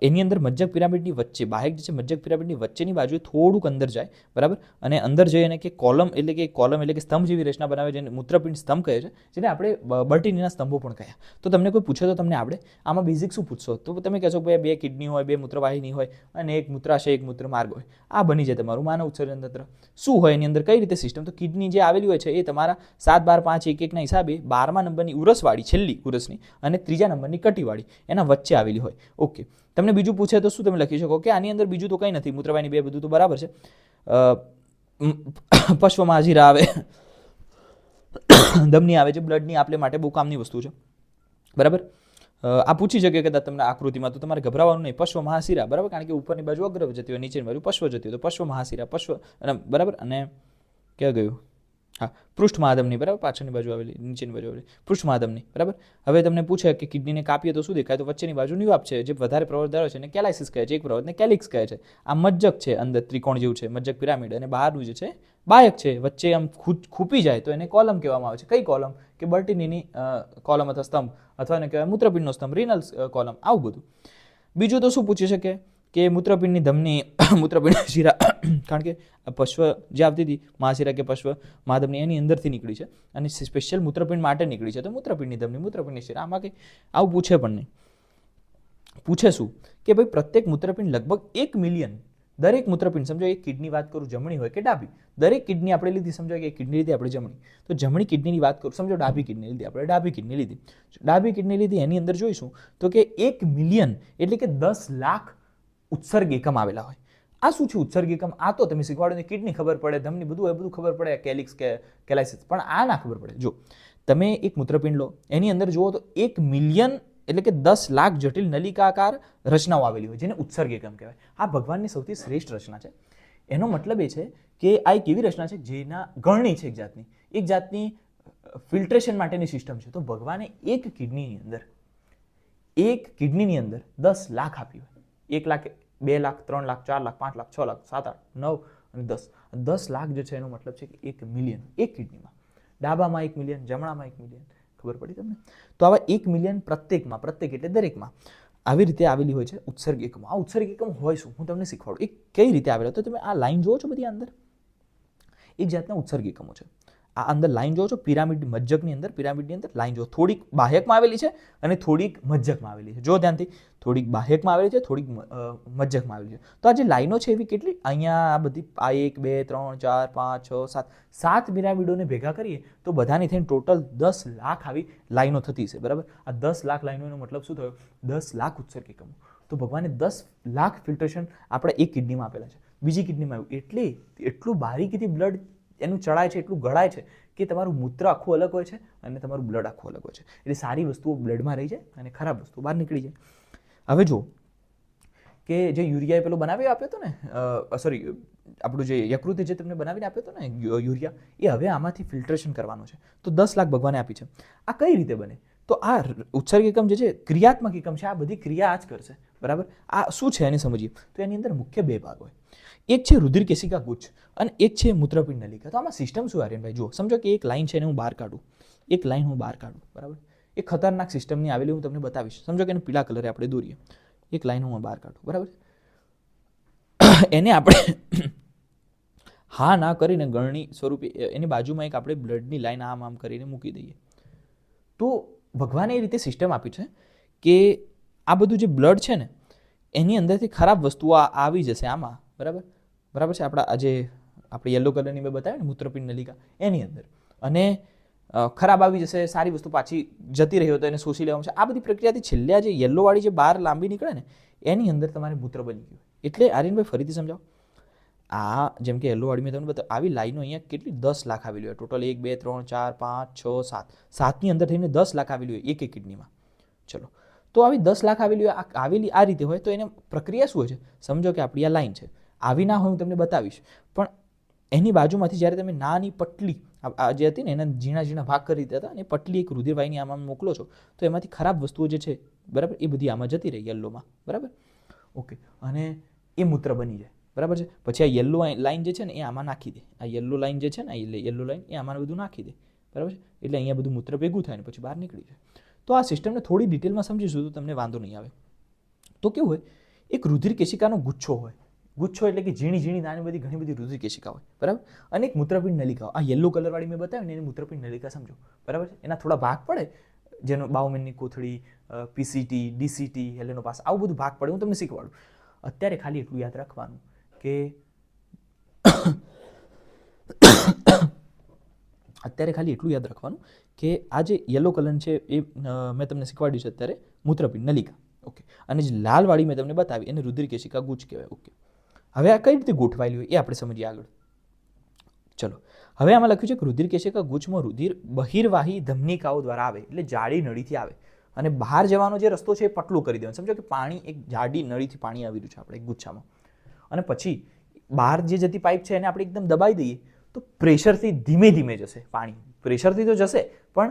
એની અંદર મજ્જક પિરામિડની વચ્ચે, બાહ્યક જે છે મજ્જક પિરામિડની વચ્ચેની બાજુએ થોડુંક અંદર જાય, બરાબર, અને અંદર જઈ અને કે કોલમ એટલે કે સ્તંભ જેવી રચના બનાવે, જેને મૂત્રપિંડ સ્તંભ કહે છે, જેને આપણે બર્ટીનીના સ્તંભો પણ કહ્યા. તો તમને કોઈ પૂછે તો તમને આવડે આમાં બેઝિક શું પૂછશો, તો તમે કહેશો કે બે કિડની હોય, બે મૂત્રવાહિની હોય, અને એક મૂત્રાશય, એક મૂત્રમાર્ગ હોય. આ બની જાય તમારું માનવ ઉત્સર્જન તંત્ર. શું હોય એની અંદર, કઈ રીતે સિસ્ટમ? તો કિડની જે આવેલી હોય છે એ તમારા 7, 12, 5, 1, 1 ના હિસાબે 12મા નંબરની ઉરસવાળી, છેલ્લી ઉરસની, અને 3જા નંબરની કટીવાળી એના વચ્ચે આવેલી હોય. ઓકે. તમને બીજું પૂછે તો શું તમે લખી શકો કે આની અંદર બીજું તો કંઈ નથી, મૂત્રવાહિની બે, બધું તો બરાબર છે. પશ્વમાં હાજીરા આવે, ધમની આવે છે, બ્લડની આપલે માટે બહુ કામની વસ્તુ છે, બરાબર. આ પૂછી શકે કદાચ તમને આકૃતિમાં, તો તમારે ગભરાવાનું નહીં. પશ્વ મહાશિરા, બરાબર, કારણ કે ઉપરની બાજુ અગ્ર જતી હોય, નીચેની બાજુ પશ્વ જતી હોય, તો પશ્વ મહાશિરા, પશ્વ, બરાબર. અને ક્યાં ગયું? હા, પૃષ્ઠ મહાધમની, બરાબર, પાછળની બાજુ આવેલી, નીચેની બાજુ આવેલી પૃષ્ઠ મહાધમની, બરાબર. હવે તમને પૂછે કે કિડનીને કાપીએ તો શું દેખાય, તો વચ્ચેની બાજુ ન્યુઆપ છે, જે વધારે પ્રવર્ત ધરાવે છે, એને કેલાઇસિસ કહે છે, એક પ્રવર્તને કેલિક્સ કહે છે. આ મજ્જક છે, અંદર ત્રિકોણ જેવું છે, મજ્જક પિરામિડ, અને બહારનું જે છે બાહ્યક છે, વચ્ચે આમ ખૂપી જાય તો એને કોલમ કહેવામાં આવે છે. કઈ કોલમ? કે બર્ટીનીની કોલમ અથવા સ્તંભ, અથવા એને કહેવાય મૂત્રપિંડનો સ્તંભ, રિનલ કોલમ, આવું બધું. બીજું તો શું પૂછી શકે કે મૂત્રપિંડની ધમની, મૂત્રપિંડ શિરા, કારણ કે પશ્વ જે આવતી હતી, મહાશિરા કે પશ્વ મહાધમની, એની અંદરથી નીકળી છે અને સ્પેશિયલ મૂત્રપિંડ માટે નીકળી છે, તો મૂત્રપિંડની ધમની, મૂત્રપિંડની શિરા, આમાં કંઈ આવું પૂછે પણ નહીં. પૂછે શું કે ભાઈ પ્રત્યેક મૂત્રપિંડ લગભગ 1 મિલિયન, દરેક મૂત્રપિંડ, સમજો એક કિડની વાત કરું, જમણી હોય કે ડાબી, દરેક કિડની આપણે લીધી, સમજો કે કિડની લીધી આપણે જમણી, તો જમણી કિડનીની વાત કરું, સમજો ડાબી કિડની લીધી આપણે, ડાબી કિડની લીધી, ડાબી કિડની લીધી, એની અંદર જોઈશું તો કે 1 મિલિયન એટલે કે 10 લાખ ઉત્સર્ગ એકમ આવેલા હોય. આ શું છે ઉત્સર્ગ એકમ? આ તો તમે શીખવાડો ને, કિડની ખબર પડે, ધમની બધું હોય, બધું ખબર પડે, કેલિક્સ કે કેલાઇસિસ, પણ આ ના ખબર પડે. જો તમે એક મૂત્રપિંડ લો, એની અંદર જુઓ તો 1 મિલિયન એટલે કે 10 લાખ જટિલ નલિકાકાર રચનાઓ આવેલી હોય, જેને ઉત્સર્ગ એકમ કહેવાય. આ ભગવાનની સૌથી શ્રેષ્ઠ રચના છે. એનો મતલબ એ છે કે આ એક એવી રચના છે જેના ગણની છે, એક જાતની ફિલ્ટ્રેશન માટેની સિસ્ટમ છે. તો ભગવાને એક કિડનીની અંદર 10 લાખ આપી હોય, 1 લાખ, 2 લાખ, 3 લાખ, 4 લાખ, 5 લાખ, 6 લાખ, 7, 8, 9 અને 10. 10 લાખ જે છે એનો મતલબ છે કે 1 મિલિયન એક કિડનીમાં, ડાબામાં 1 મિલિયન, જમણામાં 1 મિલિયન. ખબર પડી તમને? તો આવા 1 મિલિયન પ્રત્યેકમાં, પ્રત્યેક એટલે દરેકમાં આવી રીતે આવેલી હોય છે ઉત્સર્ગ એકમ. આ ઉત્સર્ગ એકમ હોય શું, હું તમને શીખવાડું. એ કઈ રીતે આવેલા? તો તમે આ લાઈન જુઓ છો બધી અંદર, એક જાતના ઉત્સર્ગ એકમો છે. આ અંદર લાઈન જોવો છો, પિરામિડ મજ્જકની અંદર, પિરામિડની અંદર લાઈન જો થોડીક બાહ્યકમાં આવેલી છે અને થોડીક મજ્જકમાં આવેલી છે. જો ધ્યાનથી, થોડીક બાહ્યકમાં આવેલી છે, થોડીક મજ્જકમાં આવેલી છે. તો આ જે લાઈનો છે એવી કેટલી, અહીંયા આ બધી, આ 1, 2, 3, 4, 5, 6, 7 પિરામિડોને ભેગા કરીએ તો બધાની થઈને ટોટલ 10 લાખ આવી લાઈનો થતી છે, બરાબર. આ 10 લાખ લાઈનોનો મતલબ શું થયો? 10 લાખ ઉત્સર્ગ એકમો. તો ભગવાને 10 લાખ ફિલ્ટ્રેશન આપણે એક કિડનીમાં આપેલા છે, બીજી કિડનીમાં આવ્યું, એટલે એટલું બારીકીથી બ્લડ એનું ચડાય છે, એટલું ગળાય છે કે તમારું મૂત્ર આખું અલગ હોય છે અને તમારું બ્લડ આખું અલગ હોય છે. એટલે સારી વસ્તુઓ બ્લડમાં રહી જાય અને ખરાબ વસ્તુઓ બહાર નીકળી જાય. હવે જો કે જે યુરિયાએ પેલો બનાવી આપ્યો હતો ને, સોરી, આપણું જે યકૃત જે તમને બનાવીને આપ્યો હતો ને યુરિયા, એ હવે આમાંથી ફિલ્ટ્રેશન કરવાનો છે. તો 10 લાખ ભગવાને આપી છે. આ કઈ રીતે બને? તો આ ઉત્સર્ગ એકમ જે છે ક્રિયાત્મક એકમ છે, આ બધી ક્રિયા આ જ કરશે, બરાબર. આ શું છે એને સમજીએ તો એની અંદર મુખ્ય 2 ભાગ હોય. એક છે રુધિર કેશિકા ગુચ્છ અને એક છે મૂત્રપિંડ નલિકા. તો આમાં સિસ્ટમ શું આર્યનભાઈ? જુઓ, સમજો કે એક લાઈન છે એને હું બહાર કાઢું, એક લાઈન હું બહાર કાઢું, બરાબર. એક ખતરનાક સિસ્ટમની આવેલી હું તમને બતાવીશ. સમજો કે એને પીળા કલરે આપણે દોરીએ, એક લાઈન હું બહાર કાઢું, બરાબર. એને આપણે હા ના કરીને ગણની સ્વરૂપે એની બાજુમાં એક આપણે બ્લડની લાઈન આમ કરીને મૂકી દઈએ. તો ભગવાને એ રીતે સિસ્ટમ આપી છે કે આ બધું જે બ્લડ છે ને એની અંદરથી ખરાબ વસ્તુઓ આવી જશે આમાં, બરાબર બરાબર છે. આપણા આજે આપણે યલો કલરની મેં બતાવ્યું ને મૂત્રપિંડ નલિકા, એની અંદર, અને ખરાબ આવી જશે, સારી વસ્તુ પાછી જતી રહી હોય તો એને શોષી લેવામાં છે. આ બધી પ્રક્રિયાથી છેલ્લે આ જે યલોવાળી જે બહાર લાંબી નીકળે ને એની અંદર તમારે મૂત્ર બની ગયું. એટલે આર્યનભાઈ ફરીથી સમજાવો. આ જેમ કે યલોવાળી મેં તમને બતાવ્યું, આવી લાઈનો અહીંયા કેટલી 10 લાખ આવેલી હોય ટોટલ, 1, 2, 3, 4, 5, 6, 7, 7ની અંદર થઈને 10 લાખ આવેલી હોય એક એક કિડનીમાં. ચલો, તો આવી 10 લાખ આવેલી હોય, આવેલી આ રીતે હોય તો એને પ્રક્રિયા શું હોય છે? સમજો કે આપણી આ લાઈન છે, આવી ના હોય હું તમને બતાવીશ, પણ એની બાજુમાંથી જ્યારે તમે નાની પટલી આ જે હતી ને એના ઝીણા ઝીણા ભાગ કરી દીધા હતા અને પટલી એક રુધિરવાહિની આમાં મોકલો છો તો એમાંથી ખરાબ વસ્તુઓ જે છે બરાબર એ બધી આમાં જતી રહી યલોમાં, બરાબર. ઓકે, અને એ મૂત્ર બની જાય, બરાબર છે. પછી આ યલો લાઈન જે છે ને એ આમાં નાખી દે, આ યલો લાઈન જે છે ને આ યલો લાઈન એ આમાં બધું નાખી દે, બરાબર છે. એટલે અહીંયા બધું મૂત્ર ભેગું થાય ને પછી બહાર નીકળી જાય. તો આ સિસ્ટમને થોડી ડિટેલમાં સમજીશું તો તમને વાંધો નહીં આવે. તો કેવું હોય, એક રુધિર કેશિકાનો ગુચ્છો હોય. ગુચ્છો એટલે કે ઝીણી ઝીણી નાની બધી ઘણી બધી રુધિર કેશિકા હોય, બરાબર. અને એક મૂત્રપિંડ નલિકા. આ યલો કલરવાળી મેં બતાવી ને એને મૂત્રપિંડ નલિકા સમજો, બરાબર છે. એના થોડા ભાગ પડે જેનો બાઉમેનની કોથળી, પીસીટી, ડીસીટી, હેલેનો પાસ, આવું બધું ભાગ પડે હું તમને શીખવાડું. અત્યારે ખાલી એટલું યાદ રાખવાનું કે આ જે યલો કલર છે એ મેં તમને શીખવાડ્યું છે અત્યારે મૂત્રપિંડ નલિકા. ઓકે, અને જે લાલવાળી મેં તમને બતાવી એને રુધિર કેશિકા ગુચ્છ કહેવાય. ઓકે, હવે આ કઈ રીતે ગોઠવાયેલી હોય એ આપણે સમજીએ આગળ. ચલો, હવે આમાં લખ્યું છે કે રુધિર કેશિકા ગુચ્છમાં રુધિર બહિર્વાહી ધમનિકાઓ દ્વારા આવે, એટલે જાડી નળીથી આવે અને બહાર જવાનો જે રસ્તો છે એ પટલું કરી દેવાનો. સમજો કે પાણી એક જાડી નળીથી પાણી આવી રહ્યું છે આપણે એક ગુચ્છામાં, અને પછી બહાર જે જતી પાઇપ છે એને આપણે એકદમ દબાઈ દઈએ તો પ્રેશરથી ધીમે ધીમે જશે પાણી. પ્રેશરથી તો જશે પણ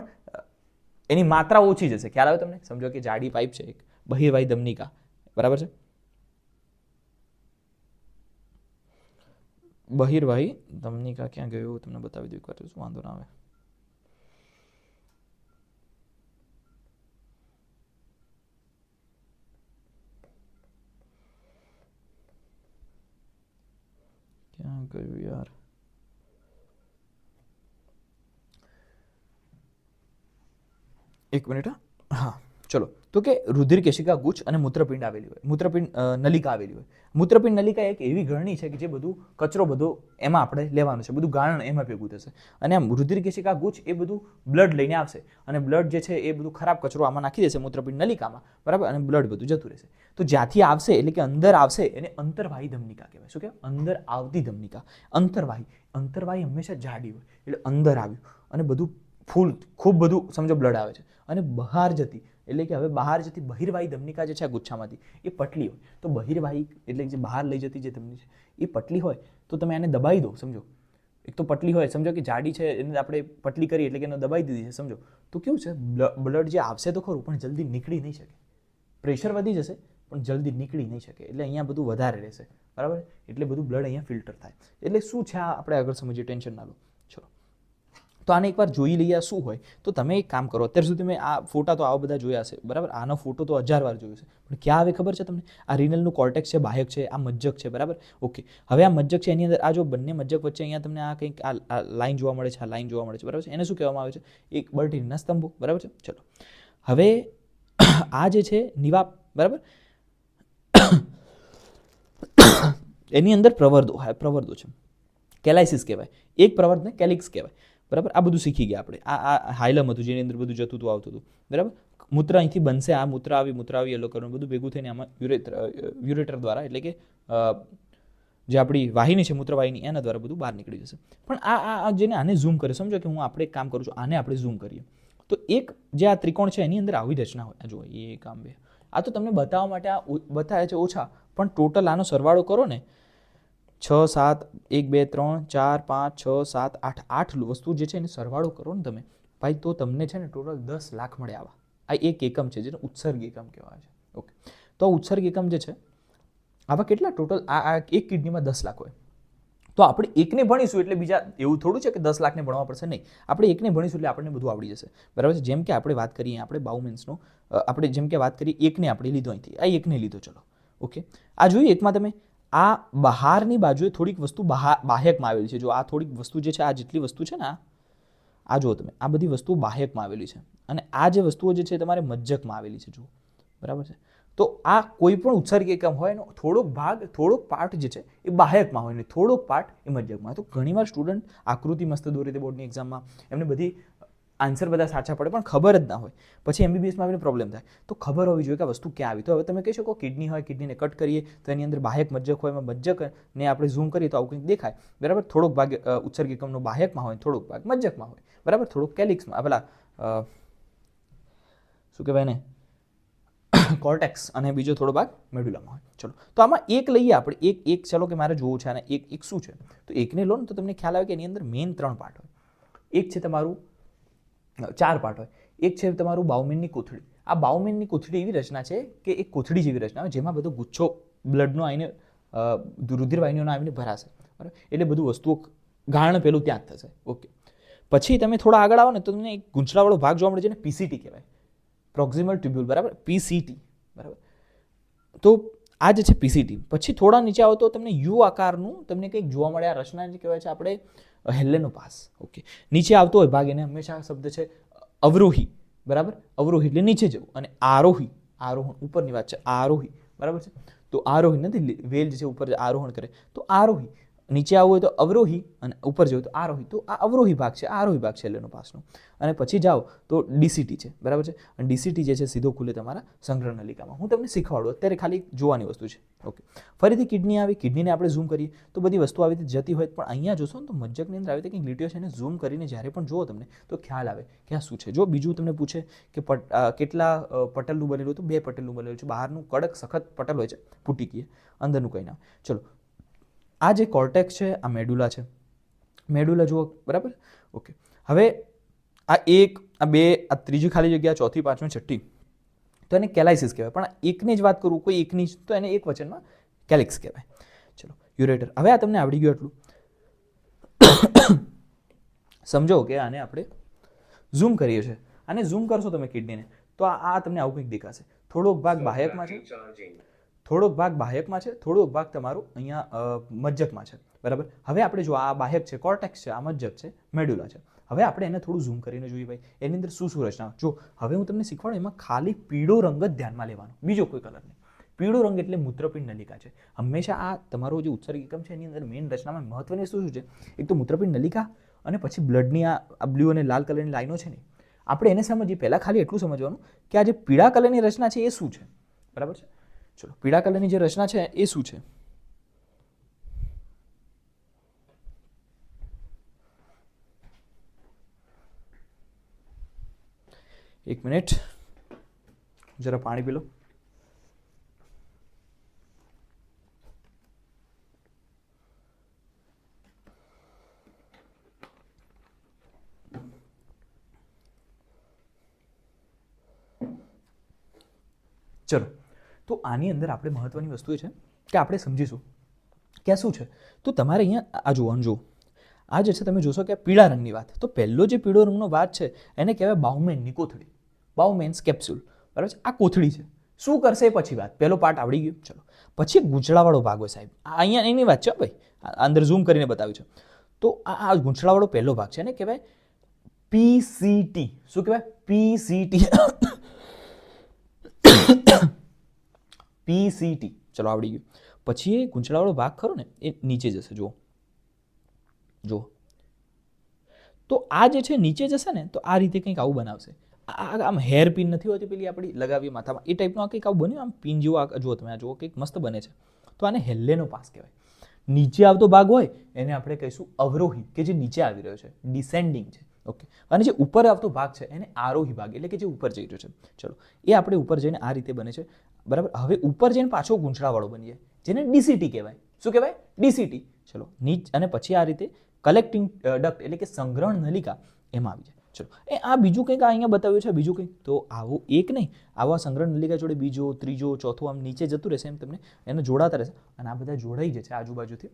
એની માત્રા ઓછી જશે. ખ્યાલ આવે તમને? સમજો કે જાડી પાઇપ છે એક બહિર્વાહી ધમનિકા, બરાબર છે. બહિર્વાહી ધમનિકા ક્યાં ગયું તમને બતાવી દઉં એકવાર, તો શું વાંધો ના આવે. ક્યાં ગયું યાર? એક મિનિટ. હા, ચલો. તો કે રુધિર કેશિકા ગુચ્છ અને મૂત્રપિંડ આવેલી હોય, મૂત્રપિંડ નલિકા આવેલી હોય. મૂત્રપિંડ નલિકા એક એવી ગળણી છે કે જે બધું કચરો બધો એમાં આપણે લેવાનું છે, બધું ગાળણ એમાં ભેગું થશે. અને આ રુધિર કેશિકા ગુચ્છ એ બધું બ્લડ લઈને આવશે અને બ્લડ જે છે એ બધું ખરાબ કચરો આમાં નાખી દેશે મૂત્રપિંડ નલિકામાં, બરાબર. અને બ્લડ બધું જતું રહેશે. તો જ્યાંથી આવશે એટલે કે અંદર આવશે એને અંતરવાહી ધમનિકા કહેવાય. શું કહેવાય? અંદર આવતી ધમનિકા. અંતરવાહી હંમેશા જાડી હોય એટલે અંદર આવ્યું અને બધું ફૂલ ખૂબ બધું સમજો બ્લડ આવે છે. અને બહાર જતી એટલે કે હવે બહાર જતી બહિર્વાહી ધમનિકા જે છે આ ગુચ્છામાંથી એ પટલી હોય. તો બહિર્વાહી એટલે જે બહાર લઈ જતી જે ધમની છે એ પટલી હોય તો તમે આને દબાઈ દો. સમજો એક તો પટલી હોય, સમજો કે જાડી છે એને આપણે પટલી કરી એટલે કે એને દબાઈ દીધી છે, સમજો. તો કેવું છે, બ્લડ જે આવશે તો ખરું પણ જલ્દી નીકળી નહીં શકે. પ્રેશર વધી જશે પણ જલ્દી નીકળી નહીં શકે. એટલે અહીંયા બધું વધારે રહેશે, બરાબર. એટલે બધું બ્લડ અહીંયા ફિલ્ટર થાય. એટલે શું છે આ આપણે આગળ સમજીએ, ટેન્શન ના લો. ચલો, તો આને એકવાર જોઈ લઈએ શું હોય. તો તમે એક કામ કરો, અત્યાર સુધી મેં આ ફોટા તો આવા બધા જોયા છે, બરાબર. આનો ફોટો તો 1000 વાર જોયો છે, પણ ક્યાં આવે ખબર છે તમને? આ રીનલનું કોર્ટેક્સ છે, બાહ્યક છે, આ મજ્જક છે, બરાબર. ઓકે, હવે આ મજ્જક છે એની અંદર આ જો બંને મજ્જક વચ્ચે અહીંયા તમને આ કંઈક આ લાઈન જોવા મળે છે, આ લાઈન જોવા મળે છે, બરાબર છે. એને શું કહેવામાં આવે છે? એક બર્ટીનના સ્તંભો, બરાબર છે. ચલો, હવે આ જે છે નિવાપ, બરાબર, એની અંદર પ્રવર્ધો છે, કેલાઇસિસ કહેવાય. એક પ્રવર્ધને કેલિક્સ કહેવાય, બરાબર. આ બધું શીખી ગયા આપણે. આ હાઇલમ હતું જેની અંદર બધું જતું હતું આવતું હતું, બરાબર. મૂત્ર અહીંથી બનશે, આ મૂત્ર આવી યલો કરવાનું બધું ભેગું થઈને આમાં યુરેટર દ્વારા એટલે કે જે આપણી વાહિની છે મૂત્રવાહિની એના દ્વારા બધું બહાર નીકળી જશે. પણ આ જેને આને ઝૂમ કરે, સમજો કે હું આપણે એક કામ કરું છું, આને આપણે ઝૂમ કરીએ તો એક જે આ ત્રિકોણ છે એની અંદર આવી રચના હોય. આ જુઓ, એ કામ બે આ તો તમને બતાવવા માટે આ બતાવે છે ઓછા, પણ ટોટલ આનો સરવાળો કરો ને 6 7 1 2 3 4 5 6 7 8 8 વસ્તુ જે છે એને સરવાળો કરો ને તમે ભાઈ, તો તમને છે ને ટોટલ 10 લાખ મળે. આવા આ એક એકમ છે જેને ઉત્સર્ગ એકમ કહેવાય છે. ઓકે, તો આ ઉત્સર્ગ એકમ જે છે આવા કેટલા ટોટલ આ એક કિડનીમાં 10 લાખ હોય. તો આપણે એકને ભણીશું એટલે બીજા એવું થોડું છે કે 10 લાખને ભણવા પડશે, નહીં. આપણે એકને ભણીશું એટલે આપણને બધું આવડી જશે, બરાબર છે. જેમ કે આપણે વાત કરીએ આપણે બાઉમેન્સનો, આપણે જેમ કે વાત કરીએ એકને આપણે લીધો અહીંથી, આ એકને લીધો. ચલો, ઓકે, આ જોયું એકમાં તમે આ બહારની બાજુએ થોડીક વસ્તુ બાહ્યકમાં આવેલી છે. જો આ થોડીક વસ્તુ જે છે, આ જેટલી વસ્તુ છે ને આ જુઓ તમે, આ બધી વસ્તુ બાહ્યકમાં આવેલી છે અને આ જે વસ્તુઓ જે છે તમારે મજ્જકમાં આવેલી છે, જુઓ, બરાબર છે. તો આ કોઈ પણ ઉત્સર્ગ એકમ હોય એનો થોડોક ભાગ, થોડોક પાર્ટ જે છે એ બાહ્યકમાં હોય ને થોડોક પાર્ટ એ મજ્જકમાં. તો ઘણીવાર સ્ટુડન્ટ આકૃતિ મસ્ત દોરી દે બોર્ડની એક્ઝામમાં, એમને બધી આન્સર બધા સાચા પડે પણ ખબર જ ના હોય, પછી એમબીબીએસમાં આવીને પ્રોબ્લેમ થાય. તો ખબર હોવી જોઈએ કે આ વસ્તુ ક્યાં આવી. તો હવે તમે કહી શકો કિડની હોય, કિડનીને કટ કરીએ તો એની અંદર બાહ્યક મજ્જક હોય, એમાં મજ્જકને આપણે ઝૂમ કરીએ તો આવું કંઈક દેખાય, બરાબર. થોડોક ભાગ ઉત્સર્ગ એકમનો બાહ્યકમાં હોય, થોડોક ભાગ મજ્જકમાં હોય, બરાબર. થોડોક કેલિક્સમાં, પેલા શું કહેવાય ને, કોર્ટેક્સ અને બીજો થોડો ભાગ મેડુલામાં હોય. ચલો તો આમાં એક લઈએ આપણે, એક ચલો કે મારે જોવું છે અને એક શું છે, તો એકને લો ને તો તમને ખ્યાલ આવે કે એની અંદર મેઇન 3 પાર્ટ હોય. એક છે તમારું 4 પાર્ટ હોય. એક છે તમારું બાઉમેનની કોથળી. આ બાઉમેનની કોથળી એવી રચના છે કે એક કોથળી જેવી રચના હોય જેમાં બધો ગુચ્છો બ્લડનો આવીને રુધિરવાહિનીઓનો આવીને ભરાશે, બરાબર. એટલે બધું વસ્તુઓ ગાણ પેલું ત્યાં જ થશે. ઓકે, પછી તમે થોડા આગળ આવો ને તો તમને એક ગૂંચળાવાળો ભાગ જોવા મળે છે ને પીસીટી કહેવાય, પ્રોક્સિમલ ટ્યુબ્યુલ, બરાબર, પીસીટી, બરાબર. તો આ જે છે પીસીટી. પછી થોડા નીચે આવો તો તમને યુ આકારનું તમને કંઈક જોવા મળે. આ રચના જે કહેવાય છે આપણે હેલેનો પાસ. ઓકે, નીચે આવતો હોય ભાગ એને હંમેશા શબ્દ છે અવરોહી, બરાબર. અવરોહી એટલે નીચે જવું, અને આરોહી, આરોહણ ઉપરની વાત છે, આરોહી, બરાબર છે. તો આરોહી નથી, વેલ જે છે ઉપર આરોહણ કરે તો આરોહી. નીચે આવવું હોય તો અવરોહી અને ઉપર જવું તો આરોહી. તો આ અવરોહી ભાગ છે, આરોહી ભાગ છે હેલેનો પાસનો. અને પછી જાઓ તો ડીસીટી છે, બરાબર છે. અને ડીસીટી જે છે સીધો ખુલે તમારા સંગ્રહ નલિકામાં. હું તમને શીખવાડું, અત્યારે ખાલી જોવાની વસ્તુ છે. ઓકે, ફરીથી કિડની આવી, કિડનીને આપણે ઝૂમ કરીએ તો બધી વસ્તુ આવી રીતે જતી હોય, પણ અહીંયા જોશો ને તો મજ્જકની અંદર આવી રીતે કંઈક લીટીઓ છે એને ઝૂમ કરીને જ્યારે પણ જુઓ તમને તો ખ્યાલ આવે કે આ શું છે. જો બીજું તમને પૂછે કે કેટલા પટલનું બનેલું, તો 2 પટલનું બનેલું છે. બહારનું કડક સખત પટલ હોય છે, પુટિકીય, અંદરનું કંઈ ના. ચલો, આ જે કોર્ટેક્સ છે આ મેડુલા છે. મેડુલા જુઓ, બરાબર. ઓકે, હવે આ 1, આ 2, આ ત્રીજી ખાલી જગ્યા, ચોથી, પાંચમી, છઠ્ઠી, તો એને કેલાઇસિસ કહેવાય. પણ એકની જ વાત કરું, કોઈ એકની જ, તો એને એક વચનમાં કેલિક્સ કહેવાય. ચલો, યુરેટર. હવે આ તમને આવડી ગયું એટલું. સમજો કે આને આપણે ઝૂમ કરીએ છીએ. આને ઝૂમ કરશો તમે કિડનીને તો આ તમને આવું કંઈક દેખાશે. થોડોક ભાગ બાહ્યકમાં છે, થોડોક ભાગ બાહ્યકમાં છે, થોડોક ભાગ તમારું અહીંયા મજ્જકમાં છે, બરાબર. હવે આપણે જો આ બાહ્યક છે, કોર્ટેક્સ છે, આ મજ્જક છે, મેડુલા છે. હવે આપણે એને થોડું ઝૂમ કરીને જોઈએ ભાઈ એની અંદર શું શું રચના. જો હવે હું તમને શીખવાડું, એમાં ખાલી પીળો રંગ જ ધ્યાનમાં લેવાનો, બીજો કોઈ કલર નહીં. પીળો રંગ એટલે મૂત્રપિંડ નલિકા છે. હંમેશા આ તમારો જે ઉત્સર્ગ એકમ છે એની અંદર મેઇન રચનામાં મહત્વની વસ્તુ શું છે, એક તો મૂત્રપિંડ નલિકા અને પછી બ્લડની આ બ્લુ અને લાલ કલરની લાઈનો છે ને, આપણે એને સમજીએ. પહેલાં ખાલી એટલું સમજવાનું કે આ જે પીળા કલરની રચના છે એ શું છે, બરાબર છે. ચલો, પીળા કલરની જે રચના છે એ શું છે? એક મિનિટ, જરા પાણી પી લો. ચલો, તો આની અંદર આપણે મહત્વની વસ્તુ એ છે કે આપણે સમજીશું કે આ શું છે. તો તમારે અહીંયા આ જોવાનું, જો આ જે છે તમે જોશો કે આ પીળા રંગની વાત, તો પહેલો જે પીળો રંગનો વાત છે એને કહેવાય બાઉમેનની કોથળી, બાઉમેન્સ કેપ્સ્યુલ, બરાબર છે. આ કોથળી છે, શું કરશે એ પછી વાત. પહેલો પાર્ટ આવડી ગયો. ચલો, પછી ગૂંચળાવાળો ભાગ હોય સાહેબ, અહીંયા એની વાત છે ભાઈ, અંદર ઝૂમ કરીને બતાવ્યું છે. તો આ ગૂંચળાવાળો પહેલો ભાગ છે એને કહેવાય પીસીટી. શું કહેવાય? પીસીટી. પીસીટી. ચલો, આવડી ગયું. પછી એ ગૂંચળાવાળો ભાગ ખરો ને એ નીચે જશે. જુઓ, જુઓ, તો આ જે છે નીચે જશે ને તો આ રીતે કંઈક આવું બનાવશે. આમ હેર પિન નથી હોતી પેલી આપણી લગાવીએ માથામાં, એ ટાઈપનું આ કંઈક આવું બન્યું, આમ પિન જેવું. જુઓ તમે, આ જુઓ કંઈક મસ્ત બને છે. તો આને હેલેનો પાસ કહેવાય. નીચે આવતો ભાગ હોય એને આપણે કહીશું અવરોહી, કે જે નીચે આવી રહ્યો છે, ડિસેન્ડિંગ છે. ઓકે, અને જે ઉપર આવતો ભાગ છે એને આરોહી ભાગ, એટલે કે જે ઉપર જઈ રહ્યો છે. ચલો, એ આપણે ઉપર જઈને આ રીતે બને છે, બરાબર. હવે ઉપર જઈને પાછો ગૂંચળાવાળો બની જાય જેને ડીસીટી કહેવાય. શું કહેવાય? ડીસીટી. ચલો, નીચ અને પછી આ રીતે કલેક્ટિંગ ડક્ટ એટલે કે સંગ્રહણ નલિકા એમાં આવી જાય. ચલો, આ બીજું કંઈક અહીંયા બતાવ્યું છે, બીજું કંઈક. તો આવું એક નહીં, આવા સંગ્રહણ નલિકા જોડે બીજો, ત્રીજો, ચોથો આમ નીચે જતું રહેશે, એમ તમને એને જોડાતા રહેશે. અને આ બધા જોડાઈ જાય છે આજુબાજુથી,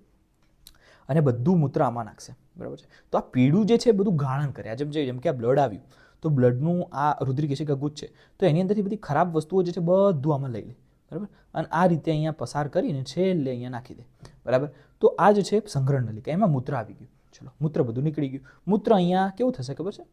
અને બધું મૂત્ર આમાં નાખશે, બરાબર છે. તો આ પીળું જે છે બધું ગાળણ કરે. જેમ કે આ બ્લડ આવ્યું તો બ્લડનું આ રુધિરકેશિકા ગુચ્છ છે, તો એની અંદરથી બધી ખરાબ વસ્તુઓ જે છે બધું આમાં લઈ લે, બરાબર. અને આ રીતે અહીંયા પસાર કરીને છેલ્લે અહીંયા નાખી દે, બરાબર. તો આ જે છે સંગ્રહણ નલિકા, એમાં મૂત્ર આવી ગયું. ચલો, મૂત્ર બધું નીકળી ગયું. મૂત્ર અહીંયા કેવું થશે ખબર છે?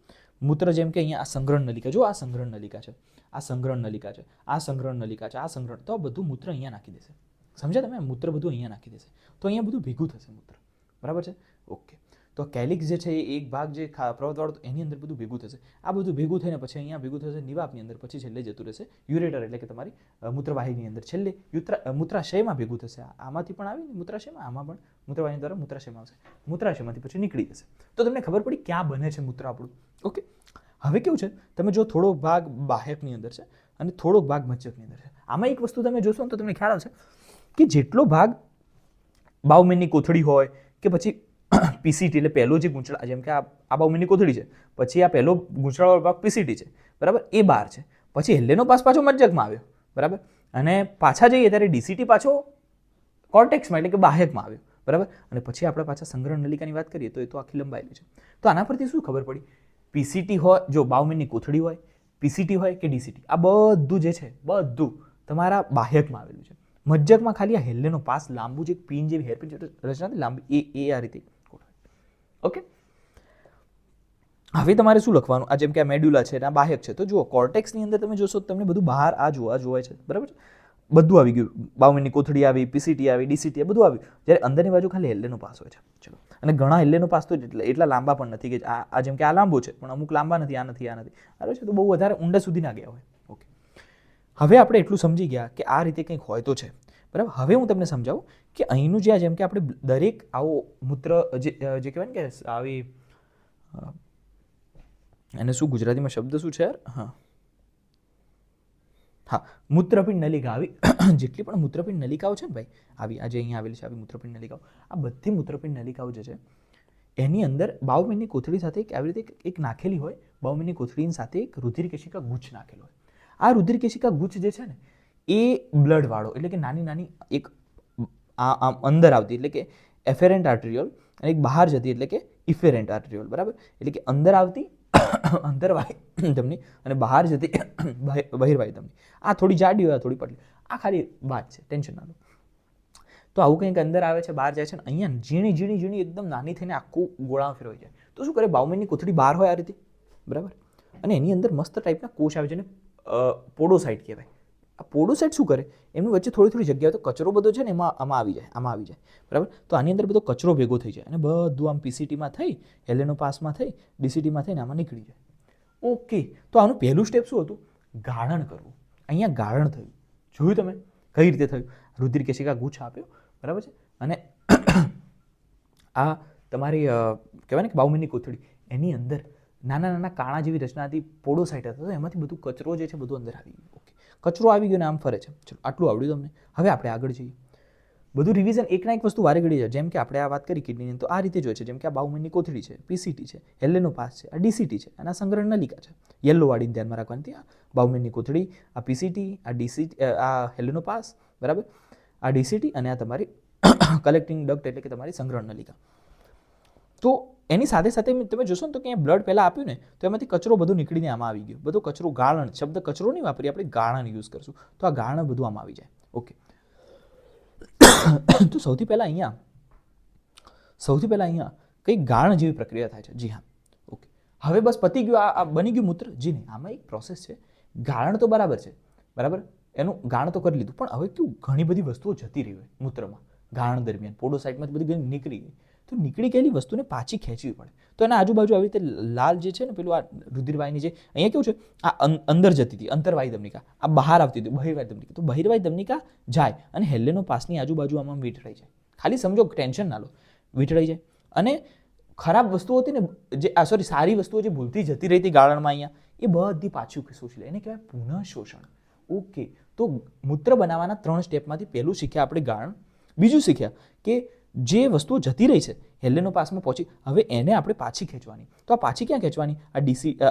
મૂત્ર જેમ કે અહીંયા આ સંગ્રહણ નલિકા, જો આ સંગ્રહણ નલિકા છે, આ સંગ્રહણ નલિકા છે, આ સંગ્રહણ નલિકા છે, આ સંગ્રહણ, તો બધું મૂત્ર અહીંયા નાખી દેશે. સમજ્યા તમે? મૂત્ર બધું અહીંયા નાખી દેશે, તો અહીંયા બધું ભેગું થશે મૂત્ર, બરાબર છે. ઓકે, તો કેલિક્સ જે છે એ એક ભાગ જે પ્રવતવાળો એની અંદર બધું ભેગું થશે. આ બધું ભેગું થઈને પછી અહીંયા ભેગું થશે નિવાપની અંદર, પછી છેલ્લે જતું રહેશે યુરેટર, એટલે કે તમારી મૂત્રવાહિની અંદર. છેલ્લે મૂત્રાશયમાં ભેગું થશે. આમાંથી પણ આવી મૂત્રાશયમાં, આમાં પણ મૂત્રવાહિની દ્વારા મૂત્રાશયમાં આવશે. મૂત્રાશયમાંથી પછી નીકળી જશે. તો તમને ખબર પડી ક્યાં બને છે મૂત્ર આપણું. ઓકે, હવે કેવું છે, તમે જો થોડો ભાગ બાહ્યકની અંદર છે અને થોડોક ભાગ મજ્જકની અંદર છે. આમાં એક વસ્તુ તમે જોશો ને તો તમને ખ્યાલ આવશે કે જેટલો ભાગ બાઉમેનની કોથળી હોય કે પછી પીસીટી એટલે પહેલો જે ગૂંચળા, જેમ કે આ બાઉમેનની કોથળી છે, પછી આ પહેલો ગૂંચળાવાળો ભાગ પીસીટી છે, બરાબર, એ બહાર છે. પછી હેલેનો પાસ પાછો મજ્જકમાં આવ્યો, બરાબર, અને પાછા જઈએ ત્યારે ડીસીટી પાછો કોર્ટેક્સમાં એટલે કે બાહ્યકમાં આવ્યો, બરાબર, અને પછી આપણે પાછા સંગ્રહ નલિકાની વાત કરીએ તો એ તો આખી લંબાયેલી છે. તો આના પરથી શું ખબર પડી? પીસીટી હોય, જો બાઉમેનની કોથળી હોય, પીસીટી હોય કે ડીસીટી, આ બધું જે છે બધું તમારા બાહ્યકમાં આવેલું છે. મજ્જકમાં ખાલી આ હેલેનો પાસ લાંબુ જે પિન જેવી હેરપિન રચના હતી લાંબી, એ આ રીતે ગોઠવાય. ઓકે, હવે તમારે શું લખવાનું? આ જેમ કે આ મેડ્યુલા છે, આ બાહ્યક છે, તો જુઓ કોર્ટેક્સની અંદર તમે જોશો તમને બધું બહાર આ જોવાય છે, બરાબર છે, બધું આવી ગયું. બાઉમેનની કોથળી આવી, પીસીટી આવી, ડીસીટી, બધું આવ્યું. જ્યારે અંદરની બાજુ ખાલી હેલેનો પાસ હોય છે. ચલો, અને ઘણા હેલેનો પાસ તો એટલા લાંબા પણ નથી કે આ જેમ કે આ લાંબો છે પણ અમુક લાંબા નથી, આ નથી, આ નથી, બરાબર છે, તો બહુ વધારે ઊંડા સુધી ના ગયા હોય. ઓકે, હવે આપણે એટલું સમજી ગયા કે આ રીતે કંઈક હોય તો છે, બરાબર. હવે હું તમને સમજાવું કે અહીંનું જે જેમ કે આપણે દરેક આવો મૂત્ર જે કહેવાય ને કે આવી, એને શું ગુજરાતીમાં શબ્દ શું છે યાર? હા, મૂત્રપિંડ નલિકા. આવી જેટલી પણ મૂત્રપિંડ નલિકાઓ છે ને ભાઈ, આવી આજે અહીંયા આવેલી છે આવી મૂત્રપિંડ નલિકાઓ, આ બધી મૂત્રપિંડ નલિકાઓ જે છે એની અંદર બાઉમેનની કોથળી સાથે આવી રીતે એક નાખેલી હોય. બાઉમેનની કોથળીની સાથે એક રુધિરકેશિકા ગુચ્છ નાખેલો હોય. આ રુધિરકેશિકા ગુચ્છ જે છે ને એ બ્લડ વાળો, એટલે કે નાની નાની એક આમ અંદર આવતી એટલે કે એફેરન્ટ આર્ટેરિયોલ, અને એક બહાર જતી એટલે કે ઇફેરન્ટ આર્ટેરિયોલ, બરાબર, એટલે કે અંદર આવતી અંતરવાહી ધમની અને બહાર જતી બહિર્વાહી ધમની. આ થોડી જાડી હોય, થોડી પતલી, આ ખાલી વાત છે, ટેન્શન ના લો. તો આવું કંઈક અંદર આવે છે, બહાર જાય છે, ને અહીંયા ઝીણી ઝીણી ઝીણી એકદમ નાની થઈને આખું ગોળા ફેરવાઈ જાય. તો શું કરે? બાઉમેનની કોથળી બહાર હોય આ રીતે, બરાબર, અને એની અંદર મસ્ત ટાઈપના કોષ આવે છે ને પોડોસાઇટ કહેવાય. આ પોડોસાઇટ શું કરે? એમની વચ્ચે થોડી થોડી જગ્યાએ તો કચરો બધો છે ને આમાં આવી જાય, બરાબર. તો આની અંદર બધો કચરો ભેગો થઈ જાય અને બધું આમ પીસીટીમાં થઈ, હેલેનો પાસમાં થઈ, ડીસીટીમાં થઈને આમાં નીકળી જાય. ઓકે, તો આનું પહેલું સ્ટેપ શું હતું? ગાળણ કરવું. અહીંયા ગાળણ થયું, જોયું તમે કઈ રીતે થયું? રુધિરકેશિકા ગુચ્છ આપ્યો, બરાબર છે, અને આ તમારી કહેવાય ને કે બાઉમેનની કોથળી, એની અંદર નાના નાના કાણા જેવી રચના હતી, પોડોસાઇટ હતા, તો એમાંથી બધું કચરો જે છે બધું અંદર આવી ગયું. ઓકે, કચરો આવી ગયો ને આમ ફરે છે. ચલો, આટલું આવડ્યું તમને. હવે આપણે આગળ જઈએ. બધું રિવિઝન એકના એક વસ્તુ વારે ઘડી જાય. જેમ કે આપણે આ વાત કરી કિડનીની, તો આ રીતે જોઈએ છે. જેમ કે આ બાઉમેનની કોથળી છે, પીસીટી છે, હેલેનો પાસ છે, આ ડીસીટી છે, અને આ સંગ્રહ નલિકા છે. યેલો વાળીને ધ્યાનમાં રાખવાની. આ બાઉમેનની કોથળી, આ પીસીટી, આ ડીસીટી, આ હેલેનો પાસ, બરાબર, આ ડીસીટી, અને આ તમારી કલેક્ટિંગ ડક્ટ એટલે કે તમારી સંગ્રહ નલિકા. તો એની સાથે સાથે તમે જોશો ને તો કે બ્લડ પહેલાં આપ્યું ને તો એમાંથી કચરો બધું નીકળીને આમાં આવી ગયો. બધો કચરો, ગાળણ, શબ્દ કચરો નહીં વાપરીએ આપણે, ગાળણ યુઝ કરશું. તો આ ગાળણ બધું આમાં આવી જાય. ઓકે, તો સૌથી પહેલાં અહીંયા કંઈક ગાળણ જેવી પ્રક્રિયા થાય છે. જી હા, ઓકે, હવે બસ પતી ગયું, આ બની ગયું મૂત્ર? જી નહીં, આમાં એક પ્રોસેસ છે. ગાળણ તો બરાબર છે, બરાબર, એનું ગાળણ તો કરી લીધું, પણ હવે કેવું ઘણી બધી વસ્તુઓ જતી રહી હોય મૂત્રમાં ગાળણ દરમિયાન, પોડોસાઇટમાંથી બધી નીકળી ગઈ. તો નીકળી ગયેલી વસ્તુને પાછી ખેંચવી પડે. તો એના આજુબાજુ આવી રીતે લાલ જે છે ને પેલું આ રુધિરવાહિની જે અહીંયા કેવું છે, આ અંદર જતી હતી અંતરવાહી ધમનિકા, આ બહાર આવતી હતી બહિર્વાહી ધમનિકા. તો બહિર્વાહી ધમનિકા જાય અને હેલેનો પાસની આજુબાજુ આમાં વીંટળાઈ જાય. ખાલી સમજો, ટેન્શન ના લો, વીંટળાઈ જાય. અને ખરાબ વસ્તુઓ હતી ને જે સારી વસ્તુઓ જે ભૂલથી જતી રહી હતી ગાળણમાં અહીંયા, એ બધી પાછું શોષી લે. એને કહેવાય પુનઃ શોષણ. ઓકે, તો મૂત્ર બનાવવાના 3 સ્ટેપમાંથી પહેલું શીખ્યા આપણે ગાળણ. બીજું શીખ્યા કે જે વસ્તુઓ જતી રહી છે હેલેનો પાસમાં પહોંચી, હવે એને આપણે પાછી ખેંચવાની. તો આ પાછી ક્યાં ખેંચવાની?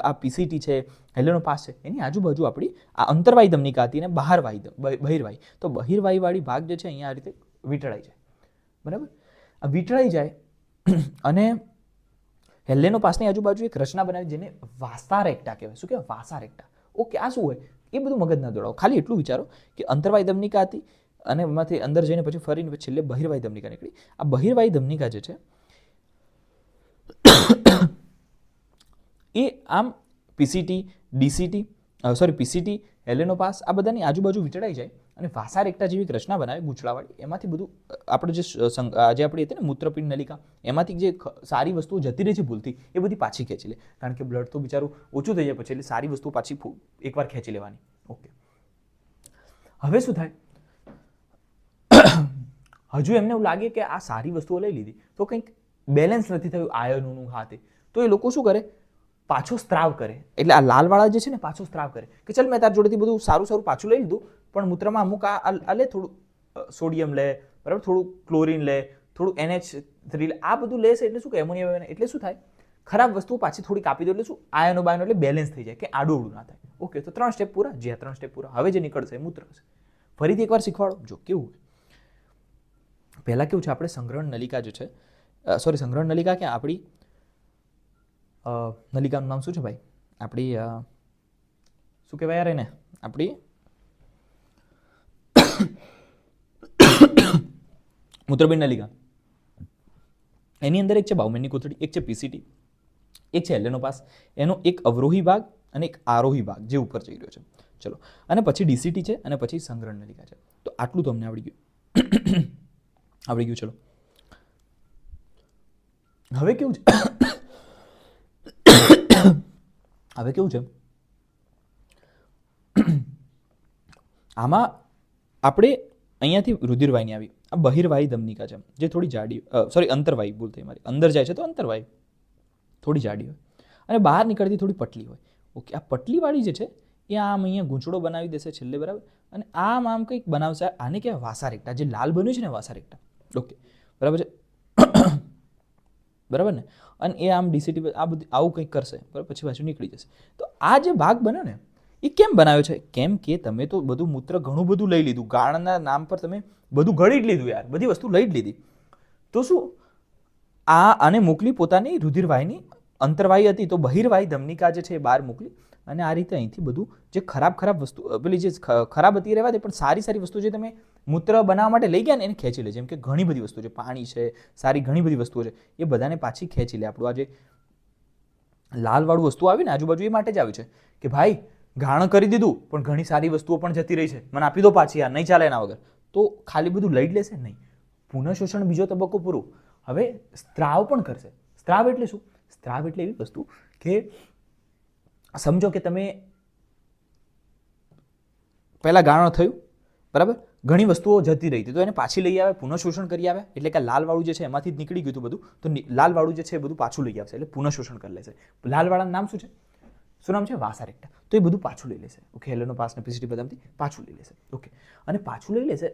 આ પીસીટી છે, હેલેનો પાસ છે, એની આજુબાજુ આપણી આ અંતરવાહી ધમનિકા હતી અને બહિર્વાહી. તો બહિર્વાહી વાળી ભાગ જે છે અહીંયા આ રીતે વીંટળાઈ જાય, બરાબર. આ વીંટળાઈ જાય અને હેલેનો પાસની આજુબાજુ એક રચના બનાવી જેને વાસા રેક્ટા કહેવાય. શું કહેવાય? વાસા રેક્ટા. ઓકે, આ શું હોય એ બધું મગજ ના દોડાવો, ખાલી એટલું વિચારો કે અંતરવાહી ધમનિકા હતી અને એમાંથી અંદર જઈને પછી ફરીને છેલ્લે બહિર્વાહી ધમનિકા નીકળી. આ બહિર્વાહી ધમનિકા જે છે એ આમ પીસીટી, પીસીટી, હેલેનો પાસ આ બધાની આજુબાજુ વીંટળાઈ જાય અને વાસા રેક્ટા જેવી એક રચના બનાવે ગૂંચળાવાળી. એમાંથી બધું આપણે જે આપણી હતી ને મૂત્રપિંડ નલિકા, એમાંથી જે સારી વસ્તુઓ જતી રહી છે ભૂલથી, એ બધી પાછી ખેંચી લે. કારણ કે બ્લડ તો બિચારું ઓછું થઈ જાય પછી, એટલે સારી વસ્તુ પાછી એકવાર ખેંચી લેવાની. ઓકે, હવે શું થાય? હજુ એમને એવું લાગે કે આ સારી વસ્તુઓ લઈ લીધી તો કંઈક બેલેન્સ નથી થયું આયનોનું હાથે, તો એ લોકો શું કરે? પાછો સ્ત્રાવ કરે, એટલે આ લાલવાળા જે છે ને પાછો સ્ત્રાવ કરે કે ચલ મેં તાર જોડેથી બધું સારું સારું પાછું લઈ લીધું, પણ મૂત્રમાં અમુક આ લે, થોડું સોડિયમ લે, બરાબર, થોડું ક્લોરિન લે, થોડું NH3 લે, આ બધું લેશે એટલે શું કે એમોનિયા, એટલે શું થાય, ખરાબ વસ્તુઓ પાછી થોડી કાપી દો, એટલે શું આયનો બાયનો એટલે બેલેન્સ થઈ જાય કે આડું અવળું ના થાય. ઓકે, તો 3 સ્ટેપ પૂરા. જે 3 સ્ટેપ પૂરા. હવે જે નીકળશે એ મૂત્ર હશે. ફરીથી એકવાર શીખવાડો. જો કેવું હોય, પહેલા કેવું છે, આપણે સંગ્રહણ નલિકા જે છે, સોરી સંગ્રહણ નલિકા કે આપણી નલિકાનું નામ શું છે ભાઈ, આપણી શું કહેવાય યાર એને, આપણી મૂત્રપિંડ નલિકા. એની અંદર એક છે બાઉમેનની કોથળી, એક છે પીસીટી, એક છે એલેનોપાસ, એનો એક અવરોહી ભાગ અને એક આરોહી ભાગ જે ઉપર જઈ રહ્યો છે. ચલો, અને પછી ડીસીટી છે અને પછી સંગ્રહણ નલિકા છે. તો આટલું તમને આવડી ગયું. આવડી ગયું. ચલો, હવે કેવું છે, હવે કેવું છે, આમાં આપણે અહીંયાથી રુધિરવાહિની આવી, આ બહિર્વાહી ધમનિકા છે જે થોડી જાડી, સોરી અંતરવાહી, ભૂલ થઈ મારી, અંદર જાય છે તો અંતરવાહી થોડી જાડી હોય અને બહાર નીકળતી થોડી પટલી હોય. ઓકે, આ પટલીવાળી જે છે એ આમ અહીંયા ગૂંચળો બનાવી દેશે છેલ્લે, બરાબર, અને આમ કંઈક બનાવશે. આને કહેવાય વાસા રેક્ટા, જે લાલ બન્યું છે ને વાસા રેક્ટા. ઓકે, બરાબર છે, બરાબર ને, અને એ આમ ડીસીટી આ બધું આવું કંઈક કરશે, બરાબર, પછી પાછું નીકળી જશે. તો આ જે ભાગ બન્યો ને એ કેમ બનાવ્યો છે, કેમ કે તમે તો બધું મૂત્ર ઘણું બધું લઈ લીધું, ગાળના નામ પર તમે બધું ગળી જ લીધું યાર, બધી વસ્તુ લઈ જ લીધી. તો શું આને મોકલી પોતાની રુધિરવાહિની, અંતરવાહી હતી તો બહિર્વાહી ધમનિકા જે છે એ બહાર મોકલી, અને આ રીતે અહીંથી બધું જે ખરાબ વસ્તુ, પેલી જે ખરાબ હતી રહેવા દે, પણ સારી વસ્તુ જે તમે મૂત્ર બનાવવા માટે લઈ ગયા ને એને ખેંચી લે. જેમ કે ઘણી બધી વસ્તુ છે, પાણી છે, સારી ઘણી બધી વસ્તુઓ છે, એ બધાને પાછી ખેંચી લે. આપણું આ જે લાલવાળું વસ્તુ આવી ને આજુબાજુ એ માટે જ આવ્યું છે કે ભાઈ ઘાણ કરી દીધું પણ ઘણી સારી વસ્તુઓ પણ જતી રહી છે, મને આપી દો પાછી, યાર નહીં ચાલે એના વગર. તો ખાલી બધું લઈ જ લેશે નહીં. પુનઃશોષણ બીજો તબક્કો પૂરો. હવે સ્ત્રાવ પણ કરશે. સ્ત્રાવ એટલે શું? સ્ત્રાવ એટલે એવી વસ્તુ કે સમજો કે તમે પહેલા ગાળણ થયું, બરાબર, ઘણી વસ્તુઓ જતી રહી હતી તો એને પાછી લઈ આવે, પુનઃશોષણ કરી આવે, એટલે કે લાલવાળું જે છે એમાંથી જ નીકળી ગયું હતું બધું, તો લાલવાળું જે છે એ બધું પાછું લઈ આવશે, એટલે પુનઃશોષણ કરી લેશે. લાલવાળાનું નામ શું છે? શું નામ છે? વાસા રેક્ટા. તો એ બધું પાછું લઈ લેશે. ઓકે, એલેનોપાસ ને પીસીટી બદામથી પાછું લઈ લેશે. ઓકે, અને પાછું લઈ લેશે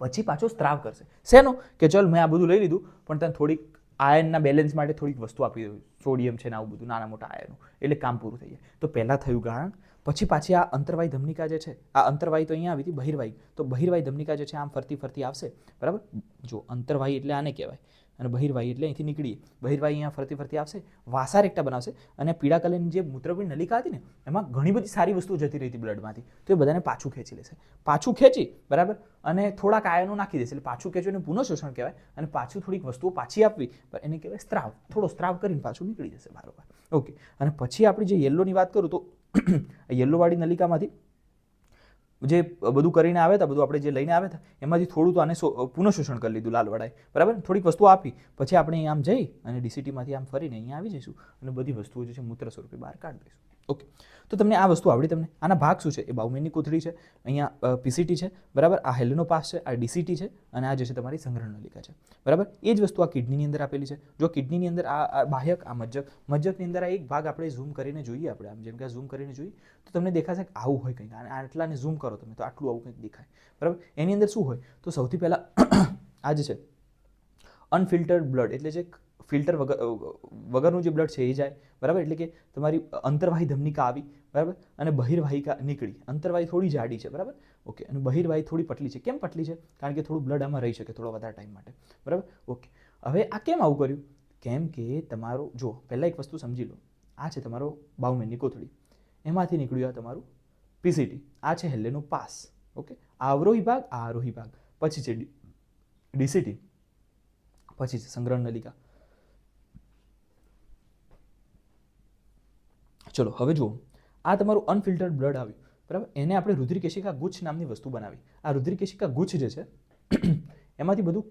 પછી પાછો સ્ત્રાવ કરશે. શેનો? કે ચલ મેં આ બધું લઈ લીધું પણ તને થોડીક આયનના બેલેન્સ માટે થોડીક વસ્તુ આપી દઉં, સોડિયમ છે ને આવું બધું, નાના મોટા આયનો, એટલે કામ પૂરું થઈ જાય. તો પહેલાં થયું ગાળણ, પછી પાછી આ અંતરવાહી ધમનિકા જે છે, આ અંતરવાહી તો અહીંયા આવી હતી, બહિર્વાહી, તો બહિર્વાહી ધમનિકા જે છે આમ ફરતી આવશે, બરાબર. જો અંતરવાહી એટલે આને કહેવાય અને બહિર્વાહી એટલે અહીંથી નીકળીએ, બહિર્વાહી અહીંયા ફરતી આવશે, વાસા રેક્ટા બનાવશે, અને પીળા કલરની જે મૂત્રપિંડ નલિકા હતી ને એમાં ઘણી બધી સારી વસ્તુઓ જતી રહી હતી બ્લડમાંથી, તો એ બધાને પાછું ખેંચી લેશે. પાછું ખેંચી, બરાબર, અને થોડાક આયનો નાખી દેશે, એટલે પાછું ખેંચ્યું એને પુનઃશોષણ કહેવાય, અને પાછું થોડીક વસ્તુઓ પાછી આપવી એને કહેવાય સ્ત્રાવ. થોડો સ્ત્રાવ કરીને પાછું નીકળી જશે બરાબર. ઓકે, અને પછી આપણી જે યલોની વાત કરું તો યલોવાળી નલિકામાંથી જે બધું કરીને આવ્યા હતા, બધું આપણે જે લઈને આવ્યા હતા એમાંથી થોડું તો આને પુનઃશોષણ કરી લીધું લાલવાળાએ, બરાબર, થોડીક વસ્તુઓ આપી, પછી આપણે આમ જઈ અને ડીસીટીમાંથી આમ ફરીને અહીંયા આવી જઈશું અને બધી વસ્તુઓ જે છે મૂત્ર સ્વરૂપે બહાર કાઢી દઈશું. ઓકે, તો તમને આ વસ્તુ આવડી. તમને આના ભાગ શું છે? એ બાઉમેનની કોથળી છે, અહીંયા પીસીટી છે, બરાબર, આ હેલેનોપાસ છે, આ ડીસીટી છે, અને આ જે છે તમારી સંગ્રહણ નલિકા છે, બરાબર. એ જ વસ્તુ આ કિડનીની અંદર આપેલી છે. જો કિડનીની અંદર આ બાહ્યક, આ મજ્જકની અંદર આ એક ભાગ આપણે ઝૂમ કરીને જોઈએ, આપણે આમ જેમ કે ઝૂમ કરીને જોઈએ તો તમને દેખાશે કે આવું હોય કંઈક, આટલાને ઝૂમ કરો તમે તો આટલું આવું કંઈક દેખાય, બરાબર. એની અંદર શું હોય તો સૌથી પહેલાં આ જે છે અનફિલ્ટર્ડ બ્લડ, એટલે જે ફિલ્ટર વગરનું જે બ્લડ છે એ જાય, બરાબર, એટલે કે તમારી અંતરવાહી ધમનિકા આવી, બરાબર, અને બહિર્વાહિકા નીકળી. અંતરવાહી થોડી જાડી છે, બરાબર, ઓકે, અને બહિર્વાહી થોડી પટલી છે. કેમ પટલી છે? કારણ કે થોડું બ્લડ આમાં રહી શકે થોડો વધારે ટાઈમ માટે, બરાબર. ઓકે, હવે આ કેમ આવું કર્યું? કેમ કે તમારો, જો પહેલાં એક વસ્તુ સમજી લો, આ છે તમારો બાઉમેનની કોથળી, એમાંથી નીકળ્યું આ તમારું પીસીટી, આ છે હેલેનોપાસ, ઓકે, આ અવરોહી ભાગ, આ આરોહી ભાગ, પછી છે ડીસીટી, પછી છે સંગ્રહણ નલિકા. ચલો હવે જુઓ, આ તમારું અનફિલ્ટર્ડ બ્લડ આવ્યું, બરાબર, એને આપણે રુધિરકેશિકા ગુચ્છ નામની વસ્તુ બનાવી. આ રુધિરકેશિકા ગુચ્છ જે છે એમાંથી બધું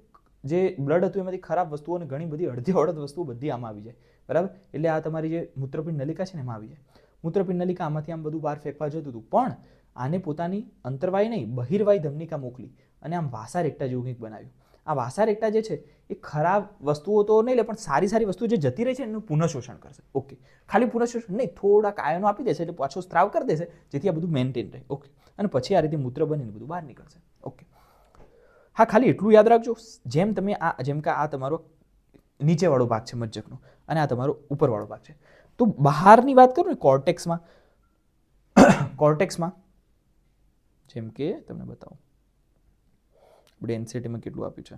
જે બ્લડ હતું એમાંથી ખરાબ વસ્તુઓ અને ઘણી બધી અડધી અડધ વસ્તુઓ બધી આમાં આવી જાય, બરાબર. એટલે આ તમારી જે મૂત્રપિંડ નલિકા છે ને એમાં આવી જાય. મૂત્રપિંડ નલિકા આમાંથી આમ બધું બહાર ફેંકવા જતું હતું, પણ આને પોતાની અંતરવાહી નહીં બહિર્વાહી ધમનિકા મોકલી અને આમ વાસા રેક્ટા જેવું કંઈક બનાવ્યું. આ વાસા રેક્ટા જે છે એ ખરાબ વસ્તુઓ તો નહીં લે, પણ સારી સારી વસ્તુઓ જે જતી રહી છે એનું પુનઃશોષણ કરશે. ઓકે, ખાલી પુનઃશોષણ નહીં, થોડાક આયનો આપી દેશે એટલે પાછો સ્ત્રાવ કરી દેશે, જેથી આ બધું મેન્ટેન રહે. ઓકે, અને પછી આ રીતે મૂત્ર બનીને બધું બહાર નીકળશે. ઓકે, હા, ખાલી એટલું યાદ રાખજો, જેમ કે આ તમારો નીચેવાળો ભાગ છે મજ્જકનો અને આ તમારો ઉપરવાળો ભાગ છે, તો બહારની વાત કરું ને કોર્ટેક્સમાં જેમ કે તમને બતાવું આપણે એનસીઈઆરટીમાં કેટલું આપ્યું છે.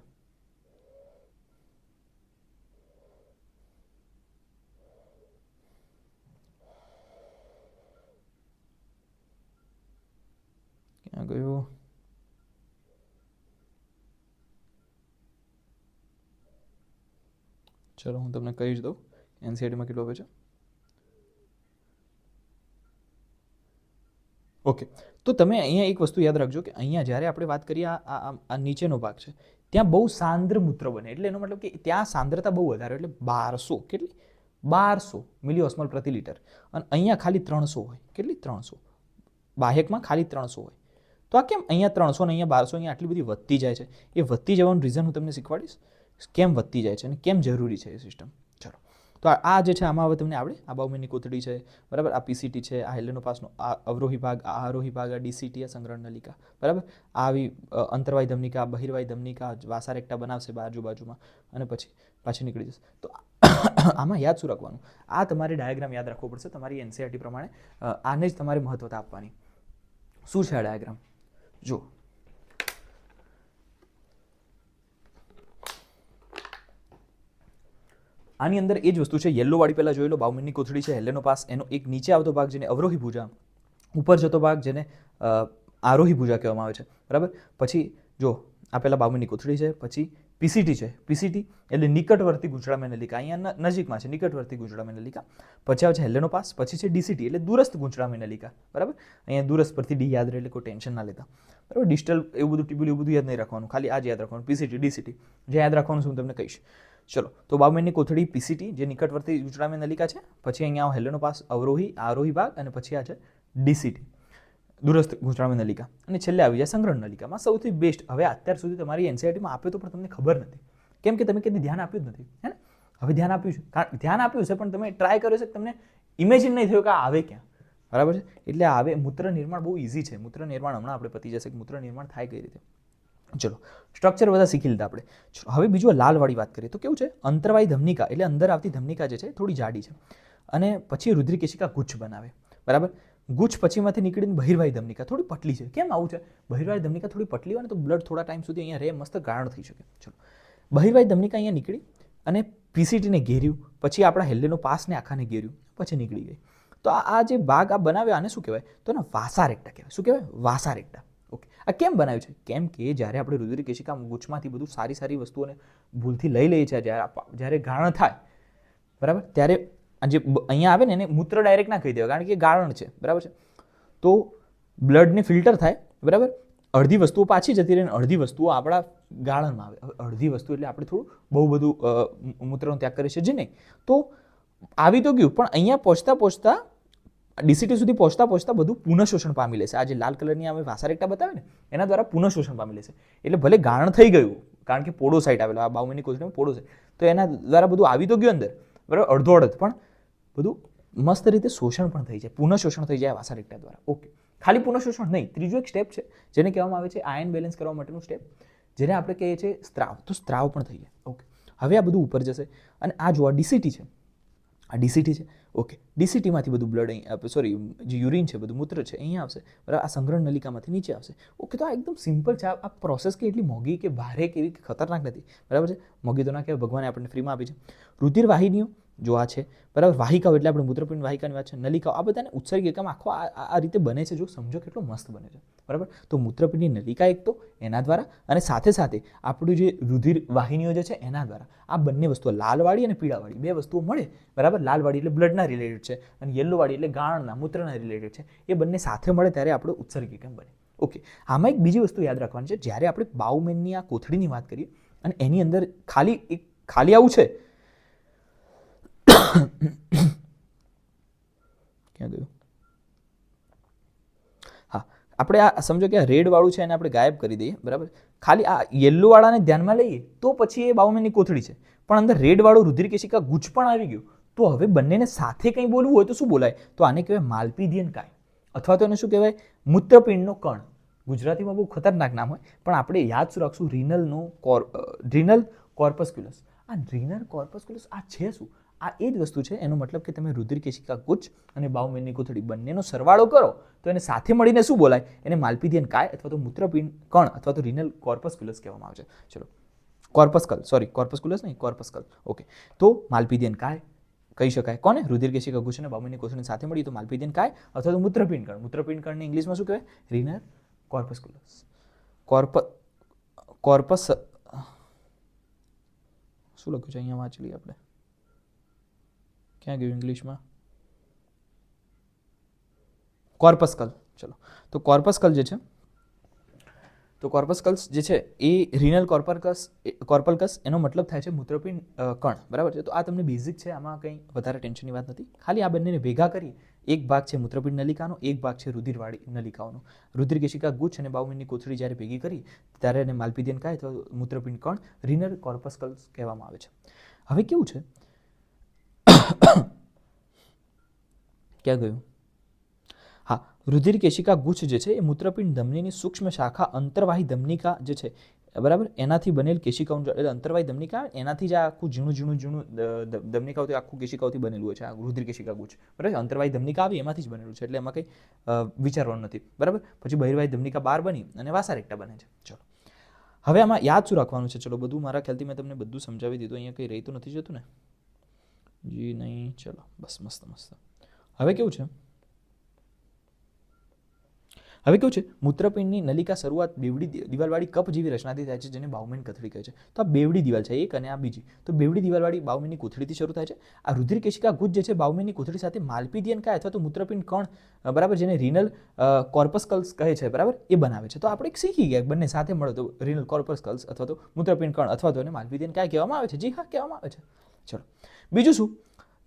ક્યાં ગયું? ચલો હું તમને કહી જ દઉં એનસીઈઆરટીમાં કેટલું આપે છે. ઓકે, તો તમે અહીંયા એક વસ્તુ યાદ રાખજો કે અહીંયા જ્યારે આપણે વાત કરીએ આ નીચેનો ભાગ છે ત્યાં બહુ સાંદ્ર મૂત્ર બને, એટલે એનો મતલબ કે ત્યાં સાંદ્રતા બહુ વધારે, એટલે 1200 કેટલી 1200 મિલિઓસ્મોલ પ્રતિ લિટર, અને અહીંયા ખાલી 300 હોય. કેટલી 300? બાહ્યકમાં ખાલી 300 હોય. તો આ કેમ અહીંયા 300 ને અહીંયા 1200 અહીંયા આટલી બધી વધતી જાય છે? એ વધતી જવાનું રીઝન હું તમને શીખવાડીશ, કેમ વધતી જાય છે અને કેમ જરૂરી છે એ સિસ્ટમ. ચલો, તો આ જે છે આમાં હવે તમને આવડે. આ બાઉમેનની કોથળી છે, બરાબર, આ પીસીટી છે, આ હેલેનોપાસનો આ અવરોહી ભાગ, આ આરોહી ભાગ, આ ડીસીટી, આ સંગ્રહણ નલિકા, બરાબર. આવી અંતરવાહી ધમનિકા, બહિર્વાહી ધમનિકા, વાસા રેક્ટા બનાવશે બાજુમાં અને પછી પાછી નીકળી જશે. તો આમાં યાદ શું રાખવાનું? આ તમારે ડાયાગ્રામ યાદ રાખવો પડશે તમારી એનસીઈઆરટી પ્રમાણે. આને જ તમારે મહત્વતા આપવાની. શું છે આ ડાયાગ્રામ? જો, આની અંદર એ જ વસ્તુ છે. યલો વાળી પહેલા જોઈ લો, બાઉમેનની કોથળી છે, હેલેનોપાસ, એનો એક નીચે આવતો ભાગ જેને અવરોહી ભુજા, ઉપર જતો ભાગ જેને આરોહી ભુજા કહેવામાં આવે છે, બરાબર. પછી જો આ પહેલા બાઉમેનની કોથળી છે, પછી પીસીટી છે. પીસીટી એટલે નિકટવર્તી ગૂંચળામય નલિકા, અહીંયા નજીકમાં છે નિકટવર્તી ગૂંચળામય નલિકા. પછી આવે છે હેલેનોપાસ, પછી છે ડીસીટી એટલે દૂરસ્થ ગૂંચળામય નલિકા, બરાબર. અહીંયા દૂરસ્થ પરથી ડી યાદ રહે એટલે કોઈ ટેન્શન ના લેતા, બરાબર. ડિસ્ટલ એવું બધું ટીબ્યુલ એવું બધું યાદ નહીં રાખવાનું, ખાલી આ જ યાદ રાખવાનું, પીસીટી ડીસીટી જે યાદ રાખવાનું હું તમને કહીશ. ચલો, તો બાઉમેનની કોથળી પીસીટી જે નિકટવર્તી ગૂંચળામય નલિકા છે, પછી અહીંયા હેલેનોપાસ અવરોહી આરોહી ભાગ, અને પછી આ છે ડીસીટી દૂરસ્થ ગૂંચળામય નલિકા, અને છેલ્લે આવી જાય સંગ્રહણ નલિકામાં સૌથી બેસ્ટ. હવે અત્યાર સુધી તમારી એનસીઈઆરટીમાં આપ્યો તો પણ તમને ખબર નથી, કેમ કે તમે કદી ધ્યાન આપ્યું જ નથી, હે ને? હવે ધ્યાન આપ્યું છે, ધ્યાન આપ્યું છે, પણ તમે ટ્રાય કર્યો છે, તમને ઇમેજિન નહીં થયું કે આ આવે ક્યાં, બરાબર છે. એટલે આ આવે મૂત્ર નિર્માણ બહુ ઇઝી છે. મૂત્ર નિર્માણ હમણાં આપણે પતી જશે કે મૂત્ર નિર્માણ થાય કઈ રીતે. ચલો, સ્ટ્રક્ચર બધા શીખી લીધા આપણે. હવે બીજું લાલવાળી વાત કરીએ તો કેવું છે? અંતરવાહી ધમનિકા એટલે અંદર આવતી ધમનિકા જે છે થોડી જાડી છે, અને પછી રુધિર કેશિકા ગુચ્છ બનાવે, બરાબર. ગુચ્છ પછીમાંથી નીકળીને બહિર્વાહી ધમનિકા થોડી પટલી છે. કેમ આવું છે? બહિર્વાહી ધમનિકા થોડી પટલી હોય ને તો બ્લડ થોડા ટાઈમ સુધી અહીંયા રહે, મસ્ત ગાળણ થઈ શકે. ચલો, બહિર્વાહી ધમનિકા અહીંયા નીકળી અને પીસીટીને ઘેર્યું, પછી આપણા હેલેનોપાસને આખાને ઘેર્યું, પછી નીકળી ગઈ. તો આ જે ભાગ આ બનાવ્યો આને શું કહેવાય? તો ને વાસા રેક્ટા કહેવાય. શું કહેવાય? વાસા રેક્ટા. ઓકે, આ કેમ બનાવ્યું છે? કેમ કે જ્યારે આપણે રુધિર કેશિકા ગુચ્છમાંથી બધું સારી સારી વસ્તુઓને ભૂલથી લઈ લઈએ છીએ, જ્યારે ગાળણ થાય, બરાબર, ત્યારે જે અહીંયા આવે ને એને મૂત્ર ડાયરેક્ટ ના કહી દેવાય, કારણ કે ગાળણ છે, બરાબર છે. તો બ્લડને ફિલ્ટર થાય, બરાબર. અડધી વસ્તુઓ પાછી જતી રહે, અડધી વસ્તુઓ આપણા ગાળણમાં આવે. અડધી વસ્તુ એટલે આપણે થોડું બહુ બધું મૂત્રનો ત્યાગ કરીએ છીએ, જે નહીં. તો આવી તો ગયું, પણ અહીંયા પહોંચતા ડીસીટી સુધી પહોંચતા બધું પુનઃશોષણ પામી લેશે. આ જે લાલ કલરની અમે વાસા રેક્ટા બતાવે ને એના દ્વારા પુનઃશોષણ પામી લેશે. એટલે ભલે ગાળણ થઈ ગયું, કારણ કે પોડોસાઇટ આવેલો, આ બાઉમેનની કોથળીમાં પોડોસાઇટ, તો એના દ્વારા બધું આવી તો ગયું અંદર, બરાબર, અડધો અડધ, પણ બધું મસ્ત રીતે શોષણ પણ થઈ જાય, પુનઃશોષણ થઈ જાય વાસા રેક્ટા દ્વારા. ઓકે, ખાલી પુનઃશોષણ નહીં, ત્રીજું એક સ્ટેપ છે જેને કહેવામાં આવે છે આયન બેલેન્સ કરવા માટેનું સ્ટેપ, જેને આપણે કહીએ છીએ સ્ત્રાવ. તો સ્ત્રાવ પણ થઈ જાય. ઓકે, હવે આ બધું ઉપર જશે અને આ જો આ ડીસીટી છે, આ ડીસીટી છે. ઓકે, ડીસીટીમાંથી બધું બ્લડ અહીં, સોરી, જે યુરિન છે, બધું મૂત્ર છે અહીંયા આવશે, બરાબર. આ સંગ્રહણ નલિકામાંથી નીચે આવશે. ઓકે, તો આ એકદમ સિમ્પલ છે. આ પ્રોસેસ કે એટલી મોંઘી કે ભારે કે એવી ખતરનાક નથી, બરાબર છે. મોંઘી તો ના કહેવાય, ભગવાને આપણને ફ્રીમાં આપી છે. રુધિર વાહિનીઓ જો આ છે, બરાબર, વાહિકાઓ એટલે આપણે મૂત્રપિંડ વાહિકાની વાત છે, નલિકાઓ, આ બધાને ઉત્સર્ગી એકમ આખો આ રીતે બને છે. જો સમજો કેટલો મસ્ત બને છે, બરાબર. તો મૂત્રપિંડની નલિકા એક તો એના દ્વારા, અને સાથે સાથે આપણું જે રુધિર વાહિનીઓ જે છે એના દ્વારા, આ બંને વસ્તુઓ લાલવાળી અને પીળાવાળી બે વસ્તુઓ મળે, બરાબર. લાલવાળી એટલે બ્લડના રિલેટેડ છે અને યલોવાળી એટલે ગાળણના મૂત્રના રિલેટેડ છે. એ બંને સાથે મળે ત્યારે આપણો ઉત્સર્ગી એકમ બને. ઓકે, આમાં એક બીજી વસ્તુ યાદ રાખવાની છે. જ્યારે આપણે બાઉમેનની આ કોથળીની વાત કરીએ અને એની અંદર ખાલી આવું છે, ક્યાં ગયું? હા, આપણે આ સમજો કે આ રેડ વાળું છે એને આપણે ગાયબ કરી દઈએ, બરાબર. ખાલી આ યલો વાળાને ધ્યાનમાં લઈએ તો પછી એ બાઉમેનની કોથળી છે, પણ અંદર રેડ વાળું રુધિર કેશિકા ગુચ્છ પણ આવી ગયું, તો હવે બંનેને સાથે કંઈ બોલવું હોય તો શું બોલાય? તો આને કહેવાય માલ્પીડિયન કાય, અથવા તો એને શું કહેવાય? મૂત્રપિંડનો કણ. ગુજરાતીમાં બહુ ખતરનાક નામ હોય, પણ આપણે યાદ શું રાખશું? રીનલ કોર્પસ્ક્યુલસ. આ રીનલ કોર્પસ્ક્યુલસ આ છે શું? આ એ જ વસ્તુ છે. એનો મતલબ કે તમે રુધિર કેશિકા ગુચ્છ અને બાઉમેનની કોથળી બંનેનો સરવાળો કરો તો એને સાથે મળીને શું બોલાય? એને માલ્પીડિયન કાય અથવા તો મૂત્રપિંડ કણ અથવા તો રીનલ કોર્પસ્ક્યુલસ કહેવામાં આવે છે. ચલો, કોર્પસ્ક્યુલસ નહીં, કોર્પસ્કલ. ઓકે, તો માલ્પીડિયન કાય કહી શકાય. કોને? રુધિર કેશિકા ગુચ્છ અને બાઉમેનની કોથળી સાથે મળી તો માલ્પીડિયન કાય અથવા તો મૂત્રપિંડ કણ. મૂત્રપિંડ કણને ઇંગ્લિશમાં શું કહેવાય? રીનલ કોર્પસ્ક્યુલસ. કોર્પસ શું લખ્યું છે અહીંયા વાંચી લઈએ આપણે. ક્યાં ગયું ઇંગ્લિશમાં? કોર્પસ્કલ. ચલો, તો કોર્પસ્કલ જે છે, તો કોર્પસ્કલ્સ જે છે એ રીનલ કોર્પલ્કસ એનો મતલબ થાય છે મૂત્રપિંડ કણ, બરાબર છે. તો આ તમને બેઝિક છે, આમાં કંઈ વધારે ટેન્શનની વાત નથી. ખાલી આ બંનેને ભેગા કરી એક ભાગ છે મૂત્રપિંડ નલિકાનો, એક ભાગ છે રુધિરવાળી નલિકાઓનો. રુધિર કેશિકા ગુચ્છ અને બાઉમેનની કોથળી જ્યારે ભેગી કરી ત્યારે એને માલ્પીડિયન કાય અથવા મૂત્રપિંડ કણ રીનલ કોર્પસ્કલ્સ કહેવામાં આવે છે. હવે કેવું છે, ક્યાં ગયું? હા, રુધિર કેશિકા ગુચ્છ જે છે એ મૂત્રપિંડ ધમનીની સૂક્ષ્મ શાખા અંતર્વાહી ધમનિકા જે છે, બરાબર, એનાથી બનેલ કેશિકાઓ, એટલે અંતર્વાહી ધમનિકા એનાથી જ આખું ઝીણું ધમનિકાઓથી આખું કેશિકાઓથી બનેલું હોય છે આ રુધિર કેશિકા ગુચ્છ, બરાબર. અંતર્વાહી ધમનિકા આવી એમાંથી જ બનેલું છે, એટલે એમાં કંઈ વિચારવાનું નથી, બરાબર. પછી બહિર્વાહી ધમનિકા બહાર બની અને વાસા રેક્ટા બને છે. ચલો, હવે આમાં યાદ શું રાખવાનું છે? ચલો, બધું મારા ખ્યાલથી મેં તમને બધું સમજાવી દીધું. અહીંયા કંઈ રહી તો નથી જતું ને? જી નહીં. ચલો, બસ, મસ્ત. હવે કેવું છે? મૂત્રપિંડની નલિકા શરૂઆત બેવડી દિવાલવાળી કપ જેવી રચનાથી થાય છે, જેને બાઉમેન કોથળી કહે છે. તો આ બેવડી દિવાલ છે એક અને આ બીજી. તો બેવડી દિવાલવાળી બાઉમેનની કોથળીથી શરૂ થાય છે. આ રુધિર કેશિકા ગુચ્છ જે છે બાઉમેનની કોથળી સાથે માલ્પીડિયન કાય અથવા તો મૂત્રપિંડ કણ, બરાબર, જેને રીનલ કોર્પસ્કલ્સ કહે છે, બરાબર, એ બનાવે છે. તો આપણે એક શીખી ગયા, બંને સાથે મળે તો રીનલ કોર્પસ્કલ્સ અથવા તો મૂત્રપિંડ કણ અથવા તો એને માલ્પીડિયન કાય કહેવામાં આવે છે. જી હા, કહેવામાં આવે છે. ચલો, બીજું શું?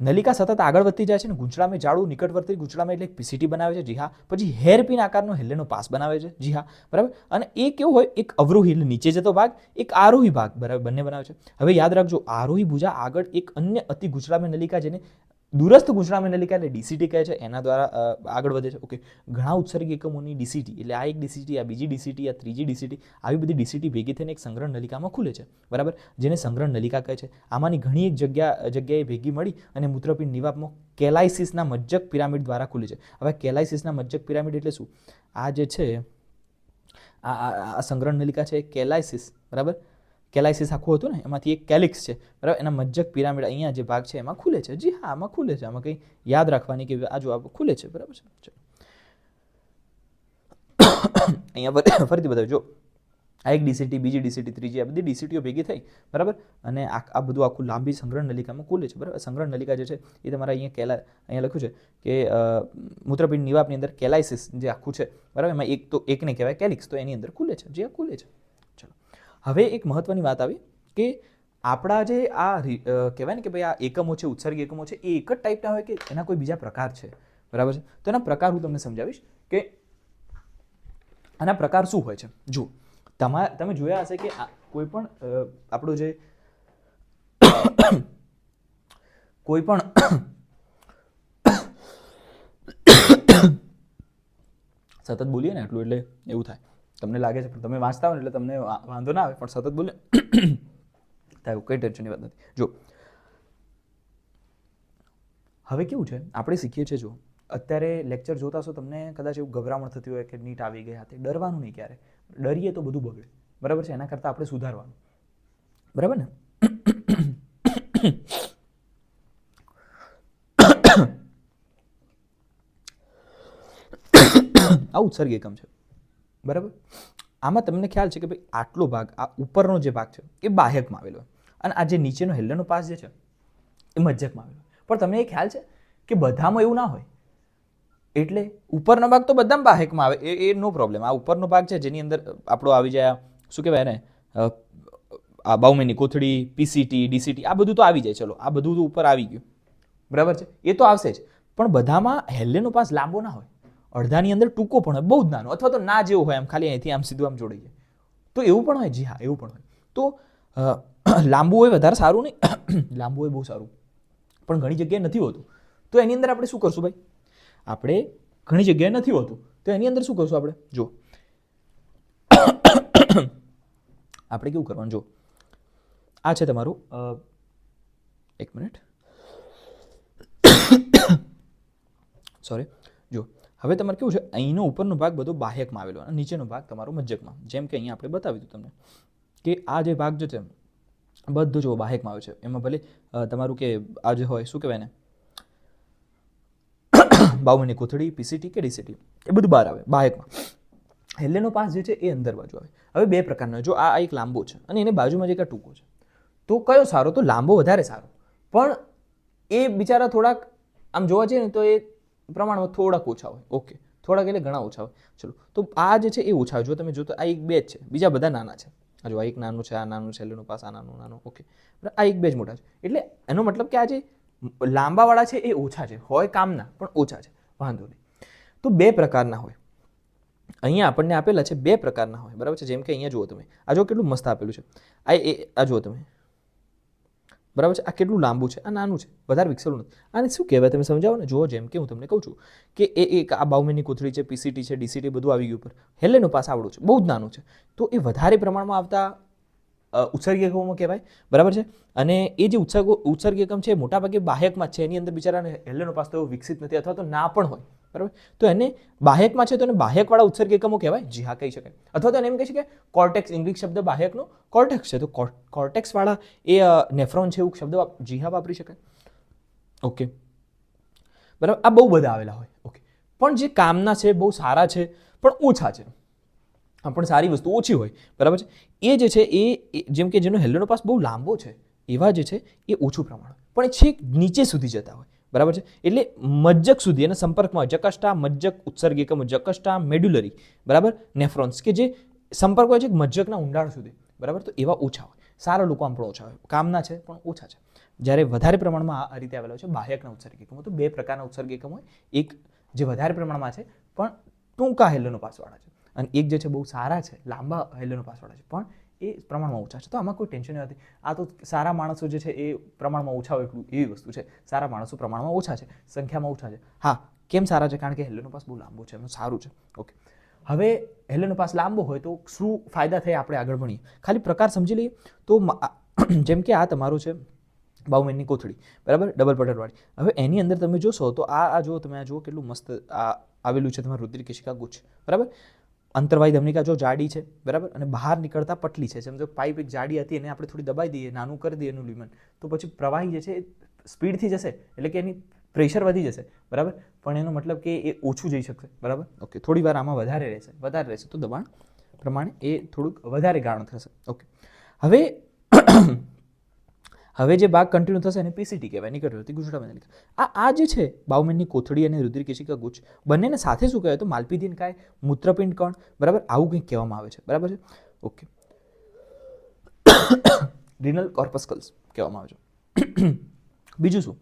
નલિકા સતત આગળ વધતી જાય છે અને ગૂંચળામાં જાડું નિકટવર્તી ગૂંચળામાં એટલે પીસીટી બનાવે છે. જી હા. પછી હેરપિન આકારનો હેલેનો પાસ બનાવે છે. જી હા, બરાબર. અને એ કેવું હોય? એક અવરોહી એટલે નીચે જતો ભાગ, એક આરોહી ભાગ, બરાબર, બંને બનાવે છે. હવે યાદ રાખજો, આરોહી ભુજા આગળ એક અન્ય અતિ ગૂંચળામય નલિકા જેને દૂરસ્થ ગૂંચળામય નલિકા એટલે ડીસીટી કહે છે, એના દ્વારા આગળ વધે છે. ઓકે, ઘણા ઉત્સર્ગી એકમોની ડીસીટી એટલે આ એક ડીસીટી, આ બીજી ડીસીટી, આ ત્રીજી ડીસીટી, આવી બધી ડીસીટી ભેગી થઈને એક સંગ્રહ નલિકામાં ખુલે છે, બરાબર, જેને સંગ્રહ નલિકા કહે છે. આમાંની ઘણી એક જગ્યાએ ભેગી મળી અને મૂત્રપિંડ નિવાપમાં કેલાઇસિસના મજ્જક પિરામિડ દ્વારા ખુલે છે. હવે કેલાઇસિસના મજ્જક પિરામિડ એટલે શું? આ જે છે આ સંગ્રહ નલિકા છે કેલાઇસિસ, બરાબર. કેલાઇસિસ આખું હતું ને, એમાંથી એક કેલિક્સ છે, બરાબર. એના મજ્જક પિરામિડ અહીંયા જે ભાગ છે એમાં ખુલે છે. જી હા, આમાં ખુલે છે. આમાં કંઈ યાદ રાખવાની કે આ જો ખુલે છે, બરાબર છે. અહીંયા ફરીથી બતાવ્યું, જો આ એક ડીસીટી, બીજી ડીસીટી, ત્રીજી, આ બધી ડીસીટીઓ ભેગી થઈ, બરાબર, અને આ બધું આખું લાંબી સંગ્રહ નલિકામાં ખુલે છે, બરાબર. સંગ્રહ નલિકા જે છે એ તમારા અહીંયા લખ્યું છે કે મૂત્રપિંડ નિવાપની અંદર કેલાઇસિસ જે આખું છે, બરાબર, એમાં એકને કહેવાય કેલિક્સ, તો એની અંદર ખુલે છે, જે ખુલે છે. ચલો, હવે એક મહત્વની વાત આવી કે આપણા જે આ કહેવાય ને કે ભાઈ આ એકમો છે, ઉત્સર્ગી એકમો છે, એ એક જ ટાઈપના હોય કે એના કોઈ બીજા પ્રકાર છે, બરાબર છે. તો એના પ્રકાર હું તમને સમજાવીશ કે આના પ્રકાર શું હોય છે. જુઓ, તમે જોયા હશે કે કોઈ પણ આપણું જે કોઈ પણ સતત બોલીએ ને એટલું એટલે એવું થાય, તમને લાગે છે, તમે વાંચતા હોય ને એટલે તમને વાંધો ના આવે, પણ સતત બોલે થાય, કઈ ટેન્શનની વાત નથી. જો હવે કેવું છે, આપણે શીખીએ છીએ, જો અત્યારે લેક્ચર જોતા હશો, તમને કદાચ એવું ગભરામણ થતી હોય કે નીટ આવી ગઈ હાથે. ડરવાનું નહીં ક્યારે, ડરીએ તો બધું બગડે, બરાબર છે. એના કરતાં આપણે સુધારવાનું, બરાબર ને. આ ઉત્સર્ગ એકમ છે, બરાબર. આમાં તમને ખ્યાલ છે કે ભાઈ આટલો ભાગ, આ ઉપરનો જે ભાગ છે એ બાહ્યકમાં આવેલો હોય અને આ જે નીચેનો હેલ્લેનો પાસ જે છે એ મજ્જકમાં આવેલો હોય. પણ તમને એ ખ્યાલ છે કે બધામાં એવું ના હોય, એટલે ઉપરનો ભાગ તો બધામાં બાહ્યકમાં આવે, એ નો પ્રોબ્લેમ. આ ઉપરનો ભાગ છે જેની અંદર આપણો આવી જાય, શું કહેવાય ને, આ બાઉમેનની કોથળી, પીસીટી, ડીસીટી, આ બધું તો આવી જાય. ચલો, આ બધું તો ઉપર આવી ગયું, બરાબર છે, એ તો આવશે જ. પણ બધામાં હેલ્લેનો પાસ લાંબો ના હોય અડધાની અંદર ટૂંકો પણ હોય, બહુ જ નાનો, અથવા તો ના જેવો હોય, આમ ખાલી અહીંથી આમ સીધું આમ જોડાઈ જાય, તો એવું પણ હોય. જી હા, એવું પણ હોય. તો લાંબુ હોય વધારે સારું નહીં, લાંબુ હોય બહુ સારું, પણ ઘણી જગ્યાએ નથી હોતું. તો એની અંદર આપણે શું કરશું ભાઈ? આપણે ઘણી જગ્યાએ નથી હોતું, તો એની અંદર શું કરશું આપણે? જો આપણે કેવું કરવાનું, જો આ છે તમારું, એક મિનિટ, સોરી. જો હવે તમારે કેવું છે, અહીંનો ઉપરનો ભાગ બધો બાહ્યકમાં આવેલો અને નીચેનો ભાગ તમારો મજ્જકમાં. જેમ કે અહીંયા આપણે બતાવી દીધું તમને કે આ જે ભાગ જે છે બધું જો બાહ્યકમાં આવે છે. એમાં ભલે તમારું કે આ જે હોય શું કહેવાય ને, બાહ્યની કોથળી, પીસીટી કે ડીસીટી, એ બધું બહાર આવે બાહ્યકમાં. હેલેનો પાસ જે છે એ અંદર બાજુ આવે. હવે બે પ્રકારનો, જો આ એક લાંબો છે અને એને બાજુમાં જે એક ટૂંકો છે, તો કયો સારો? તો લાંબો વધારે સારો, પણ એ બિચારા થોડાક આમ જોવા જઈએ ને તો એ પ્રમાણમાં થોડાક ઓછા હોય. ઓકે, થોડાક એટલે ઘણા ઓછા હોય. ચલો, તો આ જે છે એ ઓછા હોય. જો તમે જો તો આ એક બે જ છે, બીજા બધા નાના છે. આ જો આ એક નાનું છે, આ નાનું છે, હેલેનો પાસ આ નાનું. ઓકે, આ એક બે જ મોટા છે. એટલે એનો મતલબ કે આ જે લાંબાવાળા છે એ ઓછા છે, હોય કામના પણ ઓછા છે, વાંધો નહીં. તો બે પ્રકારના હોય અહીંયા આપણને આપેલા છે, બે પ્રકારના હોય, બરાબર છે. જેમ કે અહીંયા જુઓ તમે, આ જો કેટલું મસ્ત આપેલું છે, આ જુઓ તમે, બરાબર છે. આ કેટલું લાંબુ છે, આ નાનું છે, વધારે વિકસેલું નથી. આને શું કહેવાય તમે સમજાવો ને. જુઓ, જેમ કે હું તમને કહું છું કે એક આ બાઉમેનની કોથળી છે, પીસીટી છે, ડીસીટી બધું આવી ગયું ઉપર. હેલેનો પાસ આવડું છે, બહુ જ નાનું છે, તો એ વધારે પ્રમાણમાં આવતા ઉત્સર્ગી એકમો કહેવાય, બરાબર છે. અને એ જે ઉત્સર્ગી એકમ છે એ મોટાભાગે બાહ્યકમાં જ છે. એની અંદર બિચારાને હેલેનો પાસ તો વિકસિત નથી, અથવા તો ના પણ હોય, બરાબર. તો એને બાહ્યકમાં છે તો એને બાહ્યકવાળા ઉત્સર્ગી એકમો કહેવાય. જી હા, કહી શકાય. અથવા તો એને એમ કહી શકાય કોર્ટેક્સ, ઇંગ્લિશ શબ્દ બાહ્યકનો કોર્ટેક્સ છે, તો કોર્ટેક્સવાળા એ નેફ્રોન છે એવું શબ્દ જી હા વાપરી શકાય. ઓકે, બરાબર. આ બહુ બધા આવેલા હોય. ઓકે, પણ જે કામના છે, બહુ સારા છે, પણ ઓછા છે, પણ સારી વસ્તુ ઓછી હોય, બરાબર છે. એ જે છે એ જેમ કે જેનો હેલેનો પાસ બહુ લાંબો છે, એવા જે છે એ ઓછું પ્રમાણ, પણ એ છેક નીચે સુધી જતા હોય, બરાબર છે. એટલે મજ્જક સુધી એના સંપર્કમાં હોય. જકષ્ટા, મજ્જક, ઉત્સર્ગી એકમ, જકષ્ટા, મેડ્યુલરી, બરાબર, નેફ્રોન્સ, કે જે સંપર્ક હોય છે મજ્જકના ઊંડાણ સુધી, બરાબર. તો એવા ઓછા હોય. સારા લોકો આમ પણ ઓછા હોય, કામના છે પણ ઓછા છે. જ્યારે વધારે પ્રમાણમાં આ રીતે આવેલા છે બાહ્યકના ઉત્સર્ગી એકમો. તો બે પ્રકારના ઉત્સર્ગી એકમ હોય, એક જે વધારે પ્રમાણમાં છે પણ ટૂંકા હેલેનો પાસવાળા છે, અને એક જે છે બહુ સારા છે, લાંબા હેલેનો પાસવાળા છે, પણ એ પ્રમાણમાં ઓછા છે. તો આમાં કોઈ ટેન્શન નથી. આ તો સારા માણસો જે છે એ પ્રમાણમાં ઓછા હોય એટલું એવી વસ્તુ છે. સારા માણસો પ્રમાણમાં ઓછા છે, સંખ્યામાં ઓછા છે. હા, કેમ સારા છે? કારણ કે હેલેનો પાસ બહુ લાંબો છે, એનું સારું છે. ઓકે, હવે હેલેનો પાસ લાંબો હોય તો શું ફાયદા થાય આપણે આગળ ભણીએ. ખાલી પ્રકાર સમજી લઈએ તો જેમ કે આ તમારું છે બાઉમેનની કોથળી, બરાબર, ડબલ પટલવાળી. હવે એની અંદર તમે જોશો તો આ જુઓ તમે, આ જુઓ કેટલું મસ્ત આ આવેલું છે તમારું રુધિર કેશિકા ગુચ્છ, બરાબર. અંતર્વાહી ધમનિકા જો જાડી છે, બરાબર, અને બહાર નીકળતા પટલી છે. સમજો પાઇપ એક જાડી હતી, એને આપણે થોડી દબાઈ દઈએ, નાનું કરી દઈએ એનું લ્યુમેન, તો પછી પ્રવાહી જે છે એ સ્પીડથી જશે, એટલે કે એની પ્રેશર વધી જશે, બરાબર, પણ એનો મતલબ કે એ ઓછું જઈ શકશે, બરાબર. ઓકે, થોડી વાર આમાં વધારે રહેશે તો દબાણ પ્રમાણે એ થોડુંક વધારે ગાঢ় થશે. ઓકે, હવે જે ભાગ કન્ટિન્યુ થશે એને પીસીટી કહેવાય, નિકટવર્તી ગુચ્છટા. આ જે છે બાઉમેનની કોથળી અને રુધિર કેશિકા ગુચ્છ, બંનેને સાથે શું કહેવાય? તો માલપીધીન કાય, મૂત્રપિંડ કણ, બરાબર, આવું કંઈક કહેવામાં આવે છે, બરાબર છે. ઓકે, રિનલ કોર્પસ્કલ્સ કહેવામાં આવે છે. બીજું શું?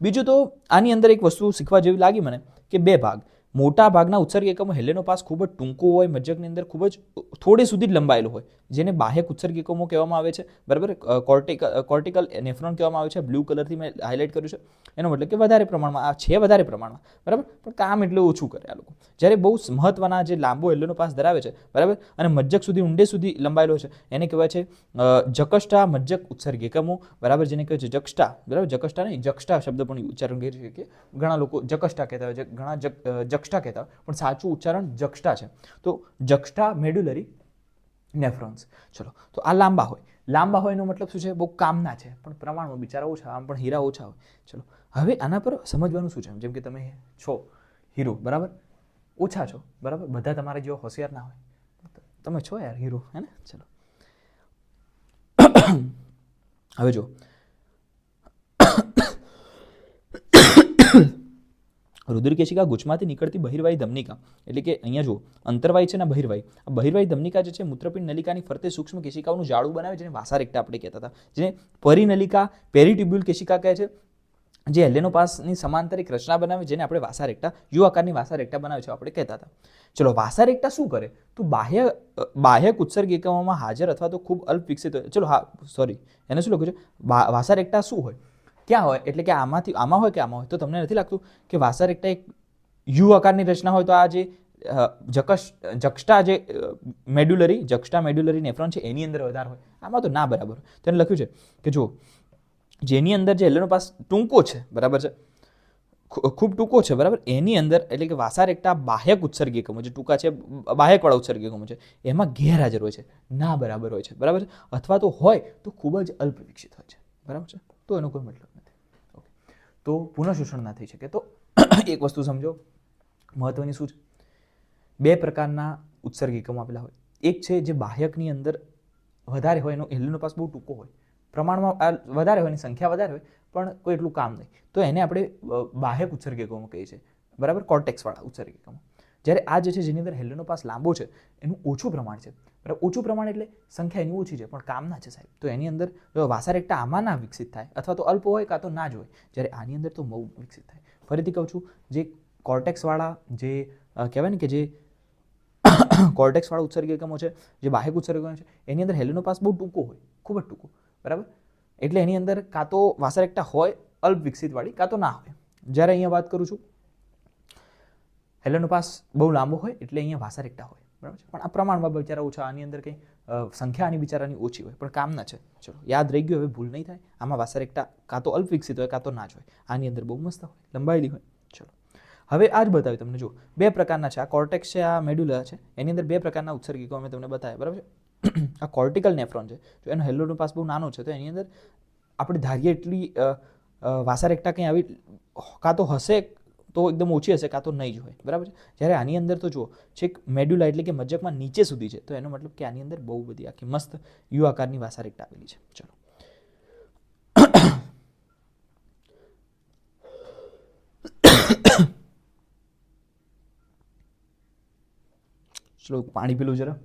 બીજું તો આની અંદર એક વસ્તુ શીખવા જેવી લાગી મને કે બે ભાગ, મોટા ભાગના ઉત્સર્ગી એકમો હેલેનો પાસ ખૂબ જ ટૂંકો હોય, મજ્જકની અંદર ખૂબ જ થોડે સુધી જ લંબાયેલો હોય, જેને બાહ્યક ઉત્સર્ગી એકમો કહેવામાં આવે છે, બરાબર. કોર્ટિકલ નેફ્રોન કહેવામાં આવે છે. બ્લુ કલરથી મેં હાઇલાઇટ કર્યું છે. એનો મતલબ કે વધારે પ્રમાણમાં આ છે, વધારે પ્રમાણમાં, બરાબર, પણ કામ એટલું ઓછું કરે આ લોકો. જ્યારે બહુ મહત્વના જે લાંબો હેલેનો પાસ ધરાવે છે, બરાબર, અને મજ્જક સુધી ઊંડે સુધી લંબાયેલો છે, એને કહેવાય છે જકષ્ટા મજ્જક ઉત્સર્ગી એકમો, બરાબર, જેને કહેવાય છે જક્ષટા, બરાબર. જકષ્ટા નહીં, જક્ષટા શબ્દ પણ ઉચ્ચારણ કરી શકીએ. ઘણા લોકો જકષ્ટા કહેતા હોય છે, ઘણા જક્ષટા કહેતા હોય, પણ સાચું ઉચ્ચારણ જક્ષટા છે. તો જક્ષટા મેડ્યુલરી નેફ્રોન્સ. ચલો, તો આ લાંબા હોય. લાંબા હોય એનો મતલબ શું છે? બહુ કામના છે, પણ પ્રમાણમાં બિચારા ઓછા, આમ પણ હીરા ઓછા હોય. ચલો, હવે આના પર સમજવાનું શું છે? જેમ કે તમે છો હીરો, બરાબર, ઓછા છો, બરાબર, બધા તમારા જેવા હોશિયાર ના હોય, તમે છો યાર હીરો, હે ને. ચલો, હવે જો રુધિર કેશિકા ગુચ્છમાંથી નીકળતી બહિર્વાહી ધમનિકા, એટલે કે અહીંયા જો અંતર્વાહી છે ને બહિર્વાહી. આ બહિર્વાહી ધમનિકા જે છે મૂત્રપિંડ નલિકાની ફરતે સૂક્ષ્મ કેશિકાઓનું જાળું બનાવે છે, જેને વાસા રેક્ટા આપણે કહેતા હતા, જેને પરિનલિકા, પેરીટ્યુબ્યુલ કેશિકા કહે છે. જે હેલેનોપાસની સમાંતર એક રચના બનાવી જેને આપણે વાસા રેક્ટા યુ આકારની વાસા રેક્ટા બનાવે છે આપણે કહેતા હતા. ચલો વાસા રેક્ટા શું કરે? તો બાહ્યક ઉત્સર્ગ એકમોમાં હાજર અથવા તો ખૂબ અલ્પ વિકસિત હોય. ચલો હા સોરી એને શું લખ્યું છે? વાસા રેક્ટા શું હોય? ક્યાં હોય? એટલે કે આમાં હોય કે આમાં હોય? તો તમને નથી લાગતું કે વાસા રેક્ટા એક યુ આકારની રચના હોય તો આ જે જક્સ્ટા મેડ્યુલરી નેફ્રોન છે એની અંદર વધારે હોય? આમાં તો ના બરાબર હોય. તો એને લખ્યું છે કે જો જેની અંદર જે હેલેનોપાસ ટૂંકો છે બરાબર છે, ખૂબ ટૂંકો છે બરાબર, એની અંદર એટલે કે વાસા રેક્ટા બાહ્યક ઉત્સર્ગ એકમો જે ટૂંકા છે બાહ્યકવાળા ઉત્સર્ગ એકમો છે એમાં ગેરહાજર હોય છે, ના બરાબર હોય છે બરાબર છે, અથવા તો હોય તો ખૂબ જ અલ્પ વિકસિત હોય છે બરાબર છે. તો એનો કોઈ મતલબ નથી. ઓકે, તો પુનઃશોષણ ના થઈ શકે. તો એક વસ્તુ સમજો મહત્વની શું છે, બે પ્રકારના ઉત્સર્ગ એકમો આપેલા હોય. એક છે જે બાહ્યકની અંદર વધારે હોય, એનો હેલેનોપાસ બહુ ટૂંકો હોય, પ્રમાણમાં વધારે હોય, એની સંખ્યા વધારે હોય પણ કોઈ એટલું કામ નહીં, તો એને આપણે બાહ્યક ઉત્સર્ગ એકમો કહીએ છીએ બરાબર, કોર્ટેક્સવાળા ઉત્સર્ગ એકમો. જ્યારે આ જે છે જેની અંદર હેલેનોપાસ લાંબો છે એનું ઓછું પ્રમાણ છે બરાબર, ઓછું પ્રમાણ એટલે સંખ્યા એની ઓછી છે પણ કામના છે સાહેબ. તો એની અંદર વાસા રેક્ટા આમાં ના વિકસિત થાય અથવા તો અલ્પ હોય કાં તો ના જ હોય, જ્યારે આની અંદર તો બહુ વિકસિત થાય. ફરીથી કહું છું, જે કોર્ટેક્સવાળા જે કહેવાય ને કે જે કોર્ટેક્સવાળા ઉત્સર્ગ એકમો છે, જે બાહ્યક ઉત્સર્ગ એકમો છે, એની અંદર હેલેનોપાસ બહુ ટૂંકો હોય, ખૂબ જ ટૂંકો બરાબર, એટલે એની અંદર કાં તો વાસા રેક્ટા હોય અલ્પ વિકસિતવાળી કાં તો ના હોય. જ્યારે અહીંયા વાત કરું છું હેલેનોપાસ બહુ લાંબો હોય એટલે અહીંયા વાસા રેક્ટા હોય બરાબર છે, પણ આ પ્રમાણમાં બિચારા ઓછા, આની અંદર કંઈ સંખ્યા આની બિચારાની ઓછી હોય પણ કામના છે. ચલો યાદ રહી ગયું, હવે ભૂલ નહીં થાય. આમાં વાસા રેક્ટા કાં તો અલ્પ વિકસિત હોય કાં તો ના જ હોય, આની અંદર બહુ મસ્ત હોય, લંબાયેલી હોય. ચલો હવે આ જ બતાવ્યું તમને. જો બે પ્રકારના છે, આ કોર્ટેક્સ છે, આ મેડ્યુલા છે, એની અંદર બે પ્રકારના ઉત્સર્ગ એકમો મેં તમને બતાવ્યા બરાબર છે. આ કોર્ટિકલ નેફ્રોન છે, જો એનો હેલેનોપાસ બહુ નાનો છે તો એની અંદર આપણે ધારીએ એટલી વાસા રેક્ટા કંઈ આવી કાં તો હશે તો એકદમ ઓછી હશે કાં તો નહીં જ હોય બરાબર છે. જ્યારે આની અંદર તો જુઓ છેક મેડ્યુલા એટલે કે મજ્જકમાં નીચે સુધી છે, તો એનો મતલબ કે આની અંદર બહુ બધી આખી મસ્ત યુ આકારની વાસા રેક્ટા આવેલી છે. ચલો પાણી પીલું જરા.